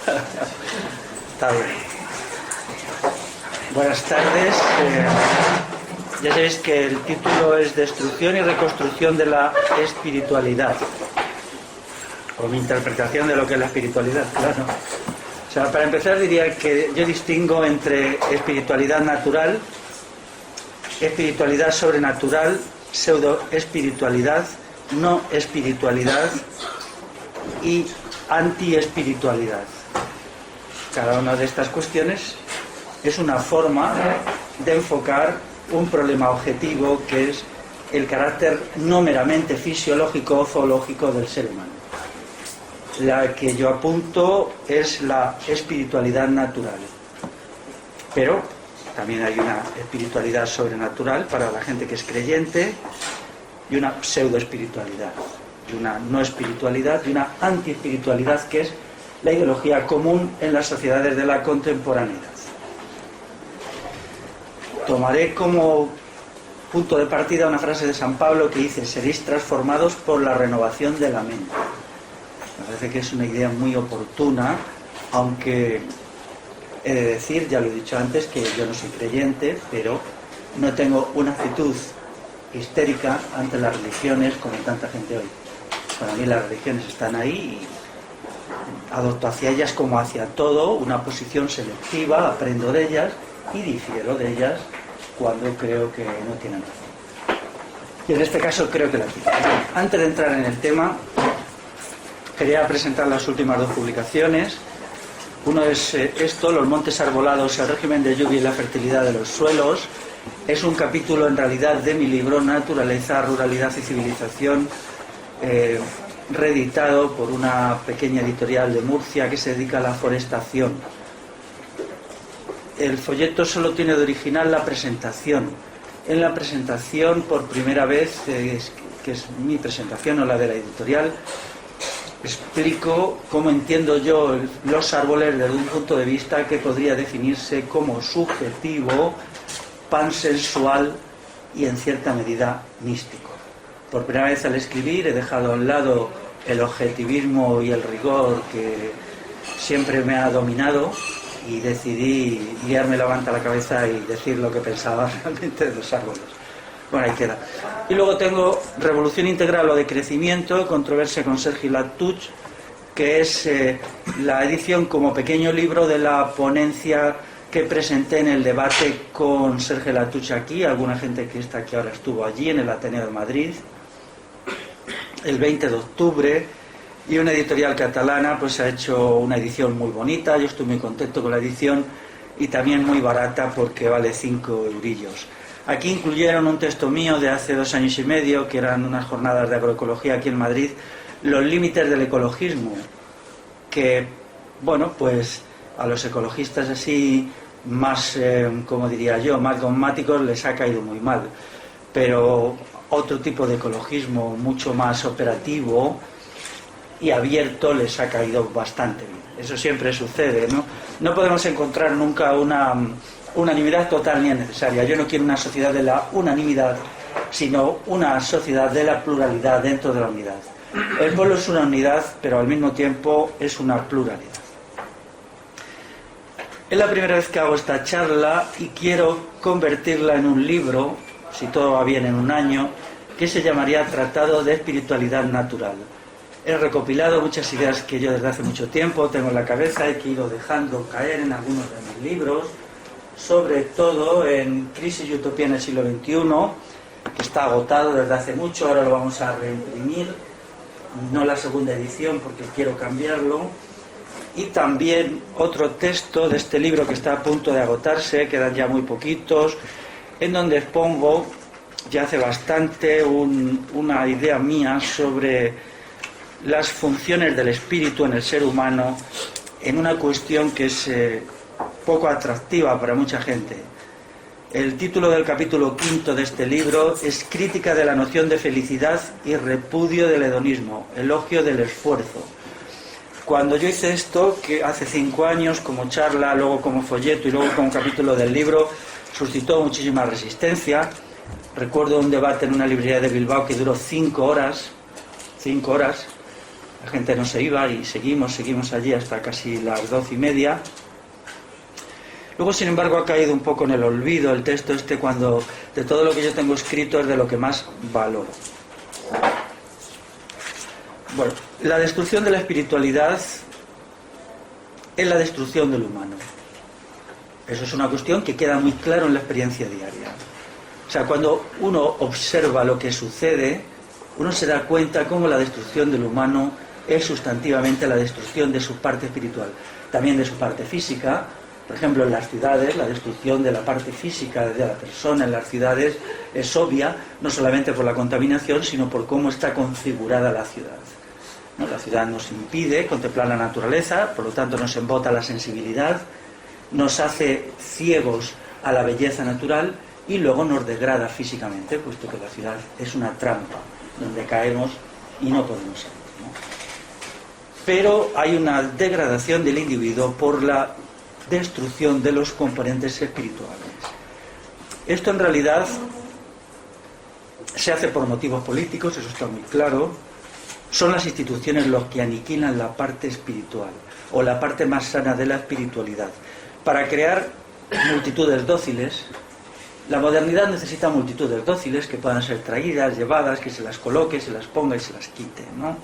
Está bien. Buenas tardes. Ya sabéis que el título es Destrucción y reconstrucción de la espiritualidad. O mi interpretación de lo que es la espiritualidad, claro. O sea, para empezar diría que yo distingo entre espiritualidad natural, espiritualidad sobrenatural, pseudoespiritualidad, no espiritualidad y antiespiritualidad. Cada una de estas cuestiones es una forma de enfocar un problema objetivo que es el carácter no meramente fisiológico o zoológico del ser humano. La que yo apunto es la espiritualidad natural, pero también hay una espiritualidad sobrenatural para la gente que es creyente y una pseudoespiritualidad, y una no espiritualidad y una antiespiritualidad, que es la ideología común en las sociedades de la contemporaneidad. Tomaré como punto de partida una frase de San Pablo que dice: seréis transformados por la renovación de la mente. Me parece que es una idea muy oportuna, aunque he de decir, ya lo he dicho antes, que yo no soy creyente, pero no tengo una actitud histérica ante las religiones como tanta gente hoy. Para mí las religiones están ahí y adopto hacia ellas como hacia todo una posición selectiva, aprendo de ellas y difiero de ellas cuando creo que no tienen razón. Y en este caso creo que la tienen. Antes de entrar en el tema, quería presentar las últimas dos publicaciones. Uno es esto, Los montes arbolados, el régimen de lluvia y la fertilidad de los suelos. Es un capítulo en realidad de mi libro Naturaleza, Ruralidad y Civilización, reeditado por una pequeña editorial de Murcia que se dedica a la forestación. El folleto solo tiene de original la presentación. En la presentación, por primera vez, que es mi presentación o la de la editorial, explico cómo entiendo yo los árboles desde un punto de vista que podría definirse como subjetivo, pansensual y en cierta medida místico. Por primera vez al escribir he dejado a un lado el objetivismo y el rigor que siempre me ha dominado y decidí guiarme la manta a la cabeza y decir lo que pensaba realmente de los árboles. Bueno, ahí queda. Y luego tengo Revolución Integral o Decrecimiento, controversia con Sergi Latouche, que es la edición como pequeño libro de la ponencia que presenté en el debate con Sergi Latouche aquí. Alguna gente que está aquí ahora estuvo allí, en el Ateneo de Madrid, el 20 de octubre, y una editorial catalana pues ha hecho una edición muy bonita. Yo estoy muy contento con la edición y también muy barata porque vale 5 eurillos. Aquí incluyeron un texto mío de hace 2 años y medio, que eran unas jornadas de agroecología aquí en Madrid, los límites del ecologismo, que, bueno, pues a los ecologistas así más, como diría yo, más dogmáticos les ha caído muy mal, pero otro tipo de ecologismo mucho más operativo y abierto les ha caído bastante bien. Eso siempre sucede, ¿no? No podemos encontrar nunca una unanimidad total ni es necesaria. Yo no quiero una sociedad de la unanimidad, sino una sociedad de la pluralidad dentro de la unidad. El pueblo es una unidad, pero al mismo tiempo es una pluralidad. Es la primera vez que hago esta charla y quiero convertirla en un libro, si todo va bien, en un año, que se llamaría Tratado de Espiritualidad Natural. He recopilado muchas ideas que yo desde hace mucho tiempo tengo en la cabeza y que he ido dejando caer en algunos de mis libros, sobre todo en Crisis y Utopía en el siglo XXI, que está agotado desde hace mucho. Ahora lo vamos a reimprimir, no la segunda edición porque quiero cambiarlo. Y también otro texto de este libro que está a punto de agotarse, quedan ya muy poquitos, en donde expongo ya hace bastante una idea mía sobre las funciones del espíritu en el ser humano, en una cuestión que es poco atractiva para mucha gente. El título del capítulo 5 de este libro es Crítica de la noción de felicidad y repudio del hedonismo, elogio del esfuerzo. Cuando yo hice esto, que hace 5 años, como charla, luego como folleto y luego como capítulo del libro, suscitó muchísima resistencia. Recuerdo un debate en una librería de Bilbao que duró 5 horas, la gente no se iba y seguimos allí hasta casi las 12:30. Luego, sin embargo, ha caído un poco en el olvido el texto cuando de todo lo que yo tengo escrito es de lo que más valoro. Bueno, la destrucción de la espiritualidad es la destrucción del humano. Eso es una cuestión que queda muy claro en la experiencia diaria. O sea, cuando uno observa lo que sucede, uno se da cuenta cómo la destrucción del humano es sustantivamente la destrucción de su parte espiritual, también de su parte física. Por ejemplo, en las ciudades, la destrucción de la parte física de la persona en las ciudades es obvia, no solamente por la contaminación, sino por cómo está configurada la ciudad, ¿no? La ciudad nos impide contemplar la naturaleza, por lo tanto nos embota la sensibilidad, nos hace ciegos a la belleza natural y luego nos degrada físicamente, puesto que la ciudad es una trampa donde caemos y no podemos salir, ¿no? Pero hay una degradación del individuo por la destrucción de los componentes espirituales. Esto en realidad se hace por motivos políticos, eso está muy claro. Son las instituciones los que aniquilan la parte espiritual o la parte más sana de la espiritualidad. Para crear multitudes dóciles, la modernidad necesita multitudes dóciles que puedan ser traídas, llevadas, que se las coloque, se las ponga y se las quite, ¿no?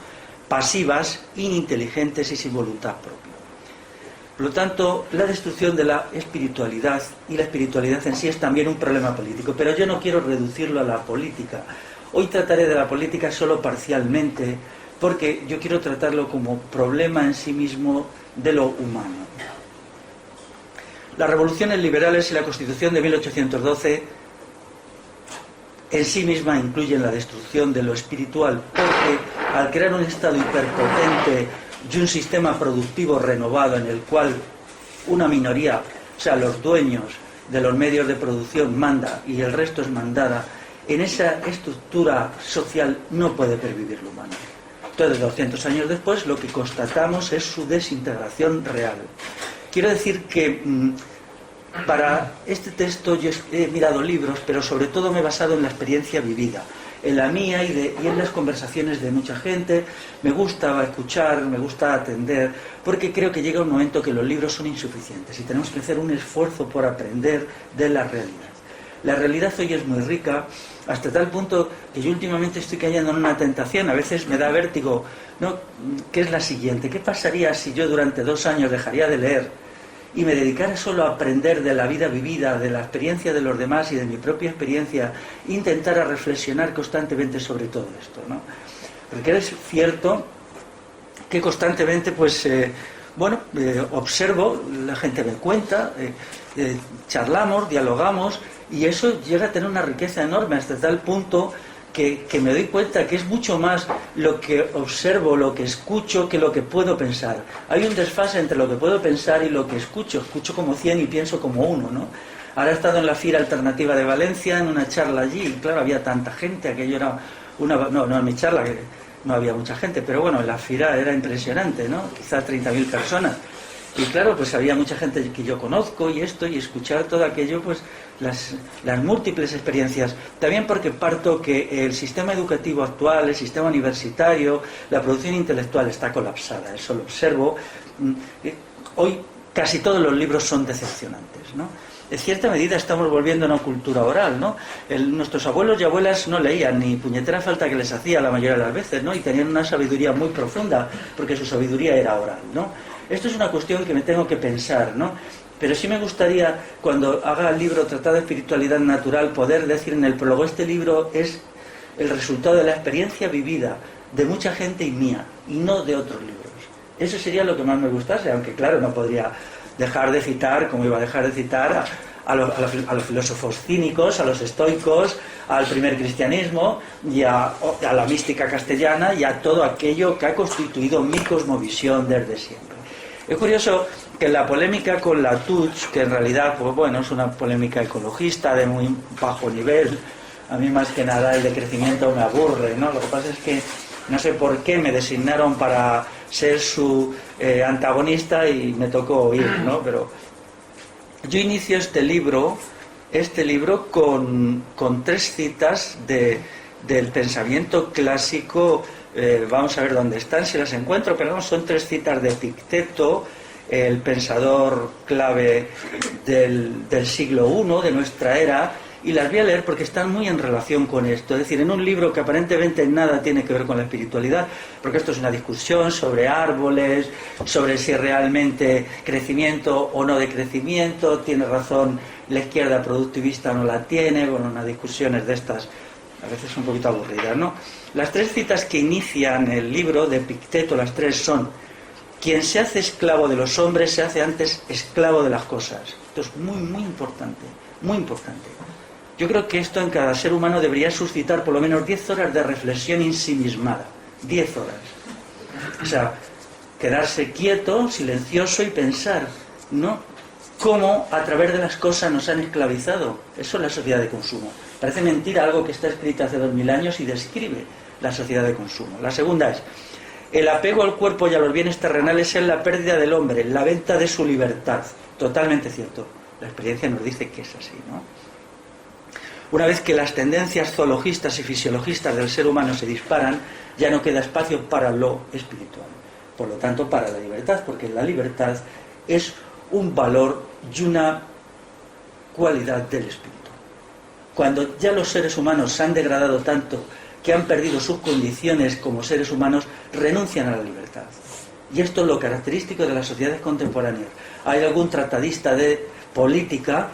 Pasivas, ininteligentes y sin voluntad propia. Por lo tanto, la destrucción de la espiritualidad y la espiritualidad en sí es también un problema político, pero yo no quiero reducirlo a la política. Hoy trataré de la política solo parcialmente, porque yo quiero tratarlo como problema en sí mismo de lo humano. Las revoluciones liberales y la Constitución de 1812 en sí misma incluyen la destrucción de lo espiritual, porque al crear un Estado hiperpotente y un sistema productivo renovado en el cual una minoría, o sea, los dueños de los medios de producción manda y el resto es mandada, en esa estructura social no puede pervivir lo humano. Entonces, 200 años después, lo que constatamos es su desintegración real. Quiero decir que para este texto yo he mirado libros, pero sobre todo me he basado en la experiencia vivida, en la mía y en las conversaciones de mucha gente. Me gusta escuchar, me gusta atender, porque creo que llega un momento que los libros son insuficientes y tenemos que hacer un esfuerzo por aprender de la realidad. La realidad hoy es muy rica, hasta tal punto que yo últimamente estoy cayendo en una tentación, a veces me da vértigo, ¿no? Que es la siguiente: ¿qué pasaría si yo durante 2 años dejaría de leer y me dedicara solo a aprender de la vida vivida, de la experiencia de los demás y de mi propia experiencia, e intentara reflexionar constantemente sobre todo esto, ¿no? Porque es cierto que constantemente, observo, la gente me cuenta, charlamos, dialogamos, y eso llega a tener una riqueza enorme, hasta tal punto que me doy cuenta que es mucho más lo que observo, lo que escucho, que lo que puedo pensar. Hay un desfase entre lo que puedo pensar y lo que escucho. Escucho como 100 y pienso como 1, ¿no? Ahora he estado en la Fira Alternativa de Valencia, en una charla allí, y claro, había tanta gente, aquello era no en mi charla, que no había mucha gente, pero bueno, en la Fira era impresionante, ¿no? Quizá 30.000 personas. Y claro, pues había mucha gente que yo conozco y escuchar todo aquello, pues las múltiples experiencias. También porque parto que el sistema educativo actual, el sistema universitario, la producción intelectual está colapsada. Eso lo observo. Hoy casi todos los libros son decepcionantes, ¿no? En cierta medida estamos volviendo a una cultura oral, ¿no? Nuestros abuelos y abuelas no leían, ni puñetera falta que les hacía la mayoría de las veces, ¿no? Y tenían una sabiduría muy profunda, porque su sabiduría era oral, ¿no? Esto es una cuestión que me tengo que pensar, ¿no? Pero sí me gustaría, cuando haga el libro Tratado de Espiritualidad Natural, poder decir en el prólogo: este libro es el resultado de la experiencia vivida de mucha gente y mía, y no de otros libros. Eso sería lo que más me gustase, aunque claro, no podría dejar de citar, como iba a dejar de citar a los filósofos cínicos, a los estoicos, al primer cristianismo y a la mística castellana y a todo aquello que ha constituido mi cosmovisión desde siempre. Es curioso que la polémica con la Tuch, que en realidad es una polémica ecologista de muy bajo nivel, a mí más que nada el decrecimiento me aburre, ¿no? Lo que pasa es que no sé por qué me designaron para ser su antagonista y me tocó oír, ¿no? Pero yo inicio este libro con 3 citas del pensamiento clásico vamos a ver dónde están, si las encuentro, pero vamos, son 3 citas de Epicteto, el pensador clave del siglo I, de nuestra era, y las voy a leer porque están muy en relación con esto. Es decir, en un libro que aparentemente nada tiene que ver con la espiritualidad, porque esto es una discusión sobre árboles, sobre si realmente crecimiento o no de crecimiento, tiene razón la izquierda productivista o no la tiene, bueno, unas discusiones de estas a veces un poquito aburridas, ¿no? Las 3 citas que inician el libro de Epicteto, las 3 son: quien se hace esclavo de los hombres se hace antes esclavo de las cosas. Esto es muy, muy importante, muy importante. Yo creo que esto en cada ser humano debería suscitar por lo menos 10 horas de reflexión ensimismada. 10 horas. O sea, quedarse quieto, silencioso y pensar, ¿no?, cómo a través de las cosas nos han esclavizado. Eso es la sociedad de consumo. Parece mentira algo que está escrito hace 2000 años y describe la sociedad de consumo. La segunda es: el apego al cuerpo y a los bienes terrenales es la pérdida del hombre, la venta de su libertad. Totalmente cierto. La experiencia nos dice que es así, ¿no? Una vez que las tendencias zoologistas y fisiologistas del ser humano se disparan, ya no queda espacio para lo espiritual. Por lo tanto, para la libertad, porque la libertad es un valor y una cualidad del espíritu. Cuando ya los seres humanos se han degradado tanto que han perdido sus condiciones como seres humanos, renuncian a la libertad. Y esto es lo característico de las sociedades contemporáneas. Hay algún tratadista de política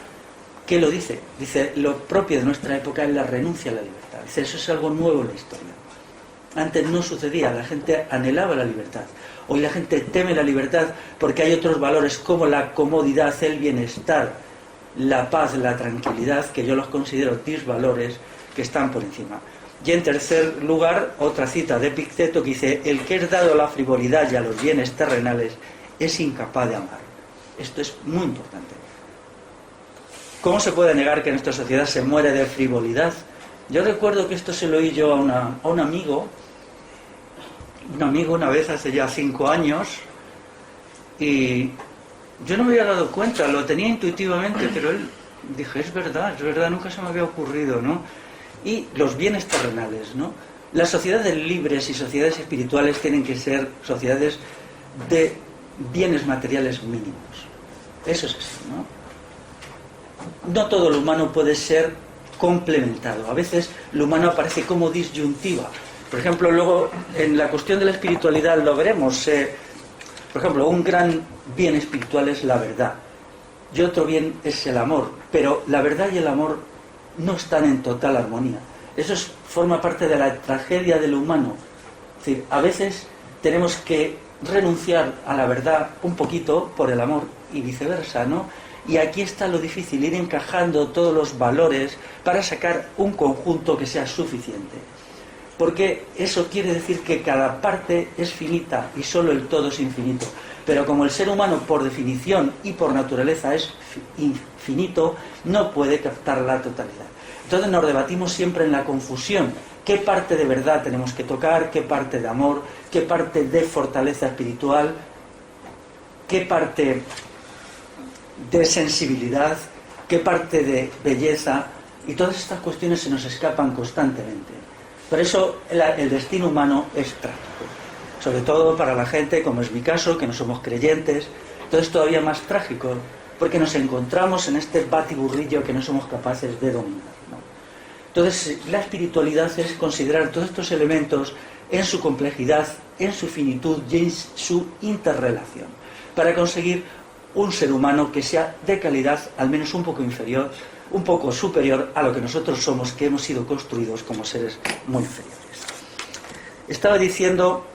que lo dice. Dice, lo propio de nuestra época es la renuncia a la libertad. Dice, eso es algo nuevo en la historia. Antes no sucedía, la gente anhelaba la libertad. Hoy la gente teme la libertad porque hay otros valores como la comodidad, el bienestar, la paz, la tranquilidad, que yo los considero disvalores que están por encima. Y en tercer lugar, otra cita de Epicteto que dice: el que es dado a la frivolidad y a los bienes terrenales es incapaz de amar. Esto es muy importante. ¿Cómo se puede negar que en nuestra sociedad se muere de frivolidad? Yo recuerdo que esto se lo oí yo a un amigo una vez hace ya 5 años, y yo no me había dado cuenta, lo tenía intuitivamente, pero él dije, es verdad, nunca se me había ocurrido, ¿no? Y los bienes terrenales, ¿no? Las sociedades libres y sociedades espirituales tienen que ser sociedades de bienes materiales mínimos. Eso es así, ¿no? No todo lo humano puede ser complementado. A veces lo humano aparece como disyuntiva. Por ejemplo, luego en la cuestión de la espiritualidad lo veremos. Por ejemplo, un gran bien espiritual es la verdad. Y otro bien es el amor. Pero la verdad y el amor no están en total armonía. Eso forma parte de la tragedia de lo humano. Es decir, a veces tenemos que renunciar a la verdad un poquito por el amor y viceversa, ¿no? Y aquí está lo difícil, ir encajando todos los valores para sacar un conjunto que sea suficiente. Porque eso quiere decir que cada parte es finita y solo el todo es infinito. Pero como el ser humano por definición y por naturaleza es infinito, no puede captar la totalidad. Entonces nos debatimos siempre en la confusión. ¿Qué parte de verdad tenemos que tocar? ¿Qué parte de amor? ¿Qué parte de fortaleza espiritual? ¿Qué parte de sensibilidad? ¿Qué parte de belleza? Y todas estas cuestiones se nos escapan constantemente. Por eso el destino humano es trágico. Sobre todo para la gente, como es mi caso, que no somos creyentes. Entonces es todavía más trágico, porque nos encontramos en este batiburrillo que no somos capaces de dominar, ¿no? Entonces la espiritualidad es considerar todos estos elementos en su complejidad, en su finitud y en su interrelación, para conseguir un ser humano que sea de calidad al menos un poco inferior, un poco superior a lo que nosotros somos, que hemos sido construidos como seres muy inferiores. Estaba diciendo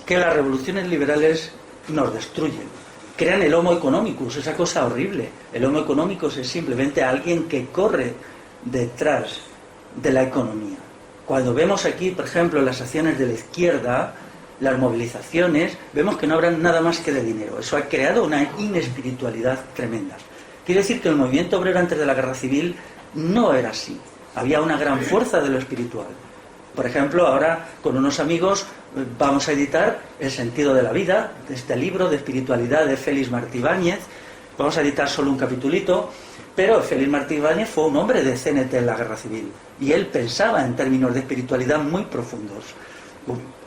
que las revoluciones liberales nos destruyen, crean el homo economicus, esa cosa horrible. El homo economicus es simplemente alguien que corre detrás de la economía. Cuando vemos aquí, por ejemplo, las acciones de la izquierda, las movilizaciones, vemos que no hablan nada más que de dinero. Eso ha creado una inespiritualidad tremenda. Quiere decir que el movimiento obrero antes de la guerra civil no era así. Había una gran fuerza de lo espiritual. Por ejemplo, ahora con unos amigos vamos a editar El sentido de la vida, de este libro de espiritualidad de Félix Martí Báñez. Vamos a editar solo un capitulito, pero Félix Martí Báñez fue un hombre de CNT en la guerra civil y él pensaba en términos de espiritualidad muy profundos.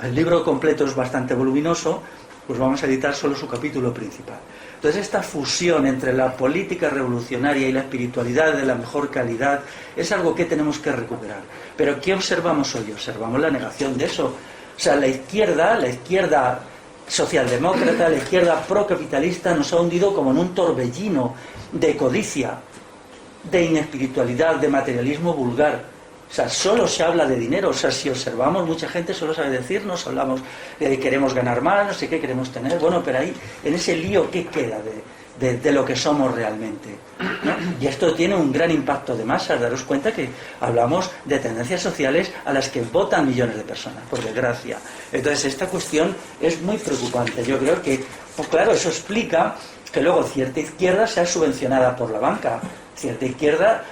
el libro completo es bastante voluminoso, pues vamos a editar solo su capítulo principal. Entonces esta fusión entre la política revolucionaria y la espiritualidad de la mejor calidad es algo que tenemos que recuperar. Pero ¿qué observamos hoy? Observamos la negación de eso. O sea, la izquierda socialdemócrata, la izquierda procapitalista nos ha hundido como en un torbellino de codicia, de inespiritualidad, de materialismo vulgar. O sea, solo se habla de dinero. O sea, si observamos, mucha gente solo sabe decirnos, hablamos de queremos ganar más, no sé qué queremos tener. Bueno, pero ahí, en ese lío, ¿qué queda de lo que somos realmente? ¿No? Y esto tiene un gran impacto de masas. Daros cuenta que hablamos de tendencias sociales a las que votan millones de personas, por desgracia. Entonces, esta cuestión es muy preocupante. Yo creo que, pues claro, eso explica que luego cierta izquierda sea subvencionada por la banca. Cierta izquierda...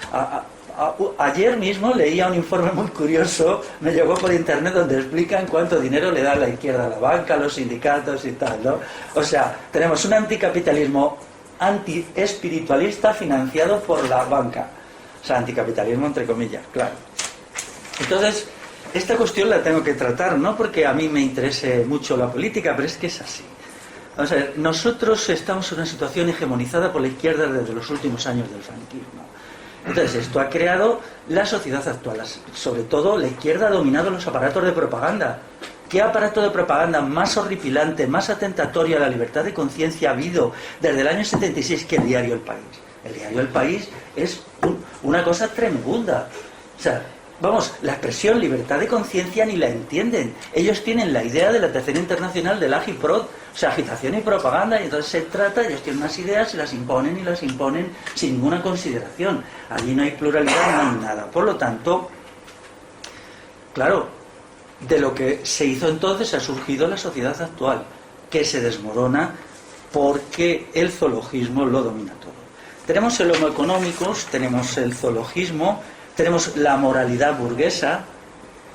Ayer mismo leía un informe muy curioso, me llegó por internet, donde explican cuánto dinero le da la izquierda a la banca, a los sindicatos y tal, ¿no? O sea, tenemos un anticapitalismo antiespiritualista financiado por la banca. O sea, anticapitalismo entre comillas, claro. Entonces, esta cuestión la tengo que tratar, no porque a mí me interese mucho la política, pero es que es así. Vamos a ver, nosotros estamos en una situación hegemonizada por la izquierda desde los últimos años del franquismo. Entonces, esto ha creado la sociedad actual. Sobre todo, la izquierda ha dominado los aparatos de propaganda. ¿Qué aparato de propaganda más horripilante, más atentatorio a la libertad de conciencia ha habido desde el año 76 que el diario El País? El diario El País es una cosa tremenda. O sea, vamos, la expresión libertad de conciencia ni la entienden. Ellos tienen la idea de la Tercera Internacional del Agiprod, o sea, agitación y propaganda, y entonces se trata, ellos tienen unas ideas, se las imponen y las imponen sin ninguna consideración. Allí no hay pluralidad, no hay nada. Por lo tanto, claro, de lo que se hizo entonces ha surgido la sociedad actual, que se desmorona porque el zoologismo lo domina todo. Tenemos el Homo economicus, tenemos el zoologismo, tenemos la moralidad burguesa.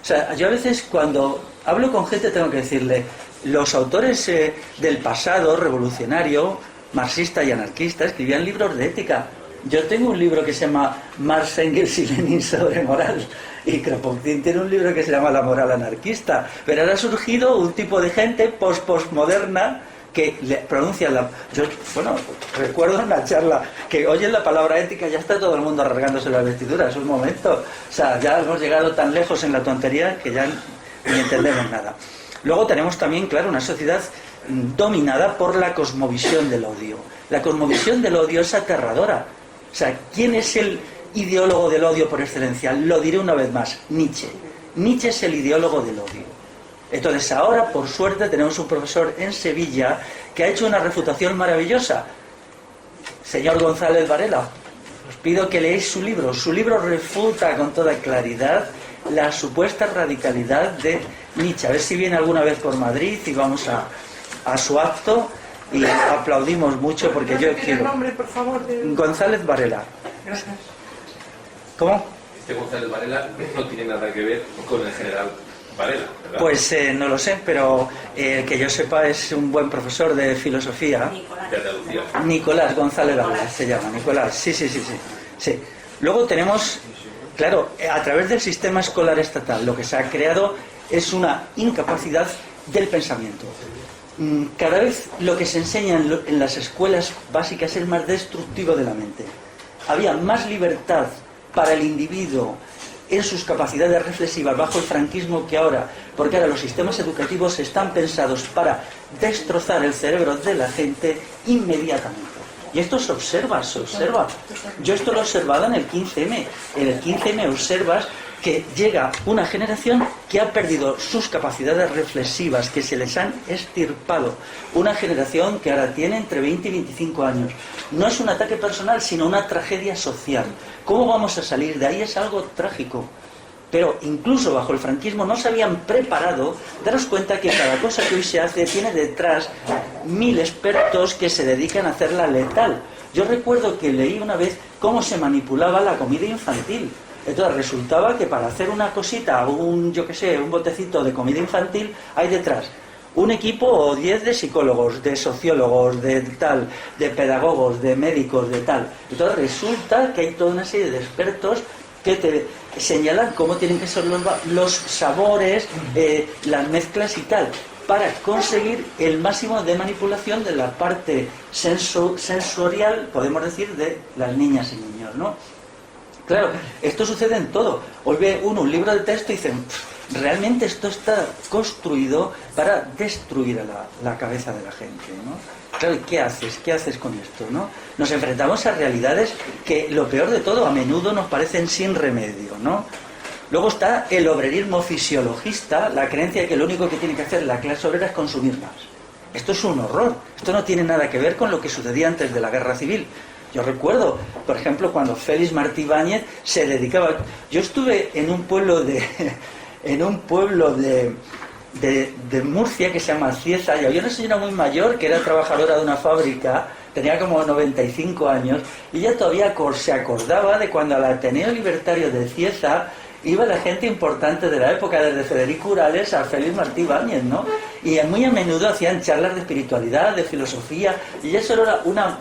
O sea, yo a veces cuando hablo con gente tengo que decirle, los autores del pasado revolucionario, marxista y anarquista, escribían libros de ética. Yo tengo un libro que se llama Marx, Engels y Lenin sobre moral, y Kropotkin tiene un libro que se llama La moral anarquista. Pero ahora ha surgido un tipo de gente postmoderna que le pronuncian la... Yo, bueno, recuerdo una charla que oyen la palabra ética, ya está todo el mundo arreglándose las vestiduras, es un momento. O sea, ya hemos llegado tan lejos en la tontería que ya ni entendemos nada. Luego tenemos también, claro, una sociedad dominada por la cosmovisión del odio. La cosmovisión del odio es aterradora. O sea, ¿quién es el ideólogo del odio por excelencia? Lo diré una vez más, Nietzsche. Nietzsche es el ideólogo del odio. Entonces ahora, por suerte, tenemos un profesor en Sevilla que ha hecho una refutación maravillosa. Señor González Varela, os pido que leáis su libro. Su libro refuta con toda claridad la supuesta radicalidad de Nietzsche. A ver si viene alguna vez por Madrid y vamos a su acto y aplaudimos mucho porque yo quiero... el nombre, por favor? González Varela. Gracias. ¿Cómo? Este González Varela no tiene nada que ver con el general Varela, ¿verdad? Pues no lo sé, pero que yo sepa es un buen profesor de filosofía. De Andalucía. Nicolás González Varela se llama, Nicolás. Sí. Luego tenemos, claro, a través del sistema escolar estatal lo que se ha creado es una incapacidad del pensamiento. Cada vez lo que se enseña en las escuelas básicas es más destructivo de la mente. Había más libertad para el individuo en sus capacidades reflexivas bajo el franquismo que ahora, porque ahora los sistemas educativos están pensados para destrozar el cerebro de la gente inmediatamente. Y esto se observa. Yo esto lo he observado en el 15M. En el 15M observas que llega una generación que ha perdido sus capacidades reflexivas, que se les han extirpado. Una generación que ahora tiene entre 20 y 25 años. No es un ataque personal, sino una tragedia social. ¿Cómo vamos a salir de ahí? Es algo trágico. Pero incluso bajo el franquismo no se habían preparado. Daros cuenta que cada cosa que hoy se hace tiene detrás 1000 expertos que se dedican a hacerla letal. Yo recuerdo que leí una vez cómo se manipulaba la comida infantil. Entonces resultaba que para hacer una cosita, un botecito de comida infantil, hay detrás un equipo o 10 de psicólogos, de sociólogos, de tal, de pedagogos, de médicos, de tal. Entonces resulta que hay toda una serie de expertos que te señalan cómo tienen que ser los sabores, las mezclas y tal, para conseguir el máximo de manipulación de la parte sensorial, podemos decir, de las niñas y niños, ¿no? Claro, esto sucede en todo. Hoy ve uno un libro de texto y dice, realmente esto está construido para destruir a la cabeza de la gente, ¿no? Claro, ¿y qué haces? ¿Qué haces con esto, no? Nos enfrentamos a realidades que, lo peor de todo, a menudo nos parecen sin remedio, ¿no? Luego está el obrerismo fisiologista, la creencia de que lo único que tiene que hacer la clase obrera es consumir más. Esto es un horror. Esto no tiene nada que ver con lo que sucedía antes de la Guerra Civil. Yo recuerdo, por ejemplo, cuando Félix Martí Báñez se dedicaba... Yo estuve en un pueblo de Murcia que se llama Cieza, y había una señora muy mayor que era trabajadora de una fábrica, tenía como 95 años, y ella todavía se acordaba de cuando al Ateneo Libertario de Cieza iba la gente importante de la época, desde Federico Urales a Félix Martí Báñez, ¿no? Y muy a menudo hacían charlas de espiritualidad, de filosofía, y ella solo era una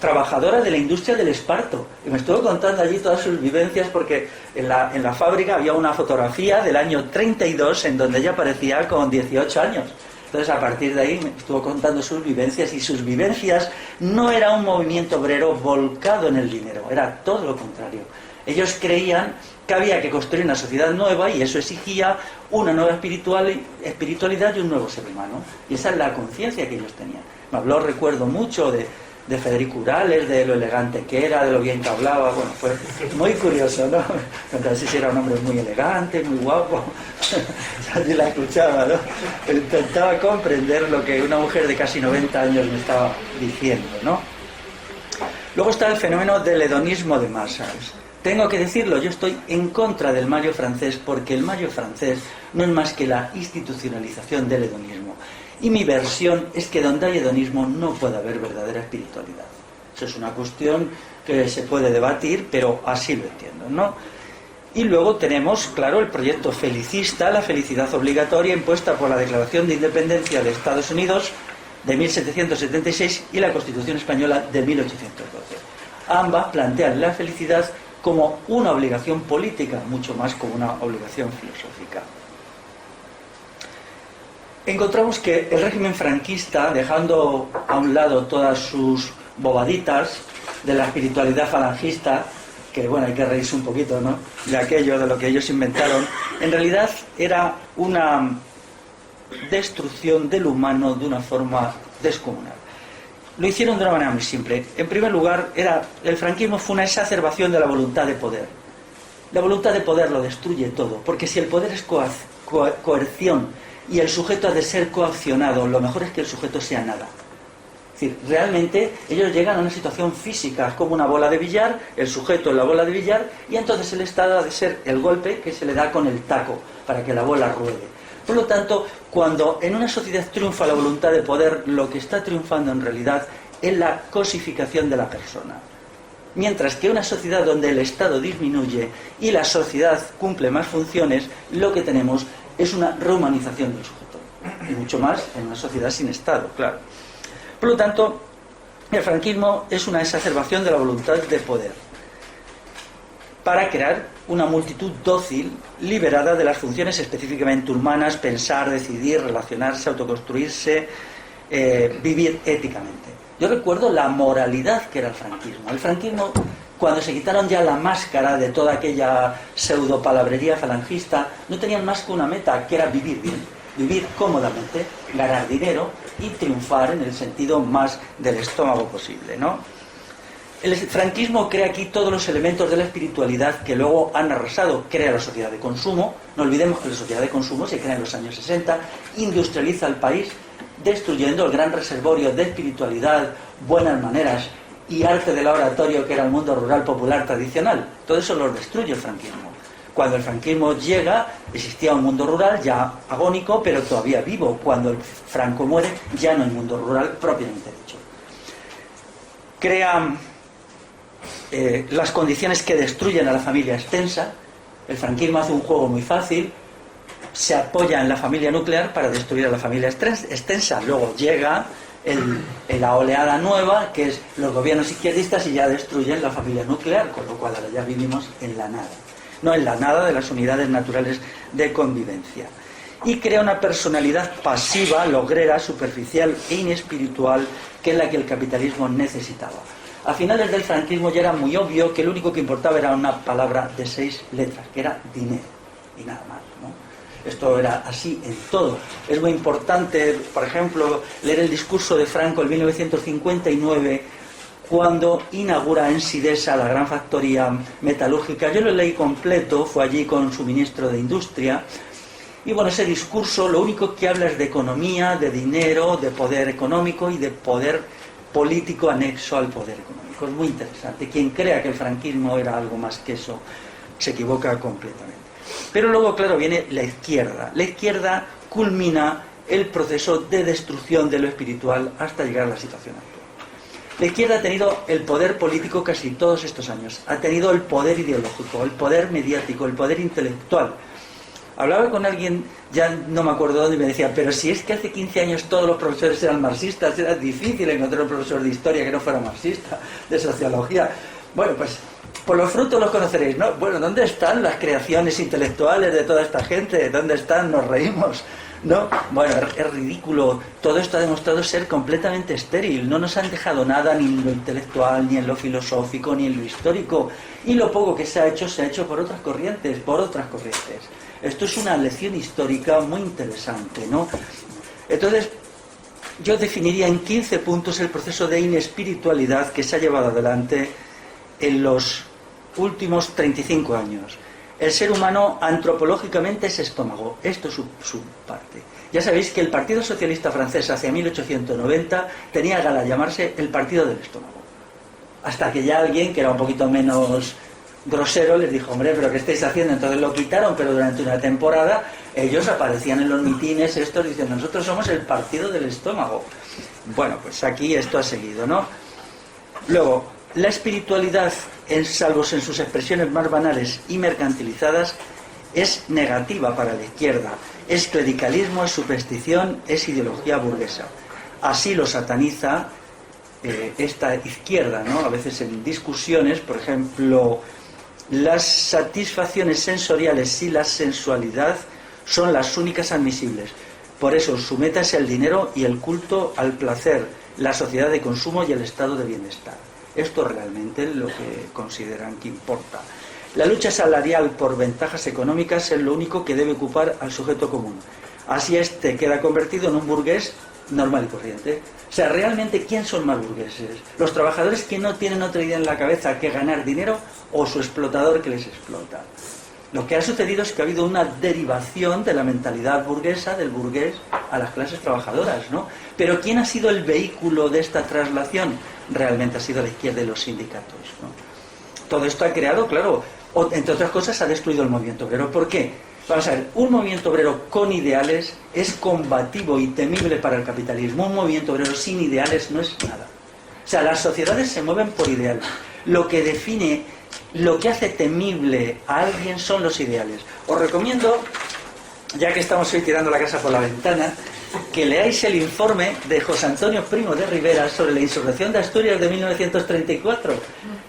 trabajadora de la industria del esparto, y me estuvo contando allí todas sus vivencias, porque en la fábrica había una fotografía del año 32 en donde ella aparecía con 18 años. Entonces, a partir de ahí me estuvo contando sus vivencias, y sus vivencias no era un movimiento obrero volcado en el dinero, era todo lo contrario. Ellos creían que había que construir una sociedad nueva, y eso exigía una nueva espiritualidad y un nuevo ser humano. Y esa es la conciencia que ellos tenían. Me habló, recuerdo mucho, de Federico Urales, de lo elegante que era, de lo bien que hablaba. Bueno, fue muy curioso, ¿no? Entonces era un hombre muy elegante, muy guapo. Así la escuchaba, ¿no? Pero intentaba comprender lo que una mujer de casi 90 años me estaba diciendo, ¿no? Luego está el fenómeno del hedonismo de masas. Tengo que decirlo, yo estoy en contra del Mayo francés, porque el Mayo francés no es más que la institucionalización del hedonismo. Y mi versión es que donde hay hedonismo no puede haber verdadera espiritualidad. Eso es una cuestión que se puede debatir, pero así lo entiendo, ¿no? Y luego tenemos, claro, el proyecto felicista, la felicidad obligatoria impuesta por la Declaración de Independencia de Estados Unidos de 1776 y la Constitución Española de 1812. Ambas plantean la felicidad como una obligación política, mucho más como una obligación filosófica. Encontramos que el régimen franquista, dejando a un lado todas sus bobaditas de la espiritualidad falangista, que bueno, hay que reírse un poquito, ¿no?, de aquello, de lo que ellos inventaron, en realidad era una destrucción del humano de una forma descomunal. Lo hicieron de una manera muy simple. En primer lugar, el franquismo fue una exacerbación de la voluntad de poder. La voluntad de poder lo destruye todo, porque si el poder es coerción y el sujeto ha de ser coaccionado, lo mejor es que el sujeto sea nada. Es decir, realmente ellos llegan a una situación física, como una bola de billar, el sujeto en la bola de billar, y entonces el estado ha de ser el golpe que se le da con el taco para que la bola ruede. Por lo tanto, cuando en una sociedad triunfa la voluntad de poder, lo que está triunfando en realidad es la cosificación de la persona. Mientras que una sociedad donde el Estado disminuye y la sociedad cumple más funciones, lo que tenemos es una rehumanización del sujeto. Y mucho más en una sociedad sin Estado, claro. Por lo tanto, el franquismo es una exacerbación de la voluntad de poder para crear una multitud dócil, liberada de las funciones específicamente humanas, pensar, decidir, relacionarse, autoconstruirse, vivir éticamente. Yo recuerdo la moralidad que era el franquismo. El franquismo, cuando se quitaron ya la máscara de toda aquella pseudopalabrería falangista, no tenían más que una meta, que era vivir bien, vivir cómodamente, ganar dinero y triunfar en el sentido más del estómago posible, ¿no? El franquismo crea aquí todos los elementos de la espiritualidad que luego han arrasado. Crea la sociedad de consumo. No olvidemos que la sociedad de consumo se crea en los años 60, industrializa el país, destruyendo el gran reservorio de espiritualidad, buenas maneras y arte del oratorio que era el mundo rural popular tradicional. Todo eso lo destruye el franquismo. Cuando el franquismo llega, existía un mundo rural ya agónico, pero todavía vivo. Cuando el Franco muere, ya no hay mundo rural propiamente dicho. Crea las condiciones que destruyen a la familia extensa. El franquismo hace un juego muy fácil, se apoya en la familia nuclear para destruir a la familia extensa. Luego llega la oleada nueva, que es los gobiernos izquierdistas, y ya destruyen la familia nuclear, con lo cual ahora ya vivimos en la nada. No en la nada de las unidades naturales de convivencia. Y crea una personalidad pasiva, logrera, superficial e inespiritual, que es la que el capitalismo necesitaba. A finales del franquismo ya era muy obvio que lo único que importaba era una palabra de 6 letras, que era dinero, y nada más, ¿no? Esto era así en todo. Es muy importante, por ejemplo, leer el discurso de Franco en 1959, cuando inaugura en Sidesa la gran factoría metalúrgica. Yo lo leí completo, fue allí con su ministro de Industria. Y bueno, ese discurso lo único que habla es de economía, de dinero, de poder económico y de poder político anexo al poder económico. Es muy interesante. Quien crea que el franquismo era algo más que eso, se equivoca completamente. Pero luego, claro, viene la izquierda. La izquierda culmina el proceso de destrucción de lo espiritual hasta llegar a la situación actual. La izquierda ha tenido el poder político casi todos estos años. Ha tenido el poder ideológico, el poder mediático, el poder intelectual. Hablaba con alguien, ya no me acuerdo dónde, y me decía, pero si es que hace 15 años todos los profesores eran marxistas, era difícil encontrar un profesor de historia que no fuera marxista, de sociología. Bueno, pues por los frutos los conoceréis, ¿no? Bueno, ¿dónde están las creaciones intelectuales de toda esta gente? ¿Dónde están? Nos reímos, ¿no? Bueno, es ridículo. Todo esto ha demostrado ser completamente estéril. No nos han dejado nada ni en lo intelectual, ni en lo filosófico, ni en lo histórico. Y lo poco que se ha hecho por otras corrientes, Esto es una lección histórica muy interesante, ¿no? Entonces, yo definiría en 15 puntos el proceso de inespiritualidad que se ha llevado adelante en los últimos 35 años. El ser humano antropológicamente es estómago. Esto es su parte. Ya sabéis que el Partido Socialista Francés hacia 1890 tenía gala llamarse el Partido del Estómago. Hasta que ya alguien, que era un poquito menos grosero, les dijo, hombre, pero ¿qué estáis haciendo? Entonces lo quitaron, pero durante una temporada ellos aparecían en los mitines estos diciendo, nosotros somos el Partido del Estómago. Bueno, pues aquí esto ha seguido, ¿no? Luego, la espiritualidad, salvo en sus expresiones más banales y mercantilizadas, es negativa para la izquierda. Es clericalismo, es superstición, es ideología burguesa. Así lo sataniza esta izquierda, ¿no? A veces en discusiones, por ejemplo, las satisfacciones sensoriales y la sensualidad son las únicas admisibles. Por eso su meta es el dinero y el culto al placer, la sociedad de consumo y el estado de bienestar. Esto es realmente lo que consideran que importa. La lucha salarial por ventajas económicas es lo único que debe ocupar al sujeto común. Así este queda convertido en un burgués normal y corriente. O sea, realmente, ¿quién son más burgueses? ¿Los trabajadores que no tienen otra idea en la cabeza que ganar dinero o su explotador que les explota? Lo que ha sucedido es que ha habido una derivación de la mentalidad burguesa, del burgués, a las clases trabajadoras, ¿no? Pero ¿quién ha sido el vehículo de esta traslación? Realmente ha sido la izquierda y los sindicatos, ¿no? Todo esto ha creado, claro, entre otras cosas, ha destruido el movimiento obrero. ¿Por qué? Vamos a ver, un movimiento obrero con ideales es combativo y temible para el capitalismo. Un movimiento obrero sin ideales no es nada. O sea, las sociedades se mueven por ideales. Lo que define, lo que hace temible a alguien son los ideales. Os recomiendo, ya que estamos hoy tirando la casa por la ventana, que leáis el informe de José Antonio Primo de Rivera sobre la insurrección de Asturias de 1934.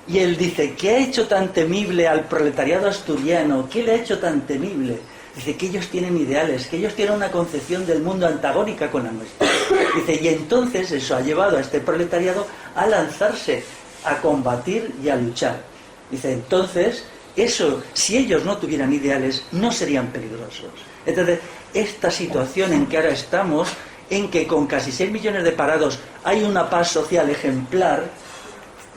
Y él dice, ¿qué ha hecho tan temible al proletariado asturiano? ¿Qué le ha hecho tan temible? Dice que ellos tienen ideales, que ellos tienen una concepción del mundo antagónica con la nuestra. Dice, y entonces eso ha llevado a este proletariado a lanzarse, a combatir y a luchar. Dice, entonces, eso, si ellos no tuvieran ideales, no serían peligrosos. Entonces, esta situación en que ahora estamos, en que con casi 6 millones de parados hay una paz social ejemplar,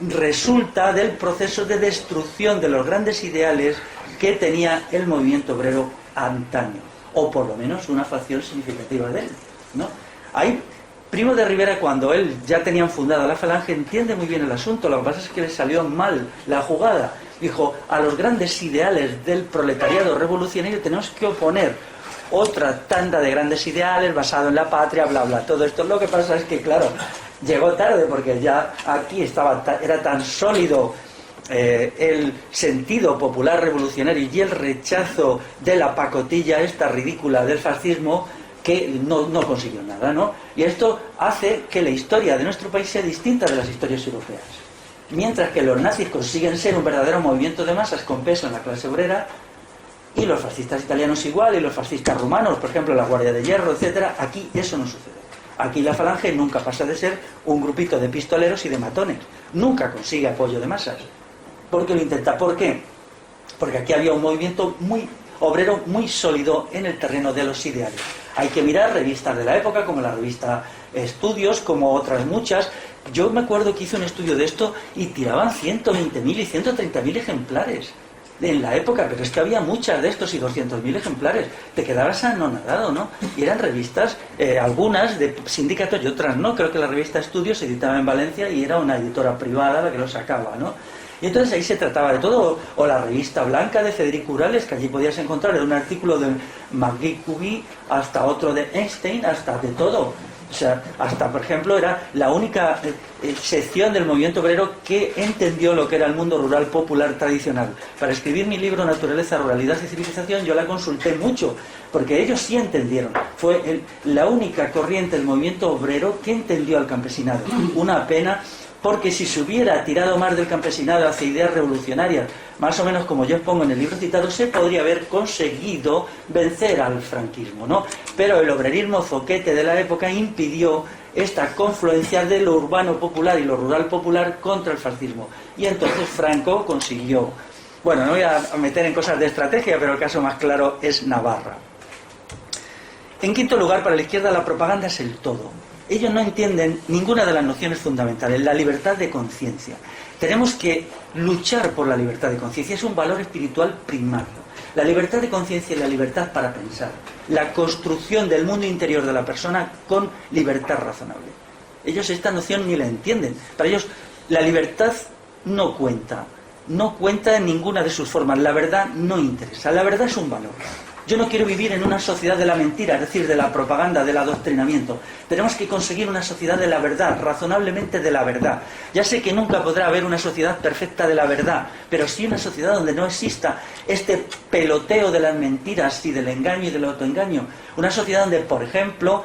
resulta del proceso de destrucción de los grandes ideales que tenía el movimiento obrero antaño, o por lo menos una facción significativa de él, ¿no? Hay Primo de Rivera, cuando él ya tenían fundada la Falange, entiende muy bien el asunto. Lo que pasa es que le salió mal la jugada. Dijo, a los grandes ideales del proletariado revolucionario tenemos que oponer otra tanda de grandes ideales basado en la patria, bla bla. Todo esto, lo que pasa es que, claro, llegó tarde, porque ya aquí era tan sólido el sentido popular revolucionario y el rechazo de la pacotilla esta ridícula del fascismo, que no consiguió nada, ¿no? Y esto hace que la historia de nuestro país sea distinta de las historias europeas. Mientras que los nazis consiguen ser un verdadero movimiento de masas con peso en la clase obrera, y los fascistas italianos igual, y los fascistas rumanos, por ejemplo, la Guardia de Hierro, etcétera, aquí eso no sucede. Aquí la Falange nunca pasa de ser un grupito de pistoleros y de matones. Nunca consigue apoyo de masas. ¿Por qué lo intenta? ¿Por qué? Porque aquí había un movimiento muy obrero, muy sólido en el terreno de los ideales. Hay que mirar revistas de la época, como la revista Estudios, como otras muchas. Yo me acuerdo que hice un estudio de esto y tiraban 120.000 y 130.000 ejemplares en la época, pero es que había muchas de estos y 200.000 ejemplares. Te quedabas anonadado, ¿no? Y eran revistas, algunas de sindicatos y otras no. Creo que la revista Estudios se editaba en Valencia y era una editora privada la que lo sacaba, ¿no? Y entonces ahí se trataba de todo, o la revista Blanca de Federico Urales, que allí podías encontrar de un artículo de Magui Cuby hasta otro de Einstein, hasta de todo. O sea, hasta, por ejemplo, era la única sección del movimiento obrero que entendió lo que era el mundo rural popular tradicional. Para escribir mi libro Naturaleza, Ruralidad y Civilización yo la consulté mucho, porque ellos sí entendieron. Fue la única corriente del movimiento obrero que entendió al campesinado. Una pena, porque si se hubiera tirado más del campesinado hacia ideas revolucionarias, más o menos como yo expongo en el libro citado, se podría haber conseguido vencer al franquismo, ¿no? Pero el obrerismo zoquete de la época impidió esta confluencia de lo urbano popular y lo rural popular contra el fascismo. Y entonces Franco consiguió... Bueno, no voy a meter en cosas de estrategia, pero el caso más claro es Navarra. En quinto lugar, para la izquierda la propaganda es el todo. Ellos no entienden ninguna de las nociones fundamentales, la libertad de conciencia. Tenemos que luchar por la libertad de conciencia, es un valor espiritual primario. La libertad de conciencia y la libertad para pensar, la construcción del mundo interior de la persona con libertad razonable. Ellos esta noción ni la entienden. Para ellos la libertad no cuenta en ninguna de sus formas, la verdad no interesa, la verdad es un valor. Yo no quiero vivir en una sociedad de la mentira, es decir, de la propaganda, del adoctrinamiento. Tenemos que conseguir una sociedad de la verdad, razonablemente de la verdad. Ya sé que nunca podrá haber una sociedad perfecta de la verdad, pero sí una sociedad donde no exista este peloteo de las mentiras y del engaño y del autoengaño. Una sociedad donde, por ejemplo,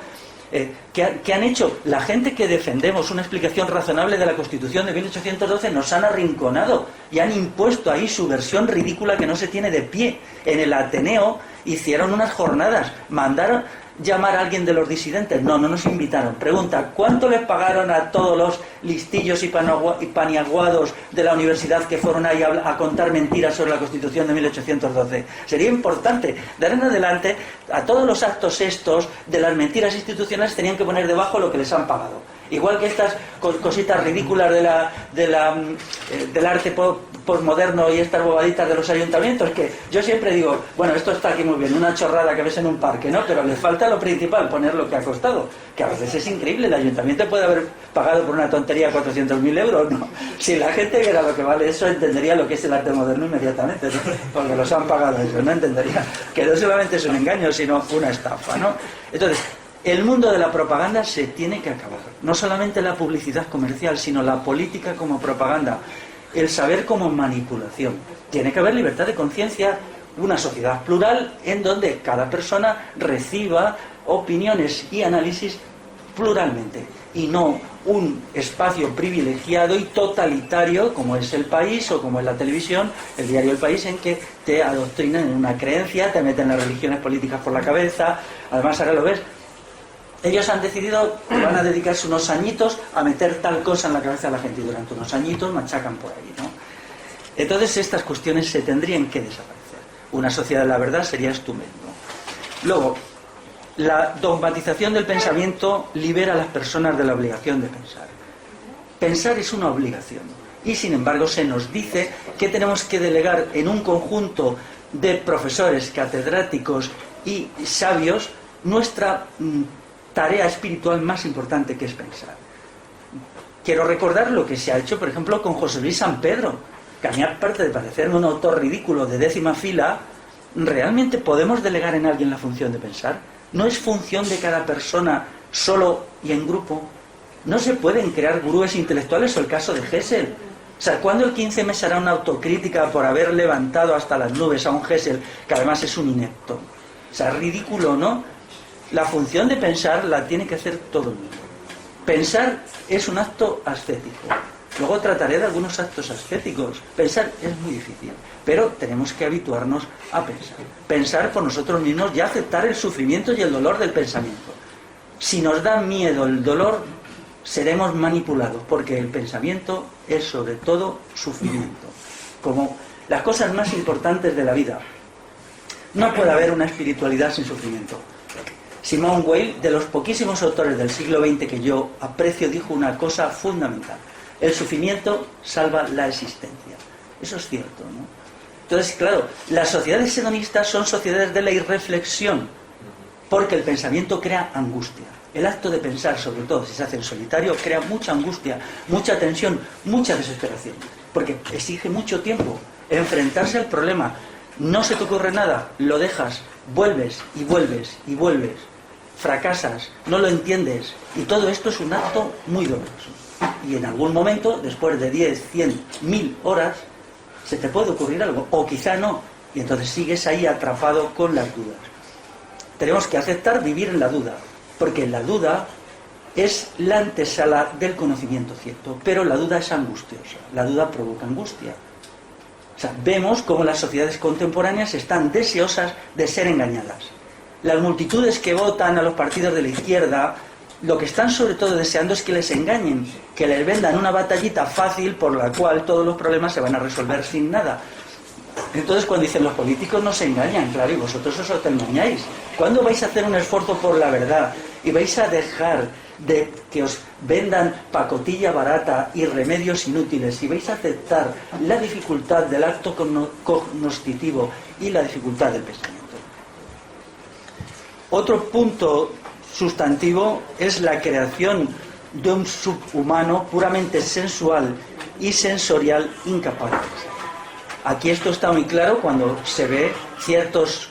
¿qué han hecho? La gente que defendemos una explicación razonable de la Constitución de 1812 nos han arrinconado y han impuesto ahí su versión ridícula que no se tiene de pie. En el Ateneo hicieron unas jornadas, mandaron llamar a alguien de los disidentes, no nos invitaron. Pregunta, ¿cuánto les pagaron a todos los listillos y paniaguados de la universidad que fueron ahí a contar mentiras sobre la Constitución de 1812? Sería importante, de ahora en adelante, a todos los actos estos de las mentiras institucionales tenían que poner debajo lo que les han pagado. Igual que estas cositas ridículas del arte postmoderno y estas bobaditas de los ayuntamientos, que yo siempre digo, bueno, esto está aquí muy bien, una chorrada que ves en un parque, ¿no? Pero le falta lo principal, poner lo que ha costado, que a veces es increíble. El ayuntamiento puede haber pagado por una tontería 400.000 euros, ¿no? Si la gente viera lo que vale eso, entendería lo que es el arte moderno inmediatamente, ¿no? Porque los han pagado eso, no entendería que no solamente es un engaño, sino una estafa, ¿no? Entonces, el mundo de la propaganda se tiene que acabar. No solamente la publicidad comercial, sino la política como propaganda. El saber como manipulación. Tiene que haber libertad de conciencia, una sociedad plural en donde cada persona reciba opiniones y análisis pluralmente. Y no un espacio privilegiado y totalitario como es El País o como es la televisión, el diario El País, en que te adoctrinan en una creencia, te meten las religiones políticas por la cabeza. Además, ahora lo ves. Ellos han decidido que van a dedicarse unos añitos a meter tal cosa en la cabeza de la gente y durante unos añitos machacan por ahí, ¿no? Entonces estas cuestiones se tendrían que desaparecer. Una sociedad de la verdad sería estupendo. Luego, la dogmatización del pensamiento libera a las personas de la obligación de pensar. Pensar es una obligación y sin embargo se nos dice que tenemos que delegar en un conjunto de profesores, catedráticos y sabios nuestra tarea espiritual más importante, que es pensar. Quiero recordar lo que se ha hecho, por ejemplo, con José Luis San Pedro, que a mí, aparte de parecerme un autor ridículo de 10ª fila, ¿realmente podemos delegar en alguien la función de pensar? ¿No es función de cada persona solo y en grupo? ¿No se pueden crear gurúes intelectuales? O el caso de Hessel. O sea, ¿cuándo el 15M será una autocrítica por haber levantado hasta las nubes a un Hessel, que además es un inepto? O sea, ridículo, ¿no? La función de pensar la tiene que hacer todo el mundo. Pensar es un acto ascético. Luego trataré de algunos actos ascéticos. Pensar es muy difícil, pero tenemos que habituarnos a pensar. Pensar por nosotros mismos y aceptar el sufrimiento y el dolor del pensamiento. Si nos da miedo el dolor, seremos manipulados, porque el pensamiento es sobre todo sufrimiento. Como las cosas más importantes de la vida. No puede haber una espiritualidad sin sufrimiento. Simone Weil, de los poquísimos autores del siglo XX que yo aprecio, dijo una cosa fundamental: el sufrimiento salva la existencia. Eso es cierto, ¿no? Entonces, claro, las sociedades hedonistas son sociedades de la irreflexión, porque el pensamiento crea angustia. El acto de pensar, sobre todo si se hace en solitario, crea mucha angustia, mucha tensión, mucha desesperación, porque exige mucho tiempo enfrentarse al problema. No se te ocurre nada, lo dejas, vuelves y vuelves y vuelves, fracasas, no lo entiendes, y todo esto es un acto muy doloroso. Y en algún momento, después de 10, 100, 1000 horas, se te puede ocurrir algo, o quizá no, y entonces sigues ahí atrapado con las dudas. Tenemos que aceptar vivir en la duda, porque la duda es la antesala del conocimiento cierto, pero la duda es angustiosa, la duda provoca angustia. O sea, vemos cómo las sociedades contemporáneas están deseosas de ser engañadas. Las multitudes que votan a los partidos de la izquierda, lo que están sobre todo deseando es que les engañen, que les vendan una batallita fácil por la cual todos los problemas se van a resolver sin nada. Entonces, cuando dicen los políticos no se engañan, claro, y vosotros os autoengañáis. ¿Cuándo vais a hacer un esfuerzo por la verdad y vais a dejar de que os vendan pacotilla barata y remedios inútiles, y vais a aceptar la dificultad del acto cognoscitivo y la dificultad del pensamiento? Otro punto sustantivo es la creación de un subhumano puramente sensual y sensorial incapaz. Aquí esto está muy claro cuando se ve ciertos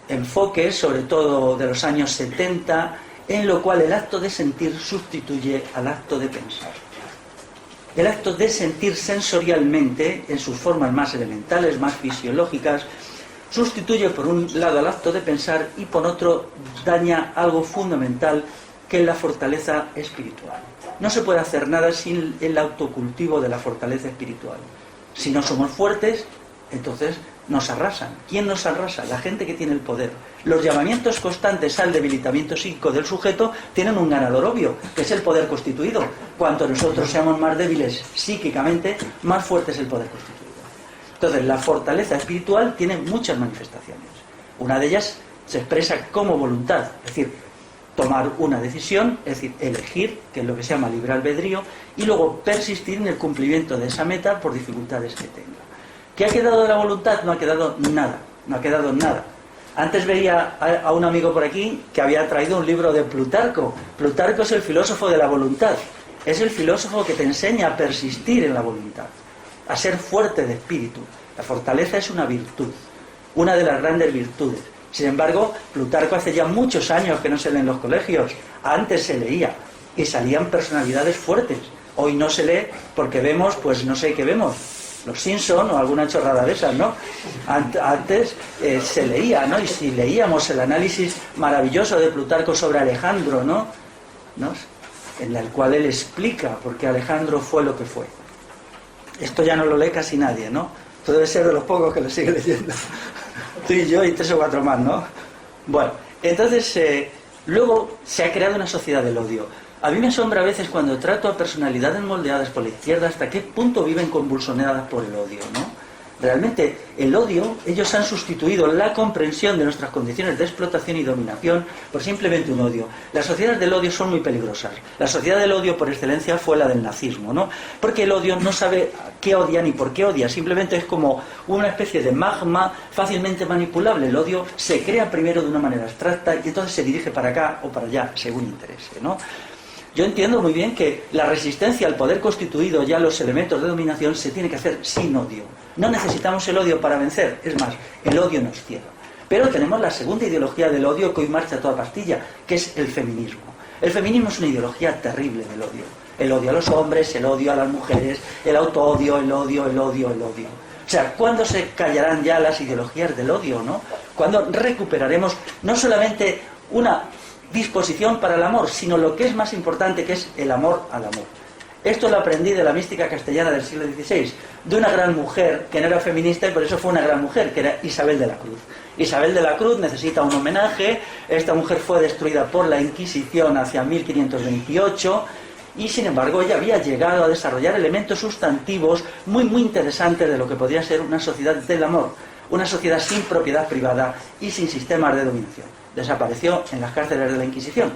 enfoques, sobre todo de los años 70, en lo cual el acto de sentir sustituye al acto de pensar. El acto de sentir sensorialmente, en sus formas más elementales, más fisiológicas, sustituye por un lado al acto de pensar y por otro daña algo fundamental, que es la fortaleza espiritual. No se puede hacer nada sin el autocultivo de la fortaleza espiritual. Si no somos fuertes, entonces nos arrasan. ¿Quién nos arrasa? La gente que tiene el poder. Los llamamientos constantes al debilitamiento psíquico del sujeto tienen un ganador obvio, que es el poder constituido. Cuanto nosotros seamos más débiles psíquicamente, más fuerte es el poder constituido. Entonces, la fortaleza espiritual tiene muchas manifestaciones. Una de ellas se expresa como voluntad, es decir, tomar una decisión, es decir, elegir, que es lo que se llama libre albedrío, y luego persistir en el cumplimiento de esa meta por dificultades que tenga. ¿Qué ha quedado de la voluntad? No ha quedado nada, no ha quedado nada. Antes veía a un amigo por aquí que había traído un libro de Plutarco. Plutarco es el filósofo de la voluntad, es el filósofo que te enseña a persistir en la voluntad, a ser fuerte de espíritu. La fortaleza es una virtud, una de las grandes virtudes. Sin embargo, Plutarco hace ya muchos años que no se lee en los colegios. Antes se leía y salían personalidades fuertes. Hoy no se lee porque vemos, pues no sé qué vemos, los Simpson o alguna chorrada de esas, ¿no? Antes se leía, ¿no? Y si leíamos el análisis maravilloso de Plutarco sobre Alejandro, ¿no? En el cual él explica por qué Alejandro fue lo que fue. Esto ya no lo lee casi nadie, ¿no? Esto debe ser de los pocos que lo sigue leyendo. Tú y yo y 3 o 4 más, ¿no? Bueno, entonces luego se ha creado una sociedad del odio. A mí me asombra a veces cuando trato a personalidades moldeadas por la izquierda hasta qué punto viven convulsionadas por el odio, ¿no? Realmente el odio, ellos han sustituido la comprensión de nuestras condiciones de explotación y dominación por simplemente un odio. Las sociedades del odio son muy peligrosas. La sociedad del odio por excelencia fue la del nazismo, ¿no? Porque el odio no sabe qué odia ni por qué odia, simplemente es como una especie de magma fácilmente manipulable. El odio se crea primero de una manera abstracta y entonces se dirige para acá o para allá, según interese, ¿no? Yo entiendo muy bien que la resistencia al poder constituido y a los elementos de dominación se tiene que hacer sin odio. No necesitamos el odio para vencer, es más, el odio nos ciega. Pero tenemos la segunda ideología del odio que hoy marcha a toda pastilla, que es el feminismo. El feminismo es una ideología terrible del odio. El odio a los hombres, el odio a las mujeres, el autoodio, el odio. O sea, ¿cuándo se callarán ya las ideologías del odio, no? ¿Cuándo recuperaremos no solamente una disposición para el amor, sino lo que es más importante, que es el amor al amor. Esto lo aprendí de la mística castellana del siglo XVI, de una gran mujer que no era feminista y por eso fue una gran mujer, que era Isabel de la Cruz. Isabel de la Cruz necesita un homenaje. Esta mujer fue destruida por la Inquisición hacia 1528 y sin embargo ella había llegado a desarrollar elementos sustantivos muy interesantes de lo que podría ser una sociedad del amor, una sociedad sin propiedad privada y sin sistemas de dominación. Desapareció en las cárceles de la Inquisición,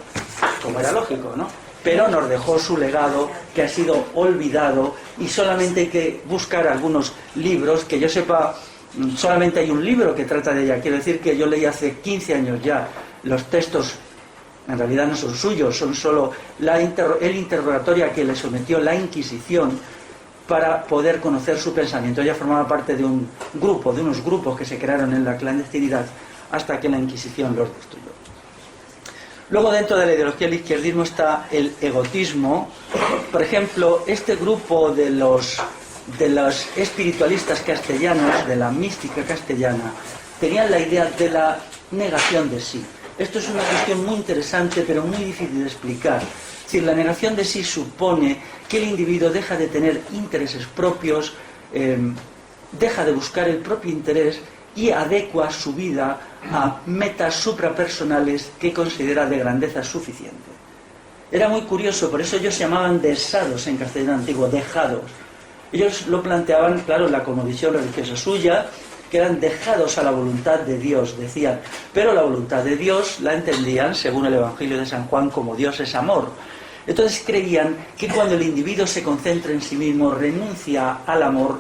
como era lógico, ¿no? Pero nos dejó su legado, que ha sido olvidado, y solamente hay que buscar algunos libros. Que yo sepa, solamente hay un libro que trata de ella. Quiero decir que yo leí hace 15 años ya los textos, en realidad no son suyos, son solo el interrogatorio a que le sometió la Inquisición para poder conocer su pensamiento. Ella formaba parte de un grupo, de unos grupos que se crearon en la clandestinidad hasta que la Inquisición los destruyó. Luego, dentro de la ideología del izquierdismo está el egotismo. Por ejemplo, este grupo de los espiritualistas castellanos, de la mística castellana, tenían la idea de la negación de sí. Esto es una cuestión muy interesante, pero muy difícil de explicar. Es decir, la negación de sí supone que el individuo deja de tener intereses propios, deja de buscar el propio interés y adecua su vida a metas suprapersonales que considera de grandeza suficiente. Era muy curioso, por eso ellos se llamaban desados en castellano antiguo, dejados. Ellos lo planteaban, claro, la cosmovisión religiosa suya, que eran dejados a la voluntad de Dios, decían, pero la voluntad de Dios la entendían, según el Evangelio de San Juan, como Dios es amor. Entonces creían que cuando el individuo se concentra en sí mismo, renuncia al amor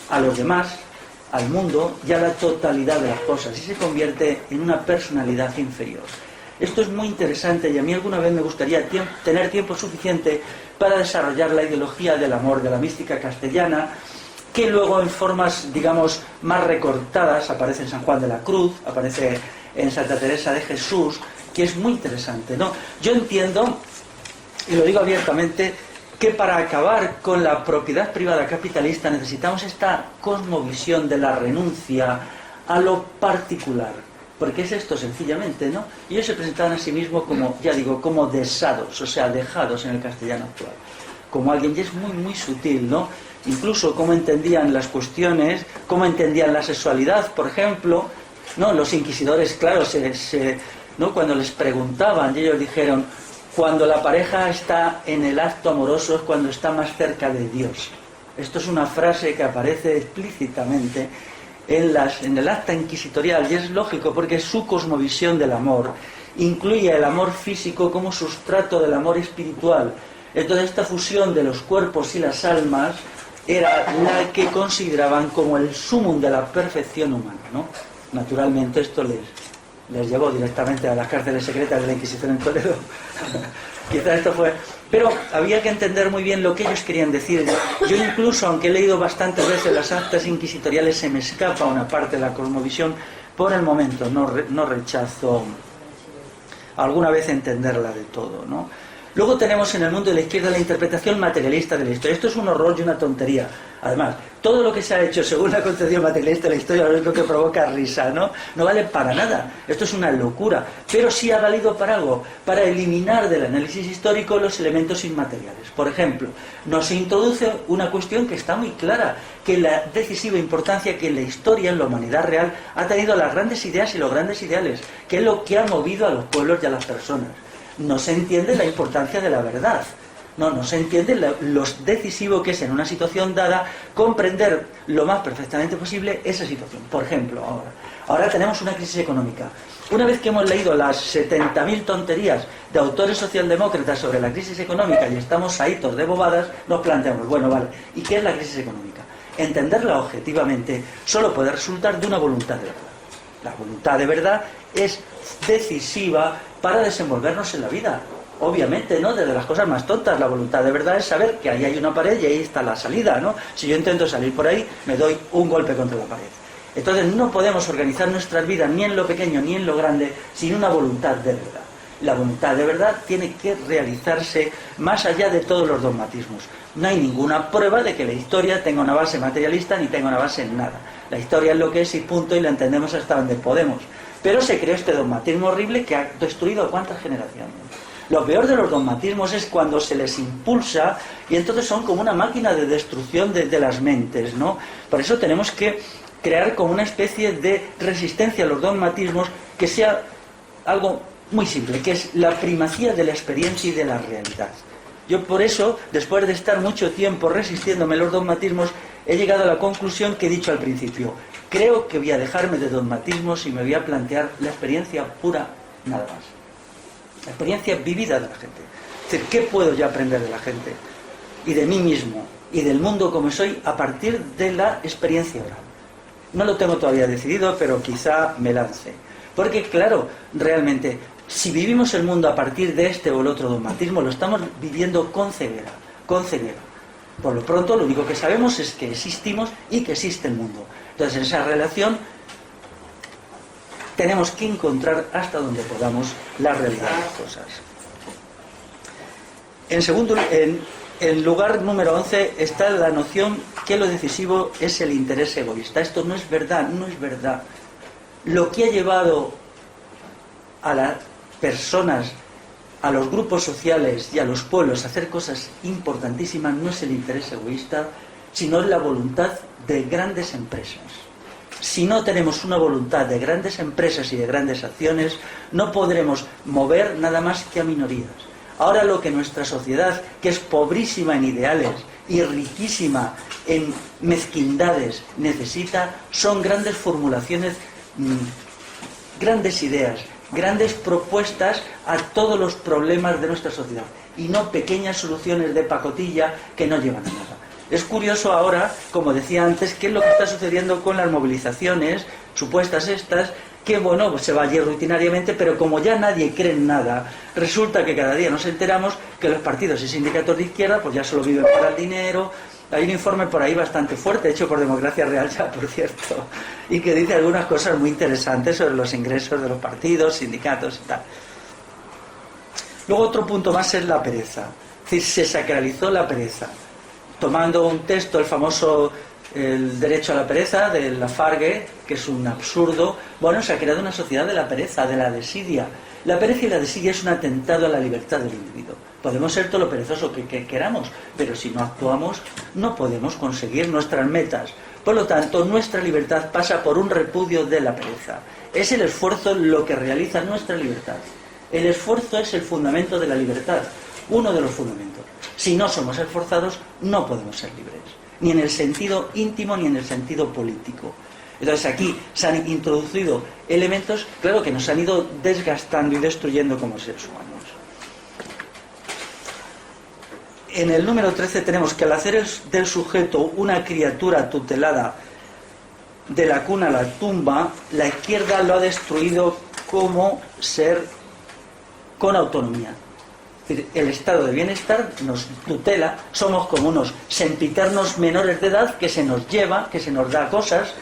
a los demás, al mundo y a la totalidad de las cosas, y se convierte en una personalidad inferior. Esto es muy interesante y a mí alguna vez me gustaría tener tiempo suficiente para desarrollar la ideología del amor de la mística castellana, que luego en formas, digamos, más recortadas aparece en San Juan de la Cruz, aparece en Santa Teresa de Jesús, que es muy interesante, ¿no? Yo entiendo, y lo digo abiertamente, que para acabar con la propiedad privada capitalista necesitamos esta cosmovisión de la renuncia a lo particular. Porque es esto sencillamente, ¿no? Y ellos se presentaban a sí mismos como, ya digo, como desados, o sea, dejados en el castellano actual. Como alguien, y es muy sutil, ¿no? Incluso cómo entendían las cuestiones, cómo entendían la sexualidad, por ejemplo, ¿no? Los inquisidores, claro, ¿no? Cuando les preguntaban, y ellos dijeron, cuando la pareja está en el acto amoroso es cuando está más cerca de Dios. Esto es una frase que aparece explícitamente en el acta inquisitorial, y es lógico porque su cosmovisión del amor incluye el amor físico como sustrato del amor espiritual. Entonces esta fusión de los cuerpos y las almas era la que consideraban como el sumum de la perfección humana, ¿no? Naturalmente esto les llevó directamente a las cárceles secretas de la Inquisición en Toledo. Quizás esto fue... Pero había que entender muy bien lo que ellos querían decir. Yo incluso, aunque he leído bastantes veces las actas inquisitoriales, se me escapa una parte de la cosmovisión. Por el momento no rechazo alguna vez entenderla de todo, ¿no? Luego tenemos en el mundo de la izquierda la interpretación materialista de la historia. Esto es un horror y una tontería. Además, todo lo que se ha hecho según la concepción materialista de la historia, lo único que provoca risa, ¿no? No vale para nada. Esto es una locura. Pero sí ha valido para algo, para eliminar del análisis histórico los elementos inmateriales. Por ejemplo, nos introduce una cuestión que está muy clara, que la decisiva importancia que en la historia, en la humanidad real, ha tenido las grandes ideas y los grandes ideales, que es lo que ha movido a los pueblos y a las personas. No se entiende la importancia de la verdad. No se entiende lo decisivo que es en una situación dada comprender lo más perfectamente posible esa situación. Por ejemplo, ahora tenemos una crisis económica. Una vez que hemos leído las 70.000 tonterías de autores socialdemócratas sobre la crisis económica y estamos ahitos de bobadas, nos planteamos, bueno, vale, ¿y qué es la crisis económica? Entenderla objetivamente solo puede resultar de una voluntad de verdad. La voluntad de verdad es decisiva para desenvolvernos en la vida. Obviamente, ¿no? Desde las cosas más tontas, la voluntad de verdad es saber que ahí hay una pared y ahí está la salida, ¿no? Si yo intento salir por ahí, me doy un golpe contra la pared. Entonces no podemos organizar nuestras vidas ni en lo pequeño ni en lo grande sin una voluntad de verdad. La voluntad de verdad tiene que realizarse más allá de todos los dogmatismos. No hay ninguna prueba de que la historia tenga una base materialista ni tenga una base en nada. La historia es lo que es y punto, y la entendemos hasta donde podemos. Pero se creó este dogmatismo horrible que ha destruido a cuántas generaciones. Lo peor de los dogmatismos es cuando se les impulsa y entonces son como una máquina de destrucción de las mentes, ¿no? Por eso tenemos que crear como una especie de resistencia a los dogmatismos que sea algo muy simple, que es la primacía de la experiencia y de la realidad. Yo por eso, después de estar mucho tiempo resistiéndome a los dogmatismos, he llegado a la conclusión que he dicho al principio. Creo que voy a dejarme de dogmatismos y me voy a plantear la experiencia pura, nada más. La experiencia vivida de la gente. Es decir, ¿qué puedo yo aprender de la gente? Y de mí mismo, y del mundo como soy, a partir de la experiencia oral. No lo tengo todavía decidido, pero quizá me lance. Porque, claro, realmente, si vivimos el mundo a partir de este o el otro dogmatismo, lo estamos viviendo con ceguera, con ceguera. Por lo pronto, lo único que sabemos es que existimos y que existe el mundo. Entonces, en esa relación tenemos que encontrar hasta donde podamos la realidad de las cosas. En lugar número 11 está la noción que lo decisivo es el interés egoísta. Esto no es verdad, no es verdad. Lo que ha llevado a las personas, a los grupos sociales y a los pueblos a hacer cosas importantísimas no es el interés egoísta, sino la voluntad de grandes empresas. Si no tenemos una voluntad de grandes empresas y de grandes acciones, no podremos mover nada más que a minorías. Ahora lo que nuestra sociedad, que es pobrísima en ideales y riquísima en mezquindades, necesita, son grandes formulaciones, grandes ideas, grandes propuestas a todos los problemas de nuestra sociedad, y no pequeñas soluciones de pacotilla que no llevan a nada. Es curioso ahora, como decía antes, qué es lo que está sucediendo con las movilizaciones supuestas estas, que bueno, pues se va allí rutinariamente, pero como ya nadie cree en nada, resulta que cada día nos enteramos que los partidos y sindicatos de izquierda pues ya solo viven para el dinero. Hay un informe por ahí bastante fuerte, hecho por Democracia Real ya, por cierto, y que dice algunas cosas muy interesantes sobre los ingresos de los partidos, sindicatos y tal. Luego otro punto más es la pereza. Es decir, se sacralizó la pereza. Tomando un texto, el famoso El derecho a la pereza, de Lafargue, que es un absurdo, bueno, se ha creado una sociedad de la pereza, de la desidia. La pereza y la desidia es un atentado a la libertad del individuo. Podemos ser todo lo perezoso que queramos, pero si no actuamos, no podemos conseguir nuestras metas. Por lo tanto, nuestra libertad pasa por un repudio de la pereza. Es el esfuerzo lo que realiza nuestra libertad. El esfuerzo es el fundamento de la libertad, uno de los fundamentos. Si no somos esforzados, no podemos ser libres, ni en el sentido íntimo ni en el sentido político. Entonces aquí se han introducido elementos, claro, que nos han ido desgastando y destruyendo como seres humanos. En el número 13 tenemos que al hacer del sujeto una criatura tutelada de la cuna a la tumba, la izquierda lo ha destruido como ser con autonomía. Es decir, el estado de bienestar nos tutela, somos como unos sempiternos menores de edad que se nos lleva, que se nos da cosas.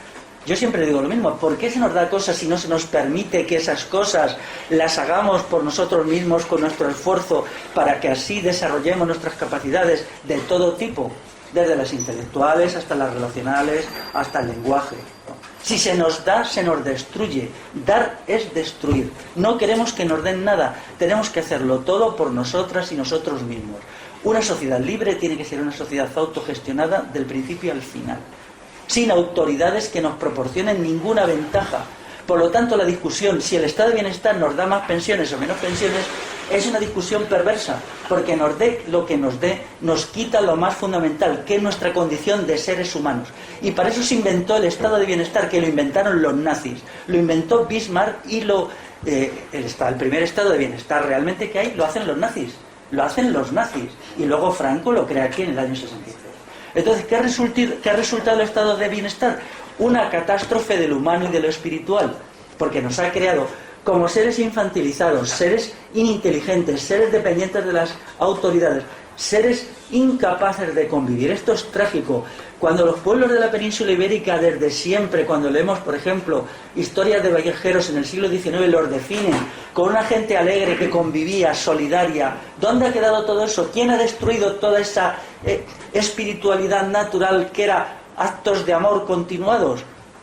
Yo siempre digo lo mismo, ¿por qué se nos da cosas si no se nos permite que esas cosas las hagamos por nosotros mismos con nuestro esfuerzo para que así desarrollemos nuestras capacidades de todo tipo, desde las intelectuales hasta las relacionales, hasta el lenguaje? Si se nos da, se nos destruye. Dar es destruir. No queremos que nos den nada, tenemos que hacerlo todo por nosotras y nosotros mismos. Una sociedad libre tiene que ser una sociedad autogestionada del principio al final, sin autoridades que nos proporcionen ninguna ventaja. Por lo tanto, la discusión si el estado de bienestar nos da más pensiones o menos pensiones es una discusión perversa, porque nos dé lo que nos dé, nos quita lo más fundamental, que es nuestra condición de seres humanos. Y para eso se inventó el estado de bienestar, que lo inventaron los nazis. Lo inventó Bismarck y el primer estado de bienestar realmente que hay lo hacen los nazis. Lo hacen los nazis. Y luego Franco lo crea aquí en el año 63. Entonces, ¿qué ha resultado el estado de bienestar? Una catástrofe de lo humano y de lo espiritual, porque nos ha creado como seres infantilizados, seres ininteligentes, seres dependientes de las autoridades. seres incapaces de convivir. Esto es trágico. Cuando los pueblos de la península ibérica desde siempre, cuando leemos por ejemplo historias de viajeros en el siglo XIX, los definen con una gente alegre que convivía, solidaria. ¿Dónde ha quedado todo eso? ¿Quién ha destruido toda esa espiritualidad natural que era actos de amor continuados?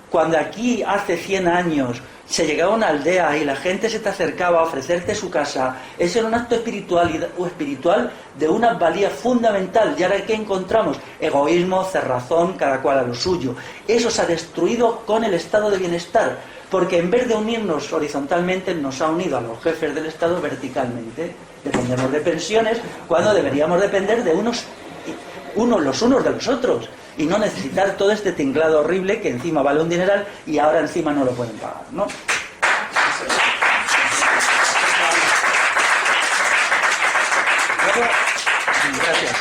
Cuando aquí hace 100 años se llegaba a una aldea y la gente se te acercaba a ofrecerte su casa, ese era un acto espiritual de una valía fundamental. Y ahora ¿qué encontramos? Egoísmo, cerrazón, cada cual a lo suyo. Eso se ha destruido con el estado de bienestar, porque en vez de unirnos horizontalmente nos ha unido a los jefes del Estado verticalmente. Dependemos de pensiones cuando deberíamos depender de los unos de los otros, y no necesitar todo este tinglado horrible que encima vale un dineral y ahora encima no lo pueden pagar, ¿no? Luego, gracias.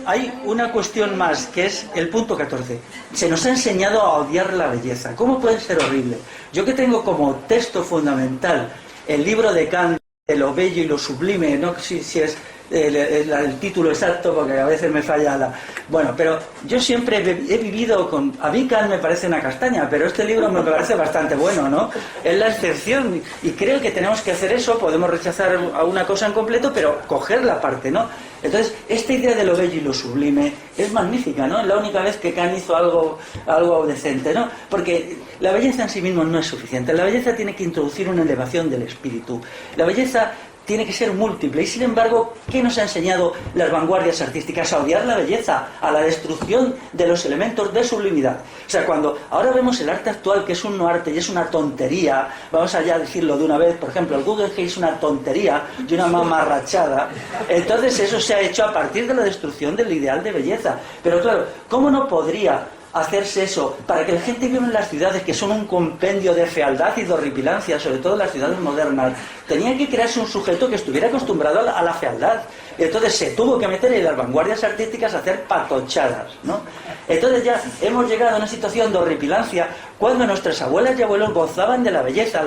Hay una cuestión más, que es el punto 14. Se nos ha enseñado a odiar la belleza. ¿Cómo puede ser horrible? Yo que tengo como texto fundamental el libro de Kant, de lo bello y lo sublime, no sé si es el título exacto, porque a veces me falla Bueno, pero yo siempre he vivido con... A mí Kant me parece una castaña, pero este libro me parece bastante bueno, ¿no? Es la excepción, y creo que tenemos que hacer eso. Podemos rechazar a una cosa en completo, pero coger la parte, ¿no? Entonces, esta idea de lo bello y lo sublime es magnífica, ¿no? Es la única vez que Kant hizo algo decente, ¿no? Porque la belleza en sí mismo no es suficiente. La belleza tiene que introducir una elevación del espíritu. La belleza tiene que ser múltiple, y sin embargo, ¿qué nos ha enseñado las vanguardias artísticas? A odiar la belleza, a la destrucción de los elementos de sublimidad. O sea, cuando ahora vemos el arte actual, que es un no arte y es una tontería, vamos allá a decirlo de una vez, por ejemplo, el Guggenheim es una tontería y una mamarrachada, entonces eso se ha hecho a partir de la destrucción del ideal de belleza. Pero claro, ¿cómo no podría hacerse eso para que la gente viva en las ciudades, que son un compendio de fealdad y de horripilancia, sobre todo en las ciudades modernas? Tenía que crearse un sujeto que estuviera acostumbrado a la fealdad. Entonces se tuvo que meter en las vanguardias artísticas a hacer patochadas, ¿no? Entonces ya hemos llegado a una situación de horripilancia cuando nuestras abuelas y abuelos gozaban de la belleza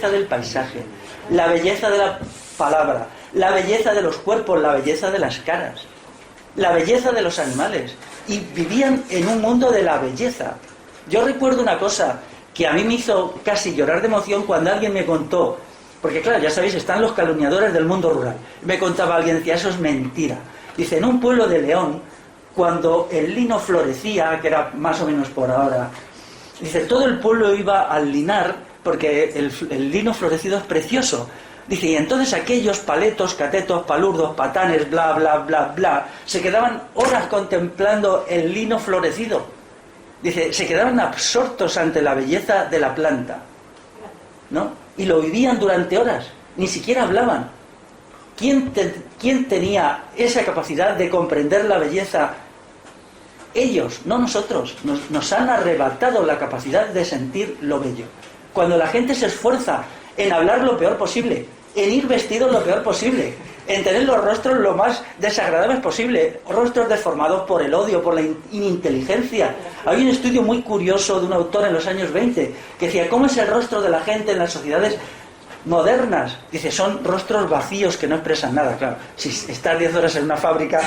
del paisaje, la belleza de la palabra, la belleza de los cuerpos, la belleza de las caras, la belleza de los animales, y vivían en un mundo de la belleza. Yo recuerdo una cosa que a mí me hizo casi llorar de emoción cuando alguien me contó, porque claro, ya sabéis, están los calumniadores del mundo rural. Me contaba alguien, decía, eso es mentira. Dice, en un pueblo de León, cuando el lino florecía, que era más o menos por ahora, dice, todo el pueblo iba al linar, porque el lino florecido es precioso. Dice, y entonces aquellos paletos, catetos, palurdos, patanes, bla, bla, bla, bla, se quedaban horas contemplando el lino florecido. Dice, se quedaban absortos ante la belleza de la planta, ¿no? Y lo vivían durante horas, ni siquiera hablaban. ¿Quién tenía esa capacidad de comprender la belleza? Ellos, no nosotros. Nos han arrebatado la capacidad de sentir lo bello. Cuando la gente se esfuerza en hablar lo peor posible, en ir vestidos lo peor posible, en tener los rostros lo más desagradables posible, rostros deformados por el odio, por la ininteligencia. Hay un estudio muy curioso de un autor en los años 20 que decía, ¿cómo es el rostro de la gente en las sociedades modernas? Dice, son rostros vacíos que no expresan nada. Claro, si estás 10 horas en una fábrica,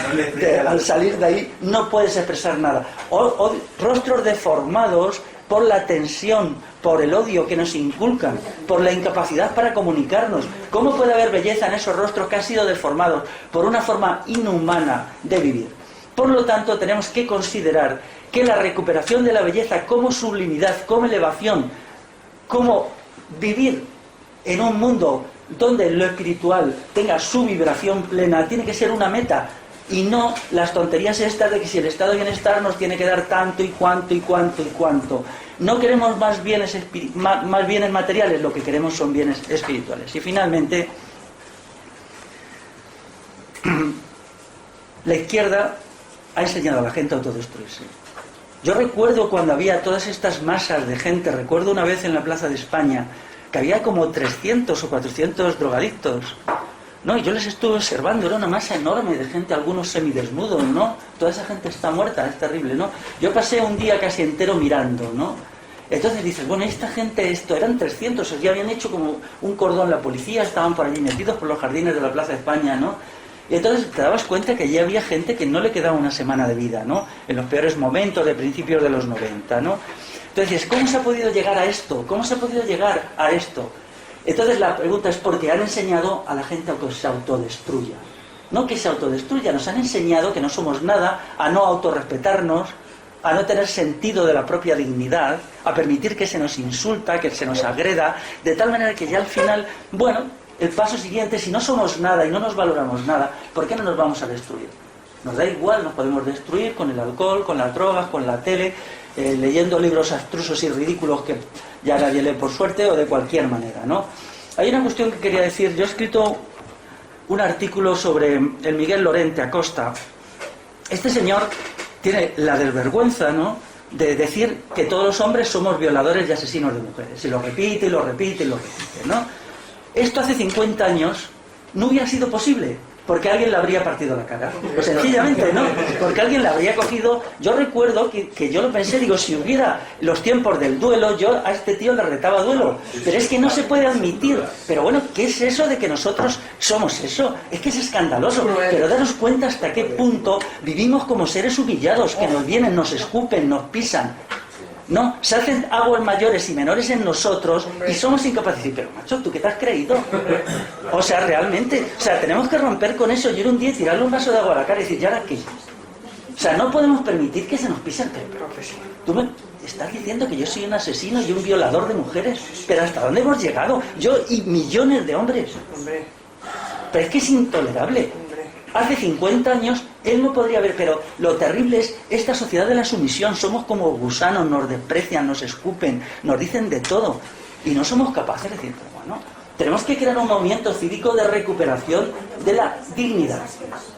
al salir de ahí no puedes expresar nada. O rostros deformados por la tensión, por el odio que nos inculcan, por la incapacidad para comunicarnos. ¿Cómo puede haber belleza en esos rostros que han sido deformados por una forma inhumana de vivir? Por lo tanto, tenemos que considerar que la recuperación de la belleza como sublimidad, como elevación, como vivir en un mundo donde lo espiritual tenga su vibración plena, tiene que ser una meta, y no las tonterías estas de que si el estado de bienestar nos tiene que dar tanto y cuánto y cuánto y cuánto. No queremos más bienes materiales, lo que queremos son bienes espirituales. Y finalmente, la izquierda ha enseñado a la gente a autodestruirse. Yo recuerdo cuando había todas estas masas de gente, recuerdo una vez en la Plaza de España, que había como 300 o 400 drogadictos, ¿no? Y yo les estuve observando, era una masa enorme de gente, algunos semidesnudos, ¿no? Toda esa gente está muerta, es terrible, ¿no? Yo pasé un día casi entero mirando, ¿no? Entonces dices, bueno, esta gente, eran 300, ya habían hecho como un cordón la policía, estaban por allí metidos por los jardines de la Plaza de España, ¿no? Y entonces te dabas cuenta que allí había gente que no le quedaba una semana de vida, ¿no? En los peores momentos de principios de los 90, ¿no? Entonces, ¿cómo se ha podido llegar a esto? ¿Cómo se ha podido llegar a esto? Entonces la pregunta es porque han enseñado a la gente a que se autodestruya. No que se autodestruya, nos han enseñado que no somos nada, a no autorrespetarnos, a no tener sentido de la propia dignidad, a permitir que se nos insulta, que se nos agreda, de tal manera que ya al final, bueno, el paso siguiente, si no somos nada y no nos valoramos nada, ¿por qué no nos vamos a destruir? Nos da igual, nos podemos destruir con el alcohol, con las drogas, con la tele, leyendo libros abstrusos y ridículos que ya nadie lee por suerte, o de cualquier manera, ¿no? Hay una cuestión que quería decir. Yo he escrito un artículo sobre el Miguel Lorente Acosta. Este señor tiene la desvergüenza, ¿no?, de decir que todos los hombres somos violadores y asesinos de mujeres. Y lo repite, y lo repite, y lo repite, ¿no? Esto hace 50 años no hubiera sido posible, porque alguien le habría partido la cara. Pues sencillamente, ¿no? Porque alguien le habría cogido... Yo recuerdo que yo lo pensé, digo, si hubiera los tiempos del duelo, yo a este tío le retaba duelo. Pero es que no se puede admitir. Pero bueno, ¿qué es eso de que nosotros somos eso? Es que es escandaloso. Pero daros cuenta hasta qué punto vivimos como seres humillados, que nos vienen, nos escupen, nos pisan. No, se hacen aguas mayores y menores en nosotros y somos incapaces. Pero macho, ¿tú qué te has creído? O sea, realmente, o sea, tenemos que romper con eso, ir un día y tirarle un vaso de agua a la cara y decir, ¿y ahora qué? O sea, no podemos permitir que se nos pise el pelo. Tú me estás diciendo que yo soy un asesino y un violador de mujeres, pero ¿hasta dónde hemos llegado? Yo y millones de hombres. Pero es que es intolerable. Hace 50 años él no podría haber, pero lo terrible es esta sociedad de la sumisión. Somos como gusanos, nos desprecian, nos escupen, nos dicen de todo y no somos capaces de decir, pero bueno, tenemos que crear un movimiento cívico de recuperación de la dignidad.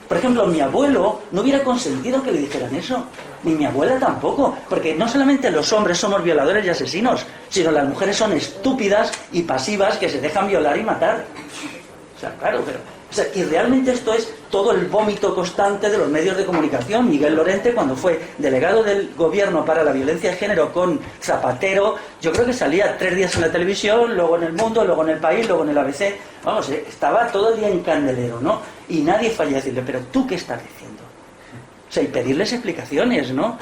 Por ejemplo, mi abuelo no hubiera consentido que le dijeran eso, ni mi abuela tampoco, porque no solamente los hombres somos violadores y asesinos, sino las mujeres son estúpidas y pasivas que se dejan violar y matar. O sea, claro, pero... O sea, y realmente esto es todo el vómito constante de los medios de comunicación. Miguel Lorente, cuando fue delegado del gobierno para la violencia de género con Zapatero, yo creo que salía 3 días en la televisión, luego en El Mundo, luego en El País, luego en el ABC. Vamos, estaba todo el día en candelero, ¿no? Y nadie falla a decirle, pero ¿tú qué estás diciendo? O sea, y pedirles explicaciones, ¿no?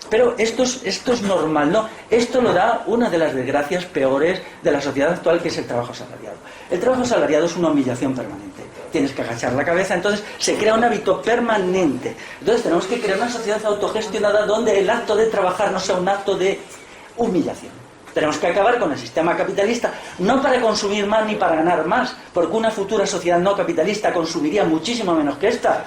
Pero esto es normal, ¿no? Esto lo da una de las desgracias peores de la sociedad actual, que es el trabajo asalariado. El trabajo asalariado es una humillación permanente. Tienes que agachar la cabeza, entonces se crea un hábito permanente. Entonces tenemos que crear una sociedad autogestionada donde el acto de trabajar no sea un acto de humillación. Tenemos que acabar con el sistema capitalista, no para consumir más ni para ganar más, porque una futura sociedad no capitalista consumiría muchísimo menos que esta,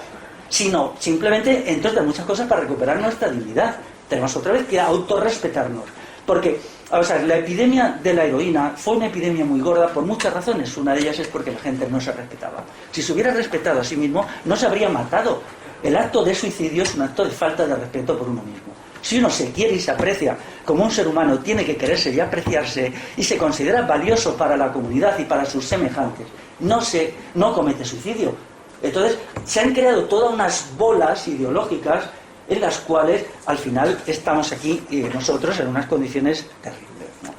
sino simplemente, entre otras muchas cosas, para recuperar nuestra dignidad. Tenemos otra vez que autorrespetarnos. Porque, o sea, la epidemia de la heroína fue una epidemia muy gorda por muchas razones. Una de ellas es porque la gente no se respetaba. Si se hubiera respetado a sí mismo, no se habría matado. El acto de suicidio es un acto de falta de respeto por uno mismo. Si uno se quiere y se aprecia como un ser humano, tiene que quererse y apreciarse, y se considera valioso para la comunidad y para sus semejantes, no comete suicidio. Entonces, se han creado todas unas bolas ideológicas en las cuales al final estamos aquí nosotros en unas condiciones terribles, ¿no?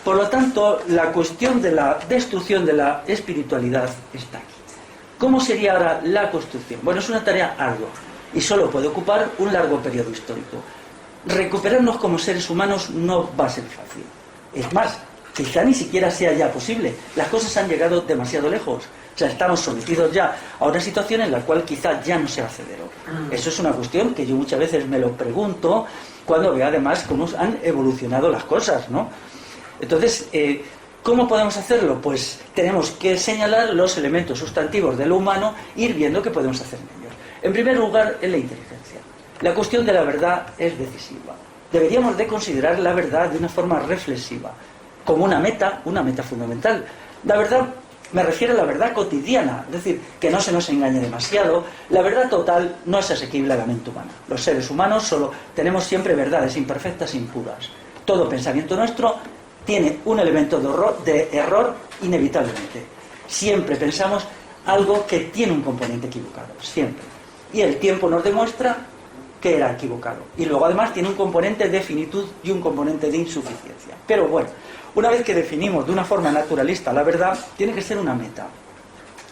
Por lo tanto, la cuestión de la destrucción de la espiritualidad está aquí. ¿Cómo sería ahora la construcción? Bueno, es una tarea ardua y solo puede ocupar un largo periodo histórico. Recuperarnos como seres humanos no va a ser fácil. Es más, quizá ni siquiera sea ya posible. Las cosas han llegado demasiado lejos. O sea, estamos sometidos ya a una situación en la cual quizá ya no sea hacedero. Eso es una cuestión que yo muchas veces me lo pregunto cuando veo además cómo han evolucionado las cosas, ¿no? Entonces, ¿cómo podemos hacerlo? Pues tenemos que señalar los elementos sustantivos de lo humano e ir viendo qué podemos hacer en ellos. En primer lugar, en la inteligencia. La cuestión de la verdad es decisiva. Deberíamos de considerar la verdad de una forma reflexiva, como una meta fundamental. La verdad... Me refiero a la verdad cotidiana, es decir, que no se nos engañe demasiado. La verdad total no es asequible a la mente humana. Los seres humanos solo tenemos siempre verdades imperfectas e impuras. Todo pensamiento nuestro tiene un elemento de error inevitablemente. Siempre pensamos algo que tiene un componente equivocado, siempre. Y el tiempo nos demuestra que era equivocado. Y luego además tiene un componente de finitud y un componente de insuficiencia. Pero bueno, una vez que definimos de una forma naturalista la verdad, tiene que ser una meta.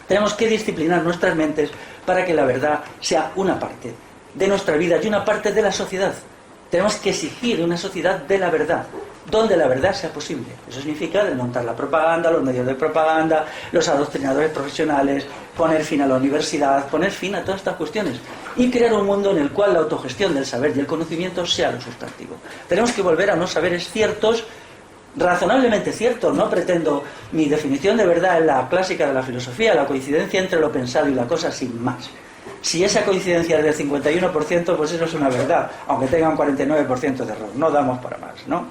Tenemos que disciplinar nuestras mentes para que la verdad sea una parte de nuestra vida y una parte de la sociedad. Tenemos que exigir una sociedad de la verdad, donde la verdad sea posible. Eso significa desmontar la propaganda, los medios de propaganda, los adoctrinadores profesionales, poner fin a la universidad, poner fin a todas estas cuestiones y crear un mundo en el cual la autogestión del saber y el conocimiento sea lo sustantivo. Tenemos que volver a unos saberes ciertos, razonablemente ciertos. No pretendo, mi definición de verdad es la clásica de la filosofía, la coincidencia entre lo pensado y la cosa sin más. Si esa coincidencia es del 51%, pues eso es una verdad, aunque tenga un 49% de error. No damos para más, ¿no?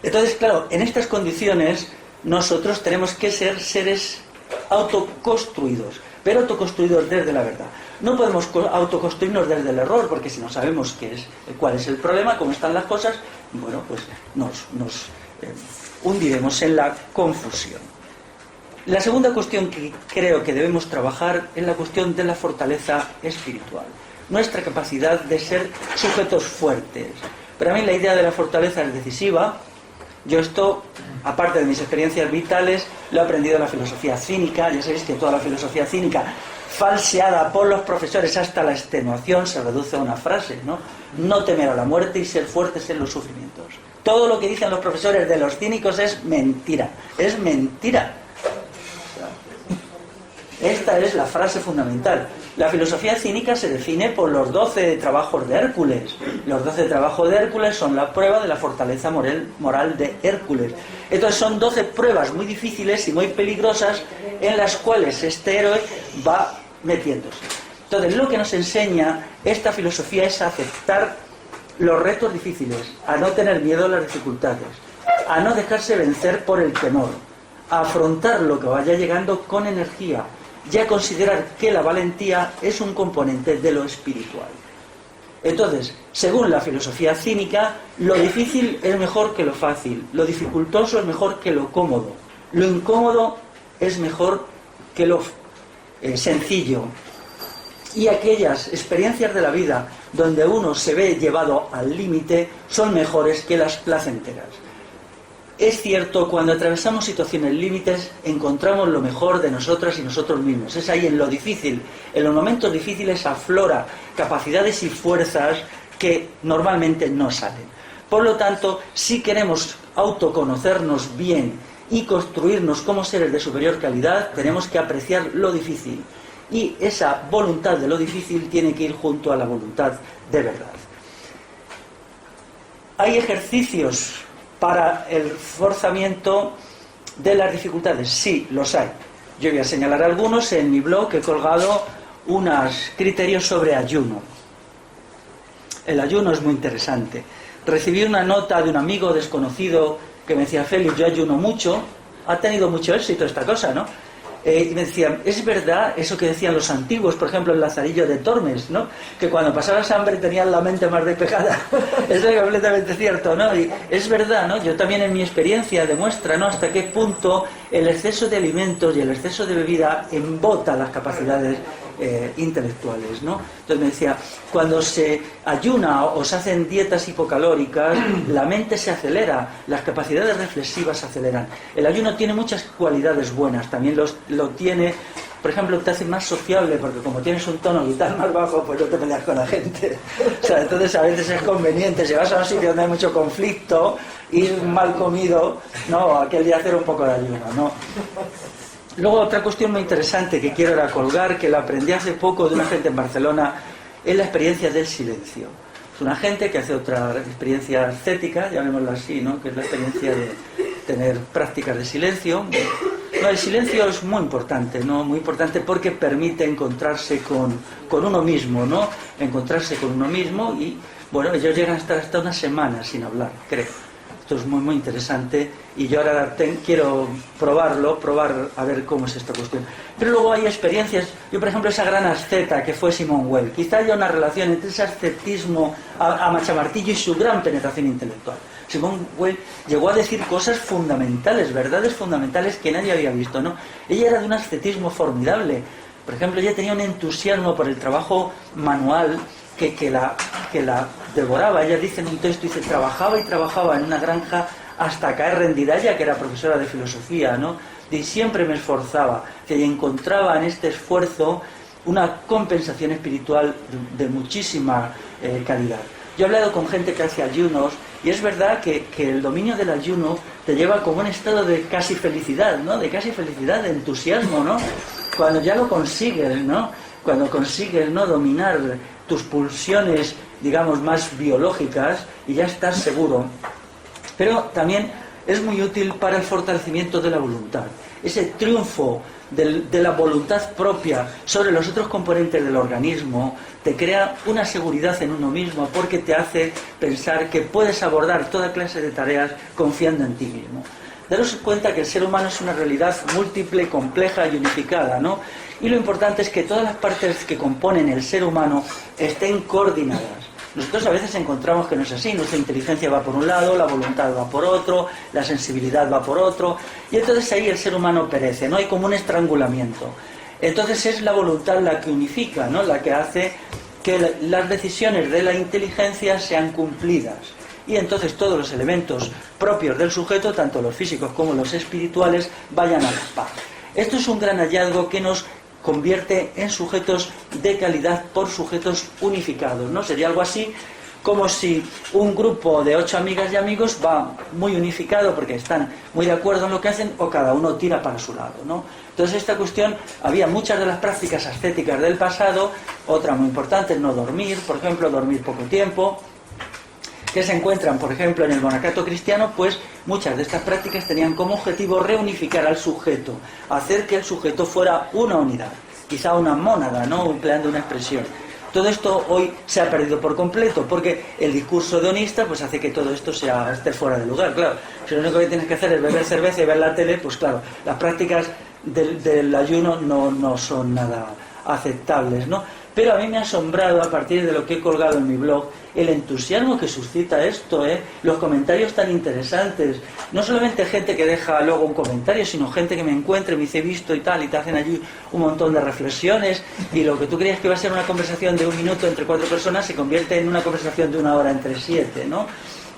Entonces, claro, en estas condiciones nosotros tenemos que ser seres autoconstruidos, pero autoconstruidos desde la verdad. No podemos autoconstruirnos desde el error, porque si no sabemos cuál es el problema, cómo están las cosas, bueno, pues nos hundiremos en la confusión. La segunda cuestión que creo que debemos trabajar es la cuestión de la fortaleza espiritual, nuestra capacidad de ser sujetos fuertes. Para mí la idea de la fortaleza es decisiva. Yo esto, aparte de mis experiencias vitales, lo he aprendido en la filosofía cínica. Ya sabéis que toda la filosofía cínica, falseada por los profesores hasta la extenuación, se reduce a una frase, ¿no? No temer a la muerte y ser fuertes en los sufrimientos. Todo lo que dicen los profesores de los cínicos es mentira. Es mentira. Esta es la frase fundamental. La filosofía cínica se define por los 12 trabajos de Hércules. Los 12 trabajos de Hércules son la prueba de la fortaleza moral de Hércules. Entonces son 12 pruebas muy difíciles y muy peligrosas en las cuales este héroe va metiéndose. Entonces lo que nos enseña esta filosofía es a aceptar los retos difíciles, a no tener miedo a las dificultades, a no dejarse vencer por el temor, a afrontar lo que vaya llegando con energía, y a considerar que la valentía es un componente de lo espiritual. Entonces, según la filosofía cínica, lo difícil es mejor que lo fácil, lo dificultoso es mejor que lo cómodo, lo incómodo es mejor que lo sencillo. Y aquellas experiencias de la vida donde uno se ve llevado al límite son mejores que las placenteras. Es cierto, cuando atravesamos situaciones límites, encontramos lo mejor de nosotras y nosotros mismos. Es ahí en lo difícil, en los momentos difíciles aflora capacidades y fuerzas que normalmente no salen. Por lo tanto, si queremos autoconocernos bien y construirnos como seres de superior calidad, tenemos que apreciar lo difícil. Y esa voluntad de lo difícil tiene que ir junto a la voluntad de verdad. Hay ejercicios para el forzamiento de las dificultades. Sí, los hay. Yo voy a señalar algunos. En mi blog he colgado unos criterios sobre ayuno. El ayuno es muy interesante. Recibí una nota de un amigo desconocido que me decía: Félix, yo ayuno mucho. Ha tenido mucho éxito esta cosa, ¿no? Y me decían, es verdad eso que decían los antiguos, por ejemplo el Lazarillo de Tormes, ¿no? Que cuando pasabas hambre tenían la mente más despejada. Eso es completamente cierto, ¿no? Y es verdad, ¿no? Yo también en mi experiencia demuestra, ¿no?, hasta qué punto el exceso de alimentos y el exceso de bebida embota las capacidades intelectuales, ¿no? Entonces me decía, cuando se ayuna o se hacen dietas hipocalóricas, la mente se acelera, las capacidades reflexivas se aceleran. El ayuno tiene muchas cualidades buenas, también lo tiene, por ejemplo, te hace más sociable, porque como tienes un tono vital más bajo, pues no te peleas con la gente. O sea, entonces a veces es conveniente, si vas a un sitio donde hay mucho conflicto, ir mal comido, no, aquel día hacer un poco de ayuno, ¿no? Luego otra cuestión muy interesante que quiero ahora colgar, que la aprendí hace poco de una gente en Barcelona, es la experiencia del silencio. Es una gente que hace otra experiencia ascética, llamémosla así, ¿no?, que es la experiencia de tener prácticas de silencio. No, el silencio es muy importante, ¿no? Muy importante porque permite encontrarse con uno mismo, ¿no? Encontrarse con uno mismo y, bueno, ellos llegan a estar hasta una semana sin hablar, creo. Esto es muy, muy interesante y yo ahora quiero probar a ver cómo es esta cuestión. Pero luego hay experiencias, yo por ejemplo esa gran asceta que fue Simone Weil, quizá haya una relación entre ese ascetismo a machamartillo y su gran penetración intelectual. Simone Weil llegó a decir cosas fundamentales, verdades fundamentales que nadie había visto, ¿no? Ella era de un ascetismo formidable. Por ejemplo, ella tenía un entusiasmo por el trabajo manual que la devoraba. Ella dice en un texto, dice, trabajaba y trabajaba en una granja hasta caer rendida, ella que era profesora de filosofía, ¿no? Y siempre me esforzaba, que encontraba en este esfuerzo una compensación espiritual de muchísima calidad. Yo he hablado con gente que hace ayunos y es verdad que el dominio del ayuno te lleva como un estado de casi felicidad, ¿no? De casi felicidad, de entusiasmo, ¿no? Cuando ya lo consigues, ¿no? Cuando consigues, ¿no?, dominar tus pulsiones, digamos, más biológicas y ya estás seguro. Pero también es muy útil para el fortalecimiento de la voluntad. Ese triunfo de la voluntad propia sobre los otros componentes del organismo te crea una seguridad en uno mismo, porque te hace pensar que puedes abordar toda clase de tareas confiando en ti mismo. Daros cuenta que el ser humano es una realidad múltiple, compleja y unificada, ¿no? Y lo importante es que todas las partes que componen el ser humano estén coordinadas. Nosotros a veces encontramos que no es así, nuestra inteligencia va por un lado, la voluntad va por otro, la sensibilidad va por otro, y entonces ahí el ser humano perece, ¿no? Hay como un estrangulamiento. Entonces es la voluntad la que unifica, ¿no?, la que hace que las decisiones de la inteligencia sean cumplidas. Y entonces todos los elementos propios del sujeto, tanto los físicos como los espirituales, vayan a la par. Esto es un gran hallazgo que nos convierte en sujetos de calidad por sujetos unificados, ¿no? Sería algo así como si un grupo de 8 amigas y amigos va muy unificado porque están muy de acuerdo en lo que hacen, o cada uno tira para su lado, ¿no? Entonces esta cuestión, había muchas de las prácticas ascéticas del pasado, otra muy importante, no dormir, por ejemplo, dormir poco tiempo, que se encuentran, por ejemplo, en el monacato cristiano, pues muchas de estas prácticas tenían como objetivo reunificar al sujeto, hacer que el sujeto fuera una unidad, quizá una mónada, ¿no?, empleando una expresión. Todo esto hoy se ha perdido por completo, porque el discurso hedonista pues hace que todo esto esté fuera de lugar. Claro, si lo único que tienes que hacer es beber cerveza y ver la tele, pues claro, las prácticas del ayuno no son nada aceptables, ¿no? Pero a mí me ha asombrado, a partir de lo que he colgado en mi blog, el entusiasmo que suscita esto, los comentarios tan interesantes. No solamente gente que deja luego un comentario, sino gente que me encuentra y me dice, he visto y tal, y te hacen allí un montón de reflexiones, y lo que tú creías que iba a ser una conversación de 1 minuto entre 4 personas se convierte en una conversación de 1 hora entre 7, ¿no?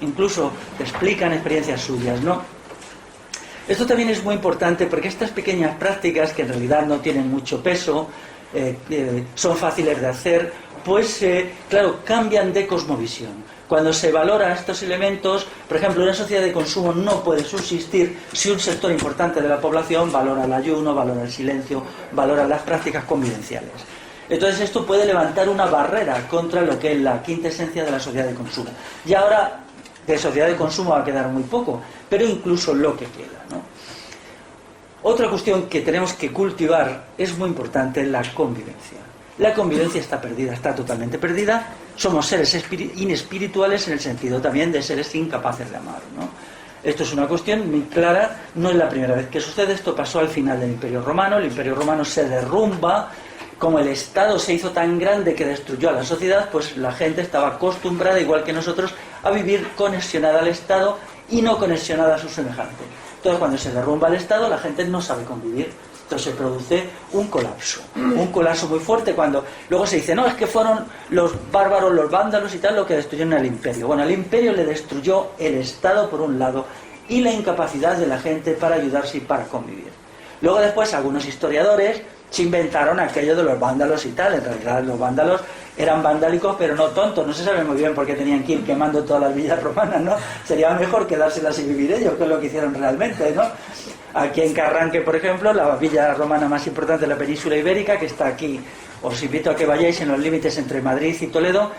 Incluso te explican experiencias suyas, ¿no? Esto también es muy importante porque estas pequeñas prácticas, que en realidad no tienen mucho peso, son fáciles de hacer, pues claro, cambian de cosmovisión. Cuando se valoran estos elementos, por ejemplo, una sociedad de consumo no puede subsistir si un sector importante de la población valora el ayuno, valora el silencio, valora las prácticas convivenciales. Entonces esto puede levantar una barrera contra lo que es la quinta esencia de la sociedad de consumo. Y ahora de sociedad de consumo va a quedar muy poco, pero incluso lo que queda, ¿no? Otra cuestión que tenemos que cultivar es muy importante, la convivencia. La convivencia está perdida, está totalmente perdida. Somos seres inespirituales en el sentido también de seres incapaces de amar, ¿no? Esto es una cuestión muy clara, no es la primera vez que sucede. Esto pasó al final del Imperio Romano. El Imperio Romano se derrumba. Como el Estado se hizo tan grande que destruyó a la sociedad, pues la gente estaba acostumbrada, igual que nosotros, a vivir conexionada al Estado y no conexionada a sus semejantes. Entonces, cuando se derrumba el Estado, la gente no sabe convivir. Entonces se produce un colapso muy fuerte, cuando luego se dice, no, es que fueron los bárbaros, los vándalos y tal, lo que destruyeron el imperio. Bueno, el imperio le destruyó el Estado por un lado y la incapacidad de la gente para ayudarse y para convivir. Luego después algunos historiadores se inventaron aquello de los vándalos y tal. En realidad los vándalos eran vandálicos, pero no tontos. No se sabe muy bien por qué tenían que ir quemando todas las villas romanas, ¿no? Sería mejor quedárselas y vivir ellos, que es lo que hicieron realmente, ¿no? Aquí en Carranque, por ejemplo, la villa romana más importante de la península ibérica, que está aquí, os invito a que vayáis en los límites entre Madrid y Toledo.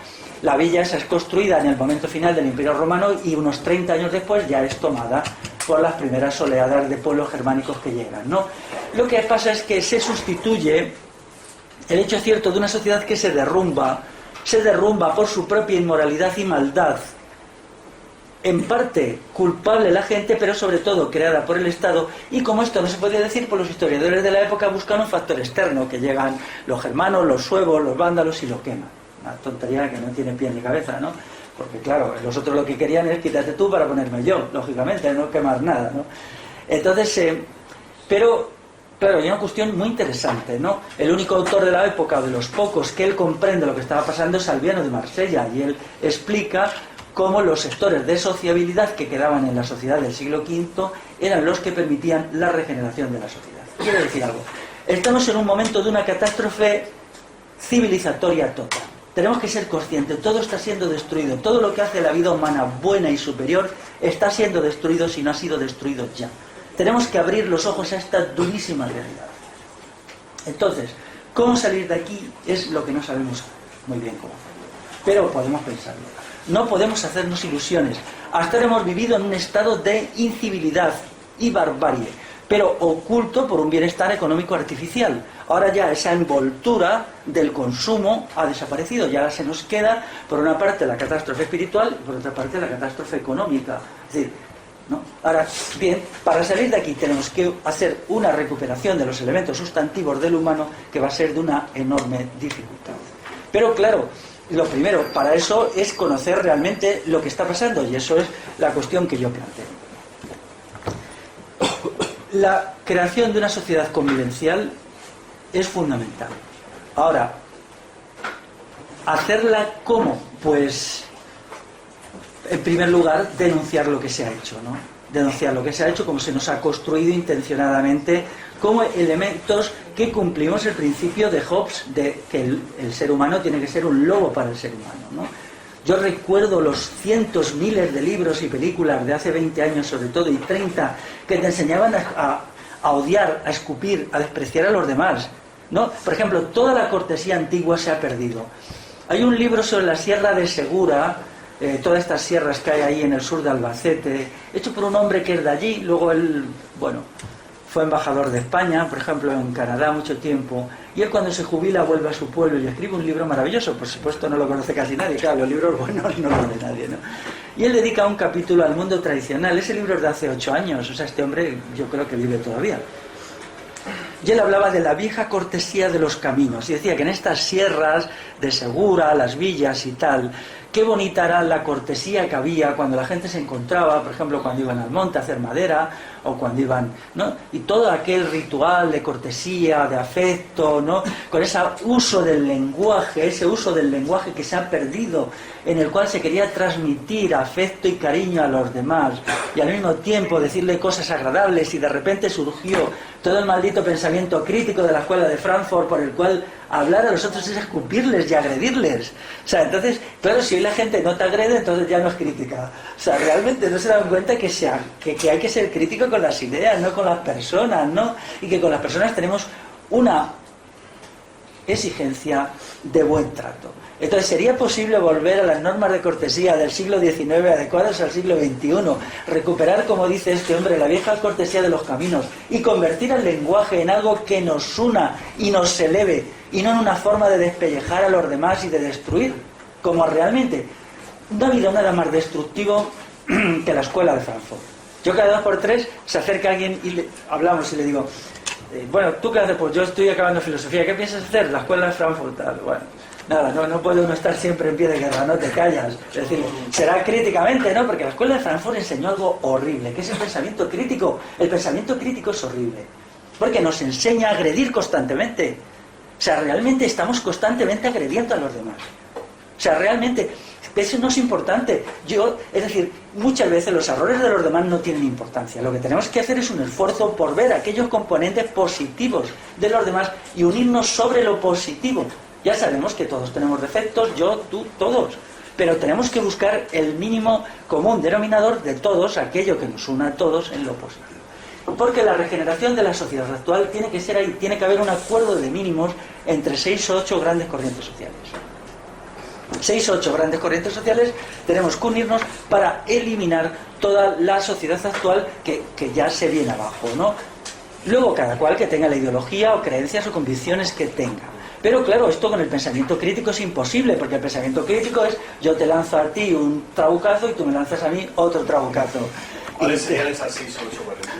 La villa esa es construida en el momento final del Imperio Romano y unos 30 años después ya es tomada por las primeras oleadas de pueblos germánicos que llegan, ¿no? Lo que pasa es que se sustituye el hecho cierto de una sociedad que se derrumba por su propia inmoralidad y maldad, en parte culpable la gente, pero sobre todo creada por el Estado. Y como esto no se podía decir, pues los historiadores de la época buscan un factor externo, que llegan los germanos, los suevos, los vándalos y lo queman. Una tontería que no tiene pie ni cabeza, ¿no? Porque claro, los otros lo que querían es quítate tú para ponerme yo, lógicamente, no quemar nada, ¿no? Entonces, pero Claro, hay una cuestión muy interesante, ¿no? El único autor de la época, de los pocos que él comprende lo que estaba pasando, es Salviano de Marsella, y él explica cómo los sectores de sociabilidad que quedaban en la sociedad del siglo V eran los que permitían la regeneración de la sociedad. Quiero decir algo. Estamos en un momento de una catástrofe civilizatoria total. Tenemos que ser conscientes, todo está siendo destruido, todo lo que hace la vida humana buena y superior está siendo destruido si no ha sido destruido ya. Tenemos que abrir los ojos a esta durísima realidad. Entonces, ¿cómo salir de aquí? Es lo que no sabemos muy bien cómo hacerlo. Pero podemos pensarlo. No podemos hacernos ilusiones. Hasta ahora hemos vivido en un estado de incivilidad y barbarie, pero oculto por un bienestar económico artificial. Ahora ya esa envoltura del consumo ha desaparecido. Ya se nos queda, por una parte, la catástrofe espiritual y por otra parte, la catástrofe económica. Es decir, ¿no? Ahora bien, para salir de aquí tenemos que hacer una recuperación de los elementos sustantivos del humano que va a ser de una enorme dificultad. Pero claro, lo primero para eso es conocer realmente lo que está pasando, y eso es la cuestión que yo planteo. La creación de una sociedad convivencial es fundamental. Ahora, ¿hacerla cómo? Pues, en primer lugar, denunciar lo que se ha hecho, ¿no? Denunciar lo que se ha hecho, como se nos ha construido intencionadamente, como elementos que cumplimos el principio de Hobbes de que el ser humano tiene que ser un lobo para el ser humano, ¿no? Yo recuerdo los cientos, miles de libros y películas de hace 20 años sobre todo, y 30, que te enseñaban a odiar, a escupir, a despreciar a los demás, ¿no? Por ejemplo, toda la cortesía antigua se ha perdido. Hay un libro sobre la Sierra de Segura, todas estas sierras que hay ahí en el sur de Albacete, hecho por un hombre que es de allí. Luego él, bueno, fue embajador de España, por ejemplo, en Canadá mucho tiempo, y él cuando se jubila vuelve a su pueblo y escribe un libro maravilloso. Por supuesto no lo conoce casi nadie, claro, los libros buenos no lo lee nadie, ¿no? Y él dedica un capítulo al mundo tradicional. Ese libro es de hace 8 años, o sea, este hombre yo creo que vive todavía. Y él hablaba de la vieja cortesía de los caminos, y decía que en estas sierras de Segura, las villas y tal, qué bonita era la cortesía que había cuando la gente se encontraba, por ejemplo, cuando iban al monte a hacer madera, o cuando iban, ¿no? Y todo aquel ritual de cortesía, de afecto, ¿no? Con ese uso del lenguaje, ese uso del lenguaje que se ha perdido, en el cual se quería transmitir afecto y cariño a los demás, y al mismo tiempo decirle cosas agradables, y de repente surgió todo el maldito pensamiento crítico de la escuela de Frankfurt, por el cual hablar a los otros es escupirles y agredirles. O sea, entonces, claro, si hoy la gente no te agrede, entonces ya no es crítica. O sea, realmente no se dan cuenta que hay que ser crítico con las ideas, no con las personas, ¿no? Y que con las personas tenemos una exigencia de buen trato. Entonces, ¿sería posible volver a las normas de cortesía del siglo XIX adecuadas al siglo XXI? Recuperar, como dice este hombre, la vieja cortesía de los caminos y convertir el lenguaje en algo que nos una y nos eleve, y no en una forma de despellejar a los demás y de destruir, como realmente no ha habido nada más destructivo que la escuela de Frankfurt. Yo cada 2 por 3 se acerca alguien y hablamos y le digo, bueno, ¿tú qué haces? Pues yo estoy acabando filosofía, ¿qué piensas hacer? La escuela de Frankfurt, tal. Bueno, nada, no puede uno estar siempre en pie de guerra, no te callas. Es decir, será críticamente, ¿no? Porque la escuela de Frankfurt enseñó algo horrible, que es el pensamiento crítico. El pensamiento crítico es horrible, porque nos enseña a agredir constantemente. O sea, realmente estamos constantemente agrediendo a los demás. O sea, realmente, eso no es importante. Es decir, muchas veces los errores de los demás no tienen importancia. Lo que tenemos que hacer es un esfuerzo por ver aquellos componentes positivos de los demás y unirnos sobre lo positivo. Ya sabemos que todos tenemos defectos, yo, tú, todos. Pero tenemos que buscar el mínimo común denominador de todos, aquello que nos una a todos en lo positivo. Porque la regeneración de la sociedad actual tiene que ser ahí, tiene que haber un acuerdo de mínimos entre 6 o 8 grandes corrientes sociales. 6 o 8 grandes corrientes sociales tenemos que unirnos para eliminar toda la sociedad actual que ya se viene abajo, ¿no? Luego cada cual que tenga la ideología o creencias o convicciones que tenga. Pero claro, esto con el pensamiento crítico es imposible, porque el pensamiento crítico es yo te lanzo a ti un trabucazo y tú me lanzas a mí otro trabucazo. ¿Cuáles serían esas 6 o 8 corrientes?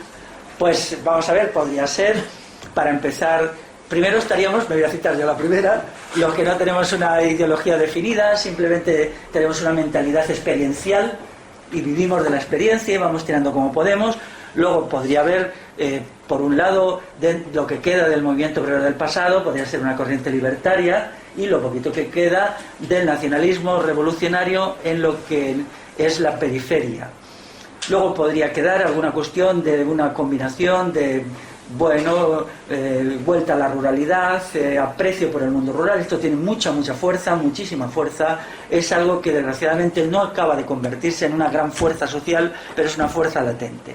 Pues vamos a ver, podría ser, para empezar, primero estaríamos, me voy a citar yo la primera, los que no tenemos una ideología definida, simplemente tenemos una mentalidad experiencial y vivimos de la experiencia y vamos tirando como podemos. Luego podría haber, por un lado, de lo que queda del movimiento obrero del pasado, podría ser una corriente libertaria, y lo poquito que queda del nacionalismo revolucionario en lo que es la periferia. Luego podría quedar alguna cuestión de una combinación de, bueno, vuelta a la ruralidad, aprecio por el mundo rural. Esto tiene mucha fuerza, muchísima fuerza. Es algo que desgraciadamente no acaba de convertirse en una gran fuerza social, pero es una fuerza latente.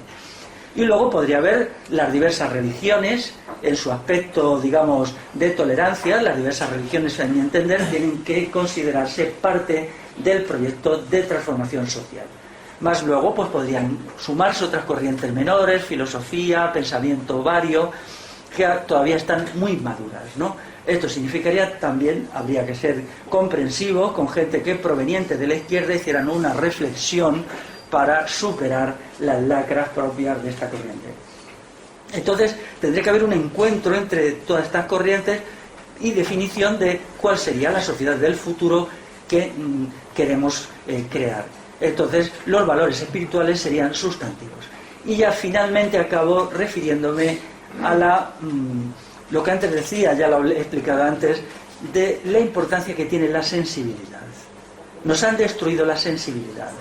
Y luego podría haber las diversas religiones en su aspecto, digamos, de tolerancia. Las diversas religiones, a mi entender, tienen que considerarse parte del proyecto de transformación social. Más luego pues podrían sumarse otras corrientes menores, filosofía, pensamiento vario, que todavía están muy maduras, ¿no? Esto significaría también, habría que ser comprensivos con gente que proveniente de la izquierda hicieran una reflexión para superar las lacras propias de esta corriente. Entonces tendría que haber un encuentro entre todas estas corrientes y definición de cuál sería la sociedad del futuro que queremos crear. Entonces los valores espirituales serían sustantivos. Y ya finalmente acabo refiriéndome a lo que antes decía, ya lo he explicado antes, de la importancia que tiene la sensibilidad. Nos han destruido la sensibilidad.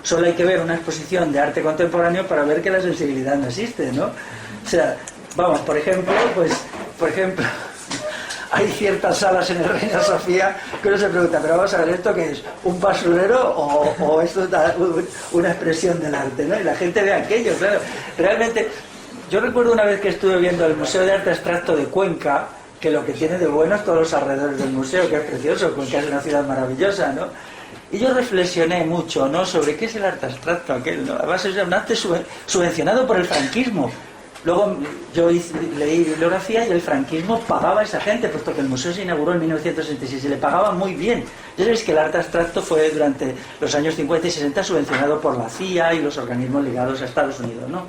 Solo hay que ver una exposición de arte contemporáneo para ver que la sensibilidad no existe, ¿no? O sea, vamos, por ejemplo, hay ciertas salas en el Reina Sofía que uno se pregunta, pero vamos a ver, ¿esto qué es? ¿Un basurero o esto es una expresión del arte, ¿no? Y la gente ve aquello, claro. Realmente, yo recuerdo una vez que estuve viendo el Museo de Arte Abstracto de Cuenca, que lo que tiene de bueno es todos los alrededores del museo, que es precioso, Cuenca es una ciudad maravillosa, ¿no? Y yo reflexioné mucho, ¿no?, sobre qué es el arte abstracto aquel, ¿no? Además es un arte subvencionado por el franquismo. Luego yo leí bibliografía y el franquismo pagaba a esa gente, puesto que el museo se inauguró en 1966 y le pagaban muy bien. Ya sabéis que el arte abstracto fue durante los años 50 y 60 subvencionado por la CIA y los organismos ligados a Estados Unidos, ¿no?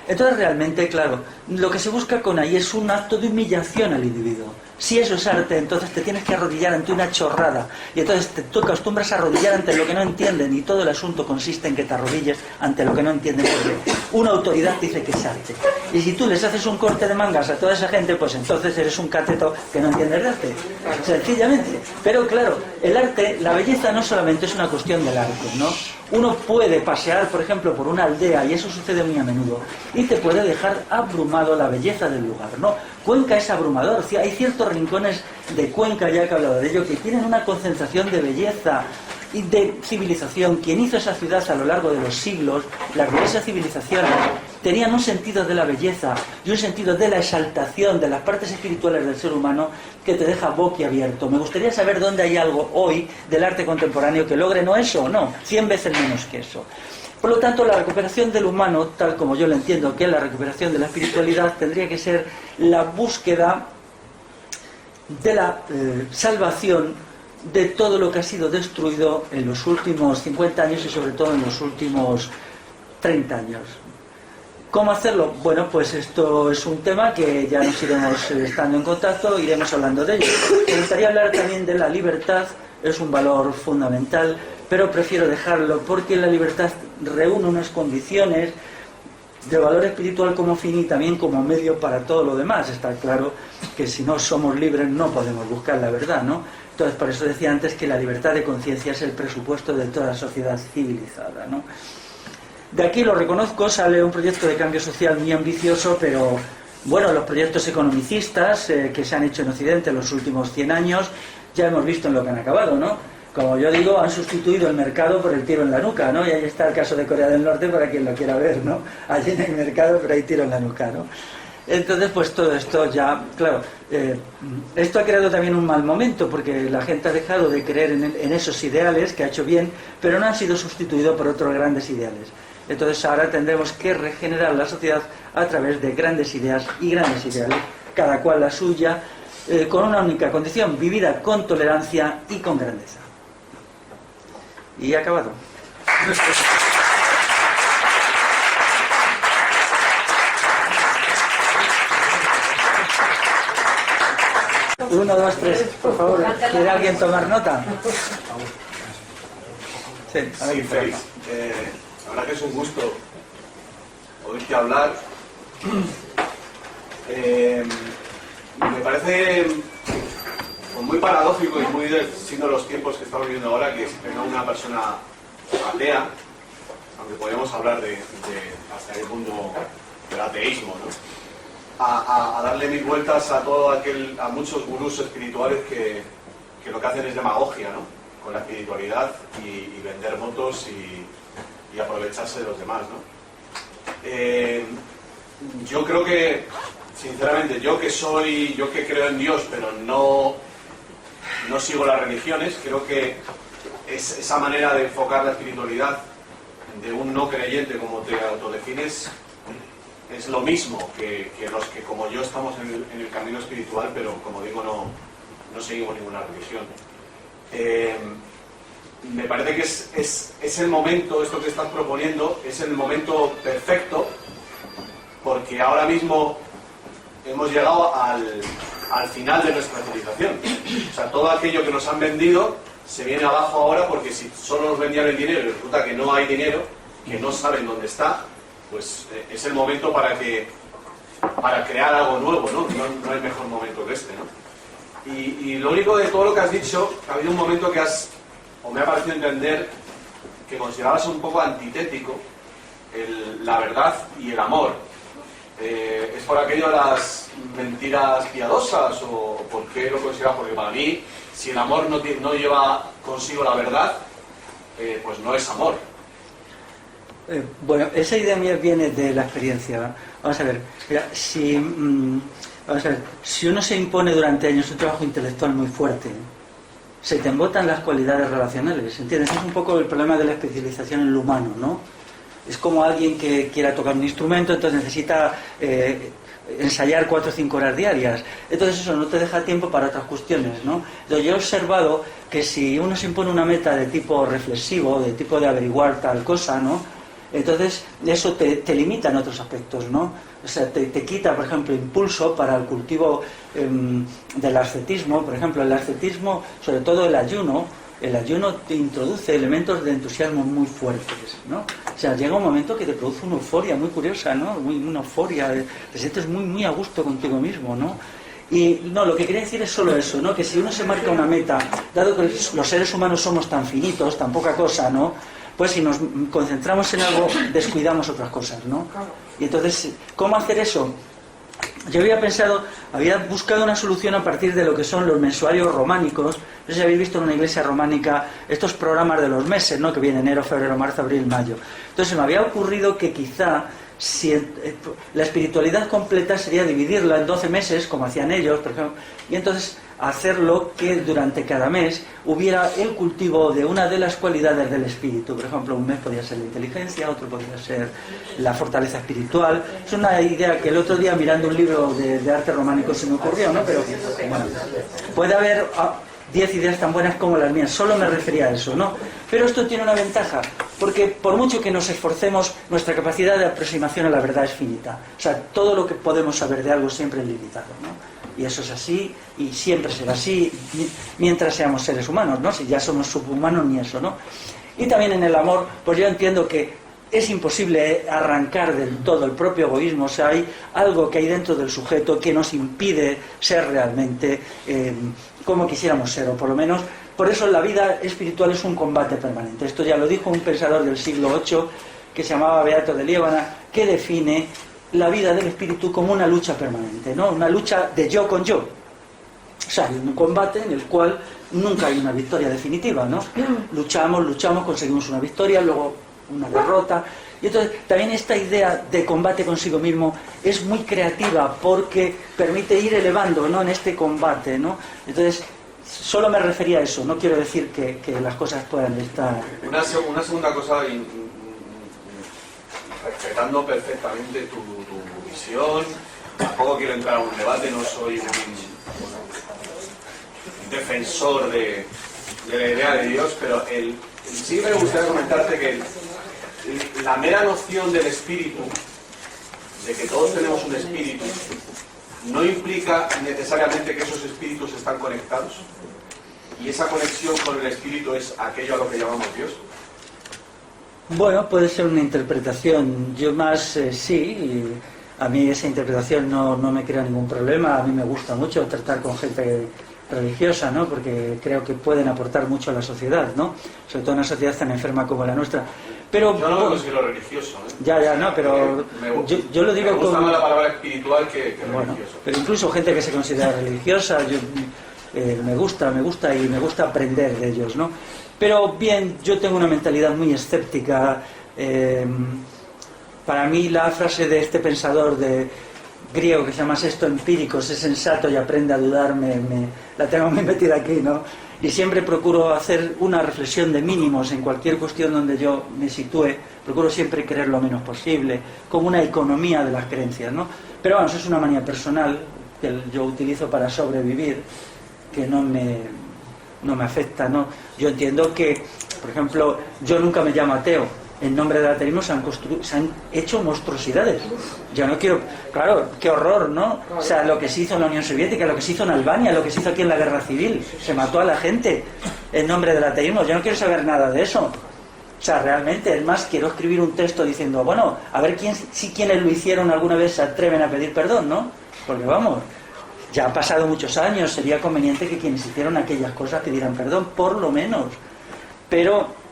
Entonces realmente, claro, lo que se busca con ahí es un acto de humillación al individuo. Si eso es arte, entonces te tienes que arrodillar ante una chorrada. Y entonces tú te acostumbras a arrodillar ante lo que no entienden. Y todo el asunto consiste en que te arrodilles ante lo que no entienden. Porque una autoridad dice que es arte. Y si tú les haces un corte de mangas a toda esa gente, pues entonces eres un cateto que no entiendes de arte. Sencillamente. Pero claro, el arte, la belleza no solamente es una cuestión del arte, ¿no? Uno puede pasear, por ejemplo, por una aldea, y eso sucede muy a menudo, y te puede dejar abrumado la belleza del lugar, ¿no? Cuenca es abrumador. Hay ciertos rincones de Cuenca, ya que he hablado de ello, que tienen una concentración de belleza y de civilización. Quien hizo esa ciudad a lo largo de los siglos, las diversas civilizaciones, tenían un sentido de la belleza y un sentido de la exaltación de las partes espirituales del ser humano que te deja boquiabierto. Me gustaría saber dónde hay algo hoy del arte contemporáneo que logre no eso o no, 100 veces menos que eso. Por lo tanto, la recuperación del humano, tal como yo lo entiendo, que es la recuperación de la espiritualidad, tendría que ser la búsqueda de la salvación de todo lo que ha sido destruido en los últimos 50 años y sobre todo en los últimos 30 años. ¿Cómo hacerlo? Bueno, pues esto es un tema que ya nos iremos estando en contacto, iremos hablando de ello. Me gustaría hablar también de la libertad, es un valor fundamental, pero prefiero dejarlo porque la libertad reúne unas condiciones de valor espiritual como fin y también como medio para todo lo demás. Está claro que si no somos libres no podemos buscar la verdad, ¿no? Entonces, por eso decía antes que la libertad de conciencia es el presupuesto de toda sociedad civilizada, ¿no? De aquí, lo reconozco, sale un proyecto de cambio social muy ambicioso, pero bueno, los proyectos economicistas que se han hecho en Occidente en los últimos 100 años, ya hemos visto en lo que han acabado, ¿no? Como yo digo, han sustituido el mercado por el tiro en la nuca, ¿no? Y ahí está el caso de Corea del Norte para quien lo quiera ver, ¿no? Allí no hay mercado, pero hay tiro en la nuca, ¿no? Entonces, pues todo esto ya, claro, esto ha creado también un mal momento, porque la gente ha dejado de creer en esos ideales, que ha hecho bien, pero no han sido sustituidos por otros grandes ideales. Entonces ahora tendremos que regenerar la sociedad a través de grandes ideas y grandes ideales, cada cual la suya, con una única condición: vivida con tolerancia y con grandeza. Y he acabado. 1, 2, 3, por favor. ¿Quiere alguien tomar nota? Sí, Félix. La verdad que es un gusto oírte hablar, me parece muy paradójico y muy siendo los tiempos que estamos viviendo ahora que venga una persona atea, aunque podemos hablar de hasta qué punto del ateísmo, ¿no? A darle mil vueltas a a muchos gurús espirituales que lo que hacen es demagogia, ¿no? Con la espiritualidad y vender votos y aprovecharse de los demás, ¿no? Yo creo que, sinceramente, yo que creo en Dios, pero no sigo las religiones, creo que esa manera de enfocar la espiritualidad de un no creyente, como te autodefines, es lo mismo que los que como yo estamos en el camino espiritual, pero como digo, no seguimos ninguna religión. Me parece que es el momento, esto que estás proponiendo, es el momento perfecto, porque ahora mismo hemos llegado al final de nuestra civilización. O sea, todo aquello que nos han vendido se viene abajo ahora, porque si solo nos vendían el dinero y resulta que no hay dinero, que no saben dónde está, pues es el momento para crear algo nuevo, ¿no? No hay mejor momento que este, ¿no? Y lo único de todo lo que has dicho, ha habido un momento que me ha parecido entender que considerabas un poco antitético la verdad y el amor. ¿Es por aquello de las mentiras piadosas o por qué lo consideras? Porque para mí, si el amor no lleva consigo la verdad, pues no es amor. Bueno, esa idea mía viene de la experiencia. Vamos a ver, mira, si uno se impone durante años un trabajo intelectual muy fuerte, se te embotan las cualidades relacionales, ¿entiendes? Es un poco el problema de la especialización en lo humano, ¿no? Es como alguien que quiera tocar un instrumento, entonces necesita ensayar 4 o 5 horas diarias. Entonces eso no te deja tiempo para otras cuestiones, ¿no? Entonces yo he observado que si uno se impone una meta de tipo reflexivo, de tipo de averiguar tal cosa, ¿no? Entonces eso te limita en otros aspectos, ¿no? O sea, te quita, por ejemplo, impulso para el cultivo del ascetismo. Por ejemplo, el ascetismo, sobre todo el ayuno te introduce elementos de entusiasmo muy fuertes, ¿no? O sea, llega un momento que te produce una euforia muy curiosa, ¿no? Una euforia, te sientes muy, muy a gusto contigo mismo, ¿no? Y no, lo que quería decir es solo eso, ¿no? Que si uno se marca una meta, dado que los seres humanos somos tan finitos, tan poca cosa, ¿no? Pues si nos concentramos en algo, descuidamos otras cosas, ¿no? Y entonces, ¿cómo hacer eso? Yo había buscado una solución a partir de lo que son los mensuarios románicos. No sé si habéis visto en una iglesia románica estos programas de los meses, ¿no? Que vienen enero, febrero, marzo, abril, mayo. Entonces me había ocurrido que quizá la espiritualidad completa sería dividirla en 12 meses, como hacían ellos, por ejemplo, y entonces hacerlo que durante cada mes hubiera el cultivo de una de las cualidades del espíritu. Por ejemplo, un mes podría ser la inteligencia, otro podría ser la fortaleza espiritual. Es una idea que el otro día, mirando un libro de arte románico, se me ocurrió, ¿no? Pero bueno, puede haber 10 ideas tan buenas como las mías, solo me refería a eso, ¿no? Pero esto tiene una ventaja, porque por mucho que nos esforcemos, nuestra capacidad de aproximación a la verdad es finita. O sea, todo lo que podemos saber de algo siempre es limitado, ¿no? Y eso es así, y siempre será así, mientras seamos seres humanos, ¿no? Si ya somos subhumanos, ni eso, ¿no? Y también en el amor, pues yo entiendo que es imposible arrancar del todo el propio egoísmo. O sea, hay algo que hay dentro del sujeto que nos impide ser realmente como quisiéramos ser, o por lo menos, por eso la vida espiritual es un combate permanente. Esto ya lo dijo un pensador del siglo VIII, que se llamaba Beato de Liébana, que define la vida del espíritu como una lucha permanente, ¿no? Una lucha de yo con yo. O sea, un combate en el cual nunca hay una victoria definitiva, ¿no? Luchamos, conseguimos una victoria, luego una derrota. Y entonces también esta idea de combate consigo mismo es muy creativa, porque permite ir elevando, ¿no? En este combate, ¿no? Entonces, solo me refería a eso, no quiero decir que las cosas puedan estar... Una segunda cosa, respetando perfectamente tu visión, tampoco quiero entrar a un debate, no soy un defensor de la idea de Dios, pero sí me gustaría comentarte que la mera noción del espíritu, de que todos tenemos un espíritu, no implica necesariamente que esos espíritus están conectados, y esa conexión con el espíritu es aquello a lo que llamamos Dios. Bueno, puede ser una interpretación. Yo más sí, y a mí esa interpretación no me crea ningún problema. A mí me gusta mucho tratar con gente religiosa, ¿no? Porque creo que pueden aportar mucho a la sociedad, ¿no? Sobre todo en una sociedad tan enferma como la nuestra. Pero yo no me considero religioso, ¿eh? Ya, no, pero yo lo digo me gusta como... más la palabra espiritual que bueno, religioso. pero incluso gente que se considera religiosa, me gusta y me gusta aprender de ellos, ¿no? Pero bien, yo tengo una mentalidad muy escéptica. Para mí la frase de este pensador griego que se llama Sexto Empírico, sé sensato y aprende a dudar, la tengo muy metida aquí, ¿no? Y siempre procuro hacer una reflexión de mínimos en cualquier cuestión donde yo me sitúe. Procuro siempre creer lo menos posible, como una economía de las creencias, ¿no? Pero vamos, es una manía personal que yo utilizo para sobrevivir, que no me afecta, ¿no? Yo entiendo que, por ejemplo, yo nunca me llamo ateo. En nombre del ateísmo se han hecho monstruosidades. Yo no quiero... Claro, qué horror, ¿no? O sea, lo que se hizo en la Unión Soviética, lo que se hizo en Albania, lo que se hizo aquí en la Guerra Civil. Se mató a la gente en nombre del ateísmo. Yo no quiero saber nada de eso. O sea, realmente, es más, quiero escribir un texto diciendo, bueno, a ver si quienes lo hicieron alguna vez se atreven a pedir perdón, ¿no? Porque vamos, ya han pasado muchos años, sería conveniente que quienes hicieron aquellas cosas pidieran perdón, por lo menos. Pero...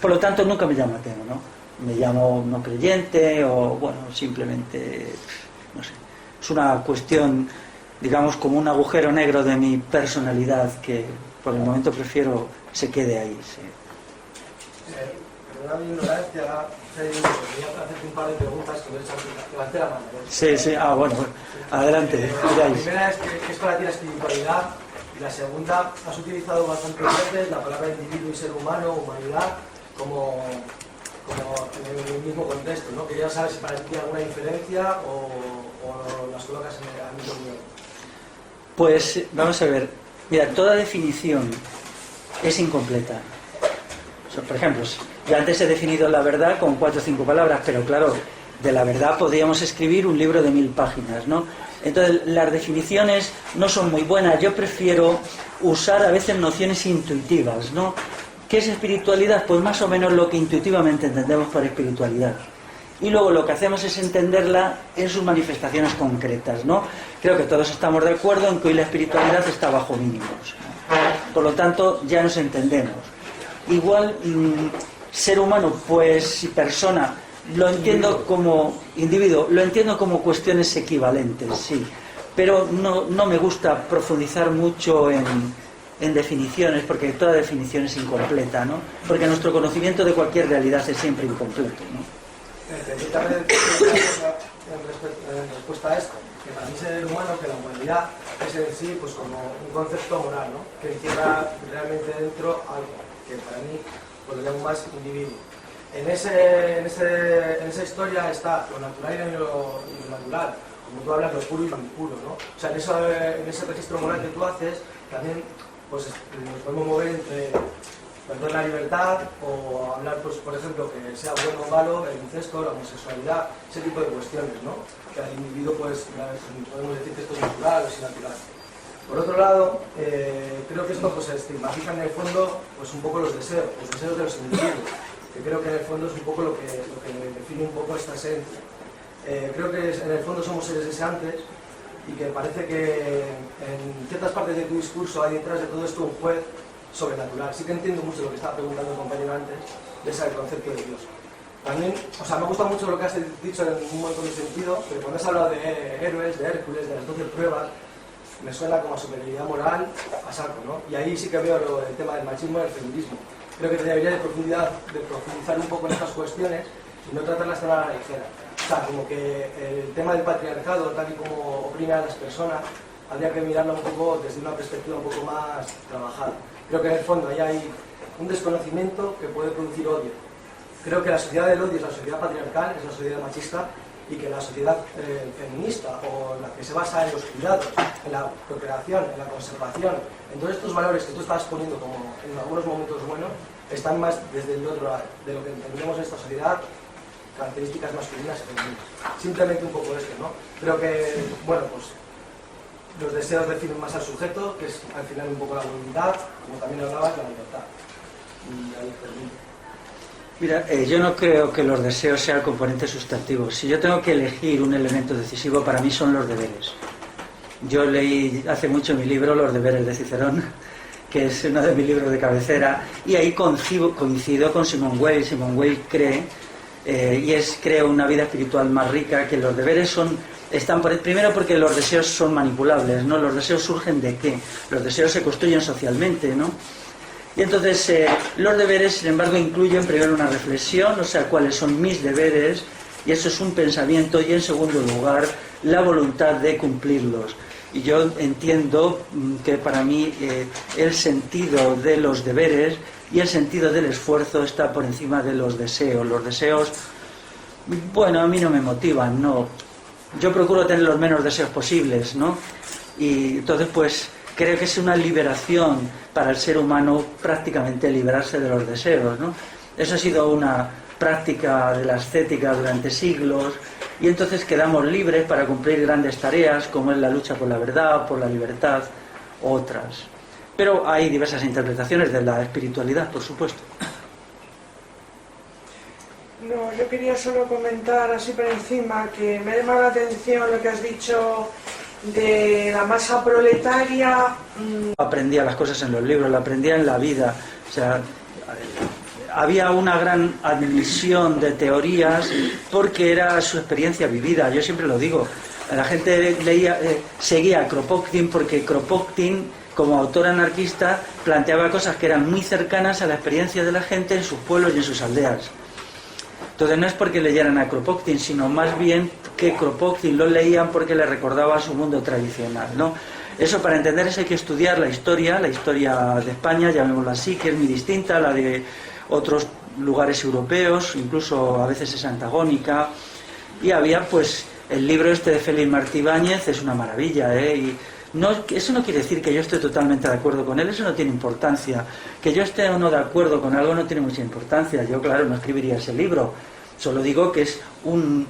por lo tanto, nunca me llamo ateo, ¿no? Me llamo no creyente o, bueno, simplemente, no sé. Es una cuestión, digamos, como un agujero negro de mi personalidad que por el momento prefiero se quede ahí, sí. Perdona mi ignorancia, quería hacerte un par de preguntas que levante la mano. Sí, bueno, adelante. La primera es que es para ti la espiritualidad, y la segunda, has utilizado bastantes veces la palabra individuo y ser humano, humanidad, como en el mismo contexto, ¿no? Quería saber si para ti hay alguna diferencia o las colocas en el ámbito mío. Pues vamos a ver, mira, toda definición es incompleta. O sea, por ejemplo, yo antes he definido la verdad con 4 o 5 palabras, pero claro, de la verdad podríamos escribir un libro de 1000 páginas, ¿no? Entonces las definiciones no son muy buenas. Yo prefiero usar a veces nociones intuitivas, ¿no? ¿Qué es espiritualidad? Pues más o menos lo que intuitivamente entendemos por espiritualidad. Y luego lo que hacemos es entenderla en sus manifestaciones concretas, ¿no? Creo que todos estamos de acuerdo en que hoy la espiritualidad está bajo mínimos, ¿no? Por lo tanto, ya nos entendemos. Igual, ser humano, pues, y persona, lo entiendo como individuo, lo entiendo como cuestiones equivalentes, sí. Pero no me gusta profundizar mucho en definiciones, porque toda definición es incompleta, ¿no? Porque nuestro conocimiento de cualquier realidad es siempre incompleto, ¿no? También en respuesta a esto, que para mí ser humano, que la humanidad es en sí pues como un concepto moral, ¿no? Que encierra realmente dentro algo, que para mí pues lo llamo más individuo. En esa historia está lo natural y lo natural, como tú hablas, lo puro y lo impuro, ¿no? O sea, en ese registro moral que tú haces, también pues nos podemos mover entre perder la libertad o hablar, pues, por ejemplo, que sea bueno o malo, el incesto, la homosexualidad, ese tipo de cuestiones, ¿no? Que al individuo, pues, podemos decir que esto es natural o es innatural. Por otro lado, creo que esto pues, se estigmatiza en el fondo pues, un poco los deseos de los individuos, que creo que en el fondo es un poco lo que define un poco esta esencia. Creo que en el fondo somos seres deseantes y que parece que en ciertas partes de tu discurso hay detrás de todo esto un juez sobrenatural. Sí que entiendo mucho lo que estaba preguntando el compañero antes, de ese concepto de Dios. También, o sea, me gusta mucho lo que has dicho en un montón de sentido, pero cuando has hablado de héroes, de Hércules, de las 12 pruebas, me suena como a superioridad moral a saco, ¿no? Y ahí sí que veo el tema del machismo y del feminismo. Creo que debería de profundizar un poco en estas cuestiones y no tratarlas tan a la ligera. O sea, como que el tema del patriarcado, tal y como oprime a las personas, habría que mirarlo un poco desde una perspectiva un poco más trabajada. Creo que en el fondo ahí hay un desconocimiento que puede producir odio. Creo que la sociedad del odio es la sociedad patriarcal, es la sociedad machista, y que la sociedad feminista, o la que se basa en los cuidados, en la procreación, en la conservación, en todos estos valores que tú estás poniendo como en algunos momentos buenos, están más desde el otro lado, de lo que entendemos en esta sociedad, características masculinas y femeninas. Simplemente un poco esto, ¿no? Creo que, bueno, pues los deseos definen más al sujeto, que es al final un poco la voluntad, como también hablabas, la libertad. Y ahí termino. Mira, yo no creo que los deseos sean componentes sustantivos. Si yo tengo que elegir un elemento decisivo, para mí son los deberes. Yo leí hace mucho mi libro Los deberes de Cicerón, que es uno de mis libros de cabecera, y ahí coincido con Simone Weil. Simone Weil cree, creo una vida espiritual más rica, que los deberes están primero porque los deseos son manipulables, ¿no? Los deseos surgen de qué? Los deseos se construyen socialmente, ¿no? Y entonces los deberes, sin embargo, incluyen primero una reflexión, o sea, cuáles son mis deberes, y eso es un pensamiento, y en segundo lugar, la voluntad de cumplirlos. Y yo entiendo que para mí el sentido de los deberes y el sentido del esfuerzo está por encima de los deseos. Los deseos, bueno, a mí no me motivan, no. Yo procuro tener los menos deseos posibles, ¿no? Y entonces, pues, creo que es una liberación para el ser humano prácticamente liberarse de los deseos, ¿no? Eso ha sido una práctica de la ascética durante siglos, y entonces quedamos libres para cumplir grandes tareas como es la lucha por la verdad, por la libertad, otras. Pero hay diversas interpretaciones de la espiritualidad, por supuesto. No, yo quería solo comentar así por encima que me ha llamado la atención lo que has dicho de la masa proletaria. Aprendía las cosas en los libros, la aprendía en la vida. O sea, había una gran admisión de teorías porque era su experiencia vivida. Yo siempre lo digo. La gente seguía a Kropotkin porque Kropotkin, como autor anarquista, planteaba cosas que eran muy cercanas a la experiencia de la gente en sus pueblos y en sus aldeas. Entonces no es porque leyeran a Kropotkin, sino más bien que Kropotkin lo leían porque le recordaba a su mundo tradicional, ¿no? Eso, para entender eso hay que estudiar la historia de España, llamémosla así, que es muy distinta a la de otros lugares europeos, incluso a veces es antagónica. Y había, pues, el libro este de Félix Martí Báñez, es una maravilla, y eso no quiere decir que yo esté totalmente de acuerdo con él, eso no tiene importancia. Que yo esté o no de acuerdo con algo no tiene mucha importancia. Yo, claro, no escribiría ese libro. Solo digo que es un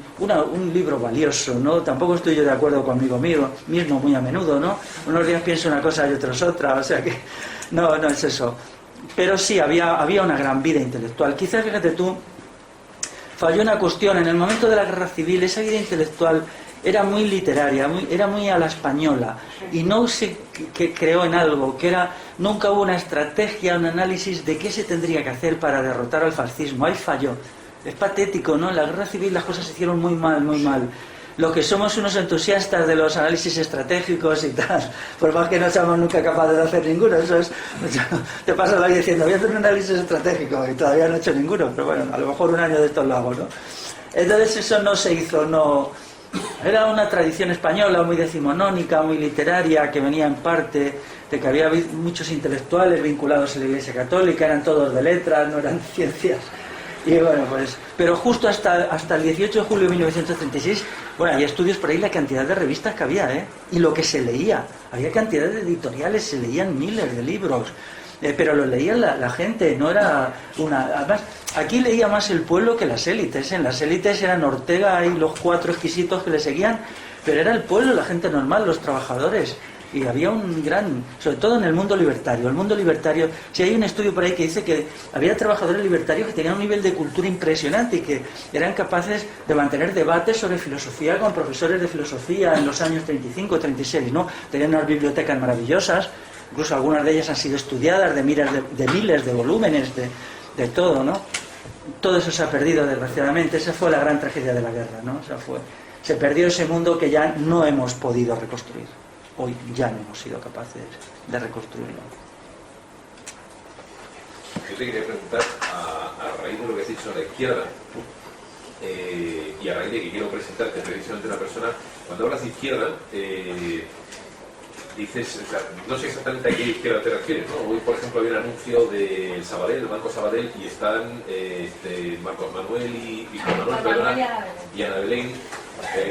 libro valioso, ¿no? Tampoco estoy yo de acuerdo conmigo mismo muy a menudo, ¿no? Unos días pienso una cosa y otros otra, o sea que no es eso. Pero sí, había una gran vida intelectual. Quizás, fíjate tú, falló una cuestión. En el momento de la guerra civil, esa vida intelectual era muy literaria, era muy a la española, y no se creó en algo, nunca hubo una estrategia, un análisis de qué se tendría que hacer para derrotar al fascismo. Ahí falló. Es patético, ¿no? En la guerra civil las cosas se hicieron muy mal, muy mal. Los que somos unos entusiastas de los análisis estratégicos y tal, por más que no seamos nunca capaces de hacer ninguno, eso es, te pasa la vida diciendo, voy a hacer un análisis estratégico, y todavía no he hecho ninguno, pero bueno, a lo mejor un año de estos lo hago, ¿no? Entonces eso no se hizo, no. Era una tradición española muy decimonónica, muy literaria, que venía en parte de que había muchos intelectuales vinculados a la Iglesia Católica, eran todos de letras, no eran de ciencias. Y bueno, pues, pero justo hasta el 18 de julio de 1936, bueno, hay estudios por ahí la cantidad de revistas que había, y lo que se leía. Había cantidad de editoriales, se leían miles de libros, pero lo leía la gente, no era una. Además, aquí leía más el pueblo que las élites. En las élites eran Ortega y los 4 exquisitos que le seguían, pero era el pueblo, la gente normal, los trabajadores. Y había un gran, sobre todo en el mundo libertario. El mundo libertario, si hay un estudio por ahí que dice que había trabajadores libertarios que tenían un nivel de cultura impresionante y que eran capaces de mantener debates sobre filosofía con profesores de filosofía en los años 35, 36, ¿no? Tenían unas bibliotecas maravillosas, incluso algunas de ellas han sido estudiadas, de miles de volúmenes, de todo, ¿no? Todo eso se ha perdido, desgraciadamente. Esa fue la gran tragedia de la guerra, ¿no? Se perdió ese mundo que ya no hemos podido reconstruir. Hoy ya no hemos sido capaces de reconstruirlo. Yo te quería preguntar, a raíz de lo que has dicho a la izquierda, y a raíz de que quiero presentarte precisamente una persona, cuando hablas de izquierda, dices, o sea, no sé exactamente a qué izquierda te refieres, ¿no? Hoy, por ejemplo, había un anuncio del Sabadell, del Banco Sabadell, y están Marcos Manuel y Ana Belén,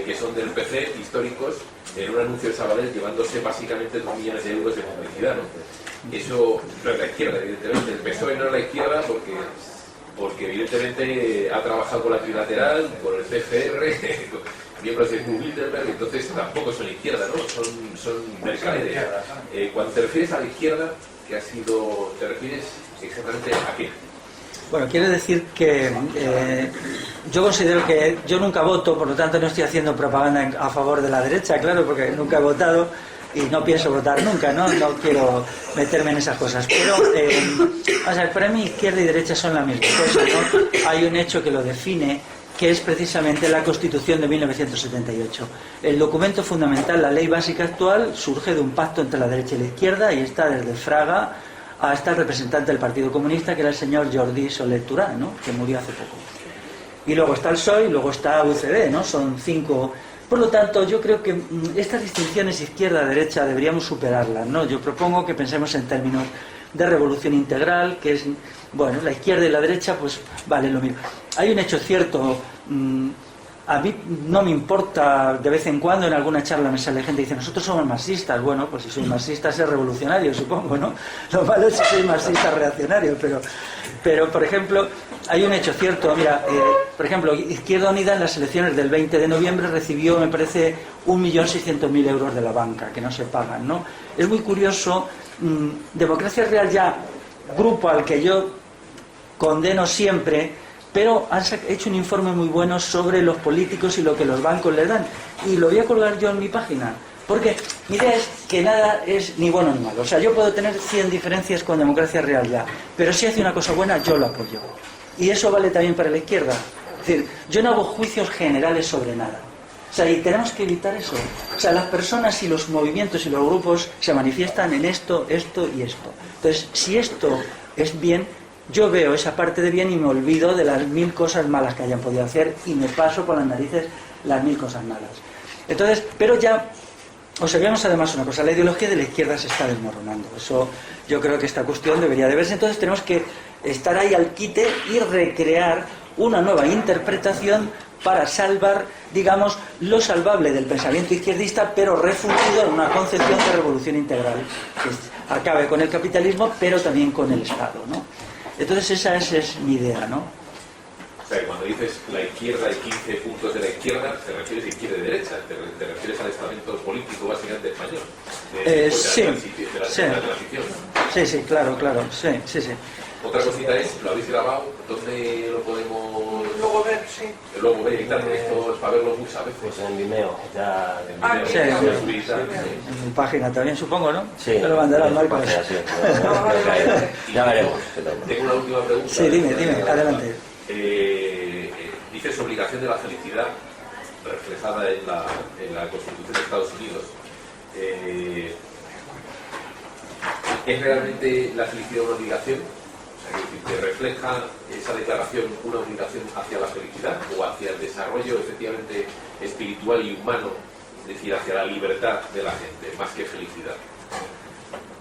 que son del PC, históricos, en un anuncio de Sabadell llevándose básicamente 2 millones de euros de publicidad, ¿no? Eso no es la izquierda, evidentemente. El PSOE no es la izquierda porque evidentemente ha trabajado con la trilateral, con el CFR, con miembros de Bilderberg, entonces tampoco son izquierda, ¿no? Son mercaderes. Cuando te refieres a la izquierda, ¿te refieres exactamente a qué? Bueno, quiere decir que yo considero que yo nunca voto, por lo tanto no estoy haciendo propaganda a favor de la derecha, claro, porque nunca he votado y no pienso votar nunca, ¿no? No quiero meterme en esas cosas. Pero, o sea, para mí izquierda y derecha son la misma cosa, ¿no? Hay un hecho que lo define, que es precisamente la Constitución de 1978. El documento fundamental, la ley básica actual, surge de un pacto entre la derecha y la izquierda y está desde Fraga hasta el representante del Partido Comunista, que era el señor Jordi Soler Turán, ¿no? Que murió hace poco. Y luego está el PSOE y luego está UCD, ¿no? Son 5. Por lo tanto, yo creo que estas distinciones izquierda-derecha deberíamos superarlas, ¿no? Yo propongo que pensemos en términos de revolución integral, que es, bueno, la izquierda y la derecha, pues vale lo mismo. Hay un hecho cierto, a mí no me importa, de vez en cuando en alguna charla me sale gente y dice, nosotros somos marxistas. Bueno, pues si soy marxista, es revolucionario, supongo, ¿no? Lo malo es si soy marxista reaccionario, pero por ejemplo, hay un hecho cierto, mira, por ejemplo, Izquierda Unida en las elecciones del 20 de noviembre recibió, me parece, 1.600.000 euros de la banca, que no se pagan, ¿no? Es muy curioso, Democracia Real ya, grupo al que yo condeno siempre, pero han hecho un informe muy bueno sobre los políticos y lo que los bancos les dan, y lo voy a colgar yo en mi página, porque mi idea es que nada es ni bueno ni malo. O sea, yo puedo tener 100 diferencias con Democracia Real ya, pero si hace una cosa buena, yo lo apoyo, y eso vale también para la izquierda. Es decir, yo no hago juicios generales sobre nada. O sea, y tenemos que evitar eso. O sea, las personas y los movimientos y los grupos se manifiestan en esto, esto y esto. Entonces, si esto es bien, yo veo esa parte de bien y me olvido de las 1000 cosas malas que hayan podido hacer y me paso por las narices las 1000 cosas malas. Entonces, pero ya observamos además una cosa, la ideología de la izquierda se está desmoronando. Eso yo creo que esta cuestión debería de verse. Entonces tenemos que estar ahí al quite y recrear una nueva interpretación para salvar, digamos, lo salvable del pensamiento izquierdista, pero refundido en una concepción de revolución integral que acabe con el capitalismo, pero también con el Estado, ¿no? Entonces esa es mi idea, ¿no? O sea, cuando dices la izquierda y 15 puntos de la izquierda, ¿te refieres a izquierda y derecha? ¿Te refieres al estamento político básicamente español? Sí, de la transición. Sí, claro, sí. Otra cosita es, lo habéis grabado, ¿dónde lo podemos...? Luego ver, sí. Luego ver y tal, porque esto es para verlo muchas veces. Pues en Vimeo, ya... Sí, en mi página también, supongo, ¿no? Sí. Me lo mandarás, Marcos. Ya veremos. Tengo una última pregunta. Sí, dime, adelante. Dices obligación de la felicidad, reflejada en la Constitución de Estados Unidos. ¿Es realmente la felicidad una obligación? O sea, ¿que refleja esa declaración una obligación hacia la felicidad o hacia el desarrollo efectivamente espiritual y humano, es decir, hacia la libertad de la gente, más que felicidad?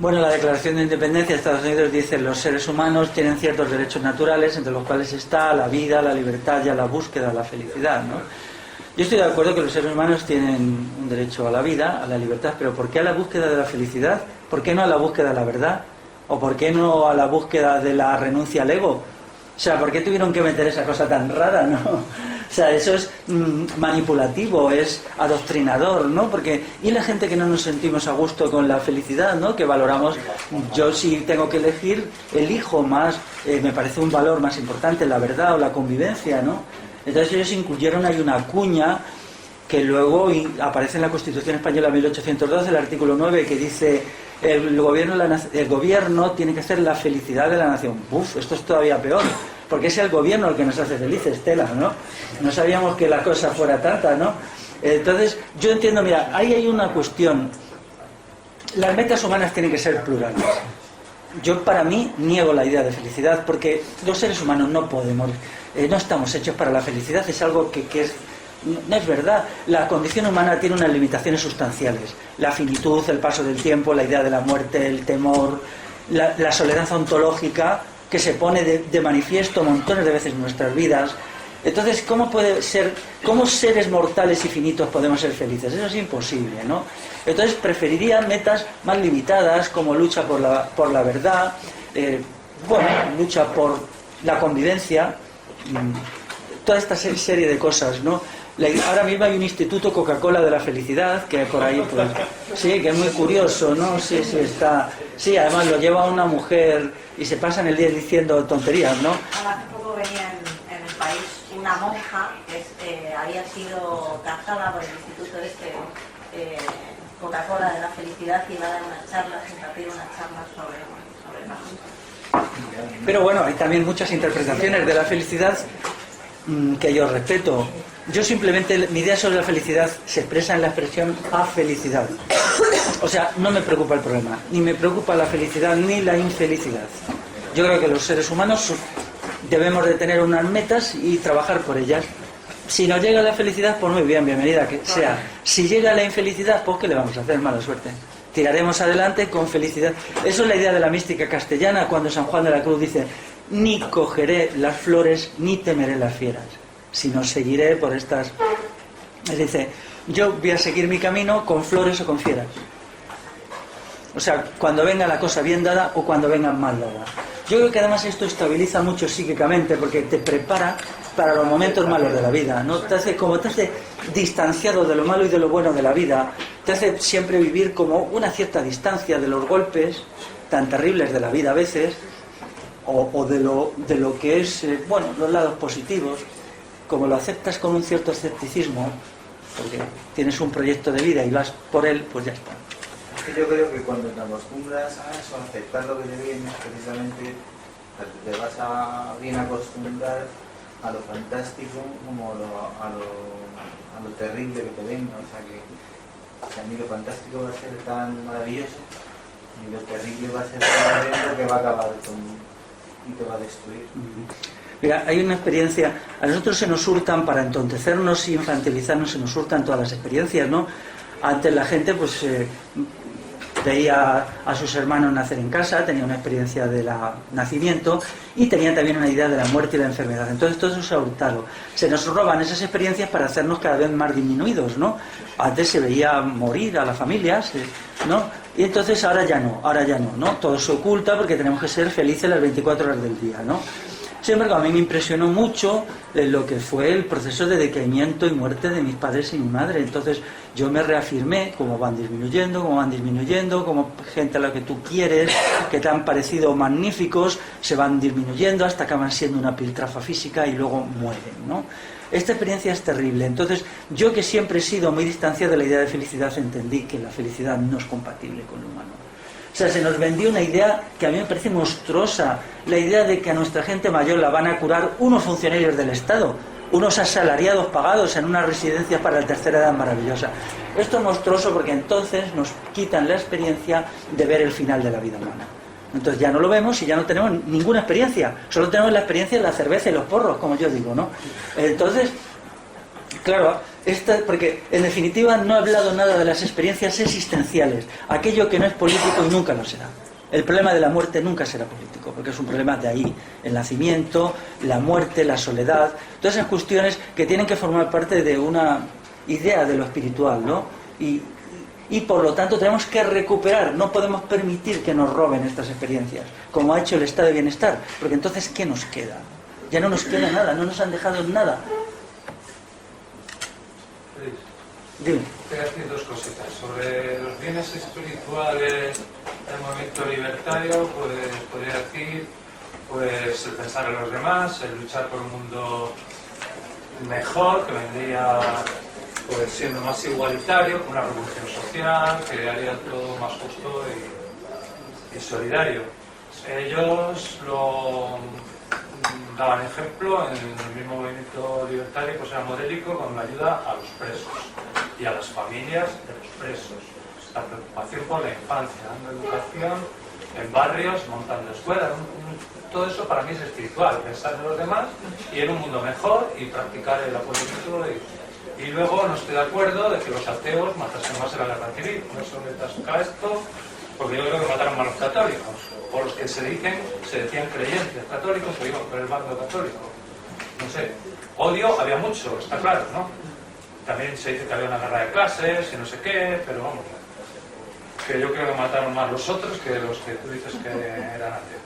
Bueno, la Declaración de Independencia de Estados Unidos dice que los seres humanos tienen ciertos derechos naturales, entre los cuales está la vida, la libertad y la búsqueda de la felicidad, ¿no? Yo estoy de acuerdo que los seres humanos tienen un derecho a la vida, a la libertad, pero ¿por qué a la búsqueda de la felicidad? ¿Por qué no a la búsqueda de la verdad? ¿O por qué no a la búsqueda de la renuncia al ego? O sea, ¿por qué tuvieron que meter esa cosa tan rara, no? O sea, eso es manipulativo, es adoctrinador, ¿no? Porque, y la gente que no nos sentimos a gusto con la felicidad, ¿no? Que valoramos, yo si tengo que elegir, elijo más, me parece un valor más importante, la verdad o la convivencia, ¿no? Entonces ellos incluyeron ahí una cuña que luego aparece en la Constitución Española 1812, el artículo 9, que dice el gobierno tiene que hacer la felicidad de la nación. Uf, esto es todavía peor, porque es el gobierno el que nos hace felices, tela, ¿no? No sabíamos que la cosa fuera tanta, ¿no? Entonces, yo entiendo, mira, ahí hay una cuestión. Las metas humanas tienen que ser plurales. Yo, para mí, niego la idea de felicidad, porque los seres humanos no podemos, no estamos hechos para la felicidad, es algo que es... No es verdad. La condición humana tiene unas limitaciones sustanciales. La finitud, el paso del tiempo, la idea de la muerte, el temor, la soledad ontológica que se pone de manifiesto montones de veces en nuestras vidas. Entonces, ¿cómo seres mortales y finitos podemos ser felices? Eso es imposible, ¿no? Entonces, preferiría metas más limitadas, como lucha por la verdad, lucha por la convivencia, toda esta serie de cosas, ¿no? Ahora mismo hay un instituto Coca-Cola de la felicidad, que por ahí, pues, sí, que es muy curioso, ¿no? Sí, sí, está... Sí, además lo lleva una mujer y se pasan el día diciendo tonterías, ¿no? Hace poco venía en el país una monja que había sido cazada por el instituto Coca-Cola de la felicidad y iba a dar unas charlas, impartir unas charlas sobre el asunto. Pero bueno, hay también muchas interpretaciones de la felicidad que yo respeto. Yo simplemente, mi idea sobre la felicidad se expresa en la expresión afelicidad. O sea, no me preocupa el problema, ni me preocupa la felicidad ni la infelicidad. Yo creo que los seres humanos debemos de tener unas metas y trabajar por ellas. Si nos llega la felicidad, pues muy bien, bienvenida que sea. Si llega la infelicidad, pues ¿qué le vamos a hacer? Mala suerte. Tiraremos adelante con felicidad. Eso es la idea de la mística castellana, cuando San Juan de la Cruz dice: ni cogeré las flores, ni temeré las fieras, sino seguiré por estas... Él dice, yo voy a seguir mi camino con flores o con fieras. O sea, cuando venga la cosa bien dada o cuando venga mal dada. Yo creo que además esto estabiliza mucho psíquicamente, porque te prepara para los momentos malos de la vida, ¿no? Te hace distanciado de lo malo y de lo bueno de la vida. Te hace siempre vivir como una cierta distancia de los golpes tan terribles de la vida a veces, o de lo que es, bueno, los lados positivos. Como lo aceptas con un cierto escepticismo, porque tienes un proyecto de vida y vas por él, pues ya está. Yo creo que cuando te acostumbras a eso, a aceptar lo que te viene, precisamente te vas a bien acostumbrar a lo fantástico como a lo terrible que te venga. O sea que a mí lo fantástico va a ser tan maravilloso y lo terrible va a ser tan horrendo que va a acabar y te va a destruir. Mira, hay una experiencia, a nosotros se nos hurtan, para entontecernos y infantilizarnos, se nos hurtan todas las experiencias, ¿no? Antes la gente pues veía a sus hermanos nacer en casa, tenía una experiencia del nacimiento y tenía también una idea de la muerte y la enfermedad. Entonces todo eso se ha hurtado. Se nos roban esas experiencias para hacernos cada vez más disminuidos, ¿no? Antes se veía morir a las familias, ¿no? Y entonces ahora ya no, ¿no? Todo se oculta porque tenemos que ser felices las 24 horas del día, ¿no? Sin embargo, a mí me impresionó mucho lo que fue el proceso de decaimiento y muerte de mis padres y mi madre. Entonces yo me reafirmé, cómo van disminuyendo, como gente a la que tú quieres, que te han parecido magníficos, se van disminuyendo hasta acaban siendo una piltrafa física y luego mueren, ¿no? Esta experiencia es terrible. Entonces yo, que siempre he sido muy distanciado de la idea de felicidad, entendí que la felicidad no es compatible con lo humano. O sea, se nos vendió una idea que a mí me parece monstruosa, la idea de que a nuestra gente mayor la van a curar unos funcionarios del Estado, unos asalariados pagados en una residencia para la tercera edad maravillosa. Esto es monstruoso porque entonces nos quitan la experiencia de ver el final de la vida humana. Entonces ya no lo vemos y ya no tenemos ninguna experiencia, solo tenemos la experiencia de la cerveza y los porros, como yo digo, ¿no? Entonces, claro, porque en definitiva no he hablado nada de las experiencias existenciales, aquello que no es político y nunca lo será. El problema de la muerte nunca será político, porque es un problema de ahí, el nacimiento, la muerte, la soledad, todas esas cuestiones que tienen que formar parte de una idea de lo espiritual, ¿no? Y por lo tanto tenemos que recuperar, no podemos permitir que nos roben estas experiencias, como ha hecho el estado de bienestar, porque entonces ¿qué nos queda? Ya no nos queda nada, no nos han dejado nada. Dime. Voy a decir dos cositas. Sobre los bienes espirituales del movimiento libertario, pues podría decir pues el pensar en los demás, el luchar por un mundo mejor, que vendría pues siendo más igualitario, con una revolución social, que haría todo más justo y solidario. Ellos lo daban ejemplo en el mismo movimiento libertario, pues era modélico con la ayuda a los presos y a las familias de los presos, la preocupación por la infancia, dando educación en barrios, montando escuelas, todo eso para mí es espiritual, pensar en los demás y en un mundo mejor y practicar el apoyo mutuo. Y luego no estoy de acuerdo de que los ateos matasen más en la guerra civil, no eso le tasca esto, porque yo creo que mataron más los católicos, o los que se decían creyentes católicos, o iban por el bando católico. No sé, odio había mucho, está claro, ¿no? También se dice que había una guerra de clases y no sé qué, pero vamos, que yo creo que mataron más los otros que los que tú dices que eran ateos.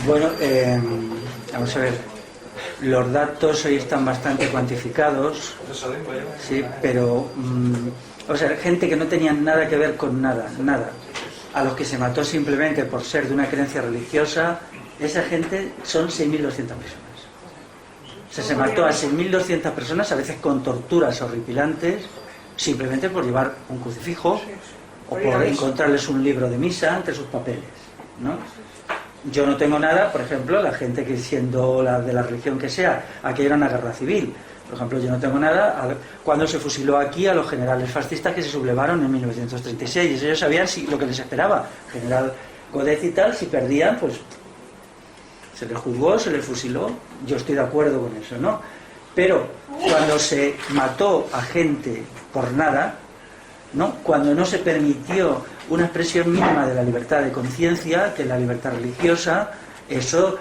Bueno, vamos a ver. los datos hoy están bastante cuantificados, sí, pero o sea, gente que no tenía nada que ver con nada, nada. A los que se mató simplemente por ser de una creencia religiosa, esa gente son 6.200 personas. O sea, se mató a 6.200 personas, a veces con torturas horripilantes, simplemente por llevar un crucifijo o por encontrarles un libro de misa entre sus papeles, ¿no? Yo no tengo nada, por ejemplo, la gente que siendo la de la religión que sea, aquí era una guerra civil. Por ejemplo, yo no tengo nada cuando se fusiló aquí a los generales fascistas que se sublevaron en 1936. Ellos sabían lo que les esperaba. General Godet y tal, si perdían, pues se les juzgó, se les fusiló. Yo estoy de acuerdo con eso, ¿no? Pero cuando se mató a gente por nada, ¿no? Cuando no se permitió una expresión mínima de la libertad de conciencia, que es la libertad religiosa, eso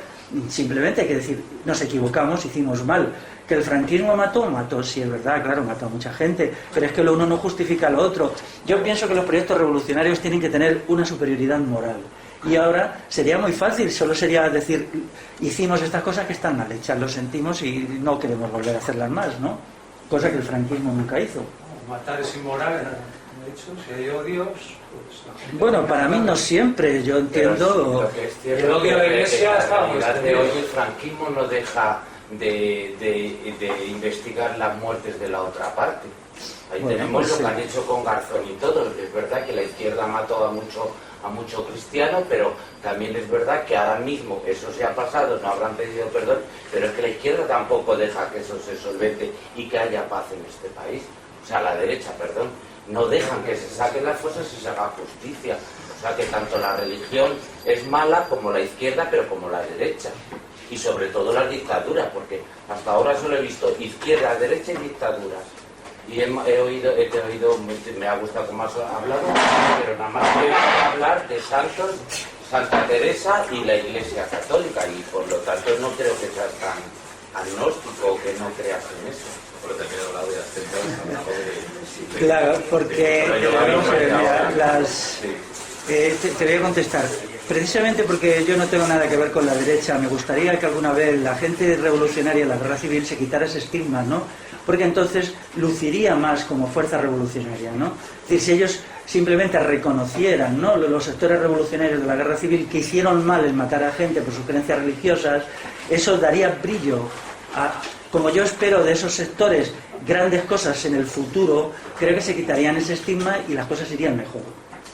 simplemente hay que decir, nos equivocamos, hicimos mal. Que el franquismo mató, sí es verdad, claro, mató a mucha gente, pero es que lo uno no justifica lo otro. Yo pienso que los proyectos revolucionarios tienen que tener una superioridad moral. Y ahora sería muy fácil, solo sería decir, hicimos estas cosas que están mal hechas, lo sentimos y no queremos volver a hacerlas más, ¿no? Cosa que el franquismo nunca hizo. Matar es inmoral, de hecho, si hay odios, pues la gente... Bueno, para mí no siempre, yo entiendo... El odio a la Iglesia está muy extendido. Hoy el franquismo no deja de investigar las muertes de la otra parte. Ahí bueno, tenemos pues, lo que han hecho con Garzón y todo. Es verdad que la izquierda mató a mucho cristiano, pero también es verdad que ahora mismo eso se ha pasado, no habrán pedido perdón, pero es que la izquierda tampoco deja que eso se solvente y que haya paz en este país. O sea, la derecha, perdón, no dejan que se saquen las cosas y se haga justicia. O sea, que tanto la religión es mala como la izquierda, pero como la derecha. Y sobre todo las dictaduras, porque hasta ahora solo he visto izquierda, derecha y dictaduras. Y he oído, me ha gustado cómo has hablado, pero nada más he oído hablar de santos, Santa Teresa y la Iglesia Católica, y por lo tanto no creo que seas tan agnóstico o que no creas en eso. Pero también he hablado de ascensos, Claro, porque te voy a contestar. Precisamente porque yo no tengo nada que ver con la derecha, me gustaría que alguna vez la gente revolucionaria en la guerra civil se quitara ese estigma, ¿no? Porque entonces luciría más como fuerza revolucionaria, ¿no? Es decir, si ellos simplemente reconocieran, ¿no?, los sectores revolucionarios de la guerra civil que hicieron mal en matar a gente por sus creencias religiosas, eso daría brillo a, como yo espero de esos sectores, grandes cosas en el futuro. Creo que se quitarían ese estigma y las cosas irían mejor.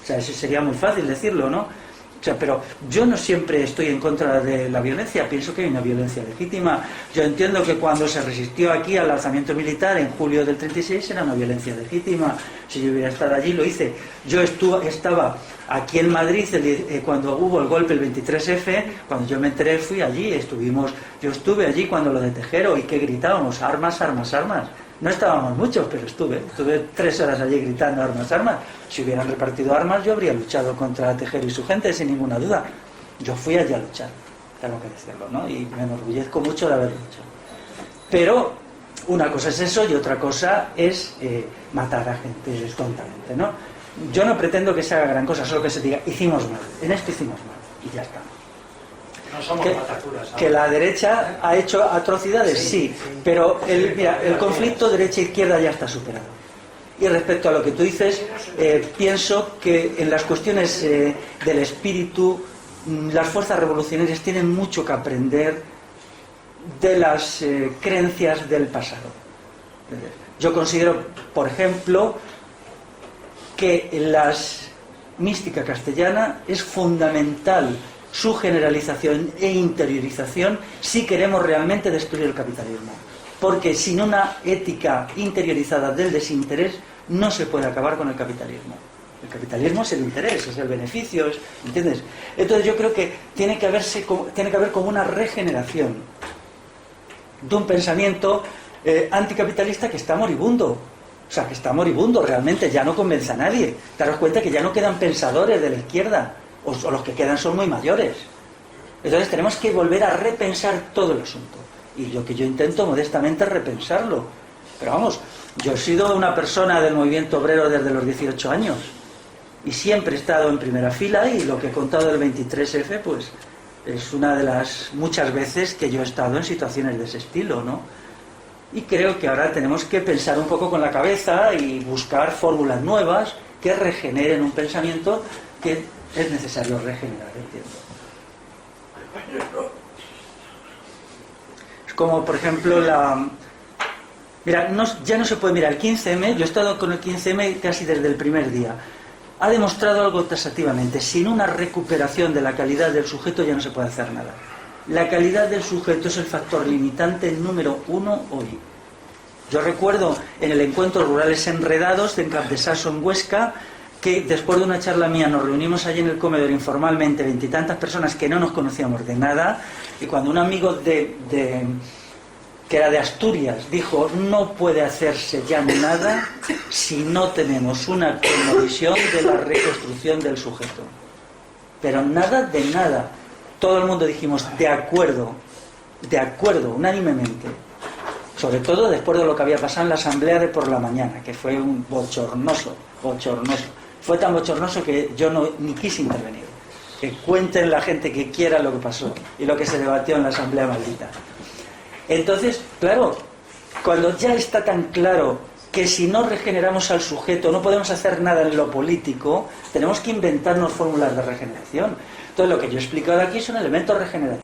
O sea, eso sería muy fácil decirlo, ¿no? O sea, pero yo no siempre estoy en contra de la violencia, pienso que hay una violencia legítima. Yo entiendo que cuando se resistió aquí al alzamiento militar en julio del 36 era una violencia legítima. Si yo hubiera estado allí, lo hice. Yo estaba aquí en Madrid cuando hubo el golpe el 23F, cuando yo me enteré fui allí, yo estuve allí cuando lo de Tejero y que gritábamos, armas, armas, armas. No estábamos muchos, pero estuve 3 horas allí gritando armas, armas. Si hubieran repartido armas, yo habría luchado contra Tejero y su gente, sin ninguna duda. Yo fui allí a luchar, tengo que decirlo, ¿no? Y me enorgullezco mucho de haberlo hecho. Pero una cosa es eso y otra cosa es matar a gente tontamente, ¿no? Yo no pretendo que se haga gran cosa, solo que se diga, hicimos mal, en esto hicimos mal, y ya está. No somos mataturas. Que la derecha ha hecho atrocidades, sí, pero el conflicto derecha-izquierda ya está superado. Y respecto a lo que tú dices, pienso que en las cuestiones del espíritu, las fuerzas revolucionarias tienen mucho que aprender de las creencias del pasado. Yo considero, por ejemplo, que en la mística castellana es fundamental su generalización e interiorización si queremos realmente destruir el capitalismo. Porque sin una ética interiorizada del desinterés no se puede acabar con el capitalismo. El capitalismo es el interés, es el beneficio, ¿entiendes? Entonces yo creo que tiene que haber como una regeneración de un pensamiento anticapitalista que está moribundo. O sea, que está moribundo realmente, ya no convence a nadie. Daros cuenta que ya no quedan pensadores de la izquierda, o los que quedan son muy mayores. Entonces tenemos que volver a repensar todo el asunto. Y lo que yo intento modestamente es repensarlo. Pero vamos, yo he sido una persona del movimiento obrero desde los 18 años. Y siempre he estado en primera fila y lo que he contado del 23F, pues Es una de las muchas veces que yo he estado en situaciones de ese estilo, ¿no? Y creo que ahora tenemos que pensar un poco con la cabeza y buscar fórmulas nuevas que regeneren un pensamiento que es necesario regenerar, entiendo. Es como, por ejemplo, Mira, ya no se puede mirar el 15M, yo he estado con el 15M casi desde el primer día. Ha demostrado algo taxativamente: sin una recuperación de la calidad del sujeto ya no se puede hacer nada. La calidad del sujeto es el factor limitante número 1 hoy. Yo recuerdo en el encuentro Rurales Enredados de Cap de Sasso en Huesca, que después de una charla mía nos reunimos allí en el comedor informalmente, 20 y tantas personas que no nos conocíamos de nada, y cuando un amigo que era de Asturias dijo: no puede hacerse ya nada si no tenemos una cosmovisión de la reconstrucción del sujeto. Pero nada de nada. Todo el mundo dijimos de acuerdo, unánimemente. Sobre todo después de lo que había pasado en la asamblea de por la mañana, que fue un bochornoso. Fue tan bochornoso que yo ni quise intervenir. Que cuenten la gente que quiera lo que pasó y lo que se debatió en la asamblea maldita. Entonces, claro, cuando ya está tan claro que si no regeneramos al sujeto no podemos hacer nada en lo político, tenemos que inventarnos fórmulas de regeneración. Entonces, lo que yo he explicado aquí son elementos regenerativos.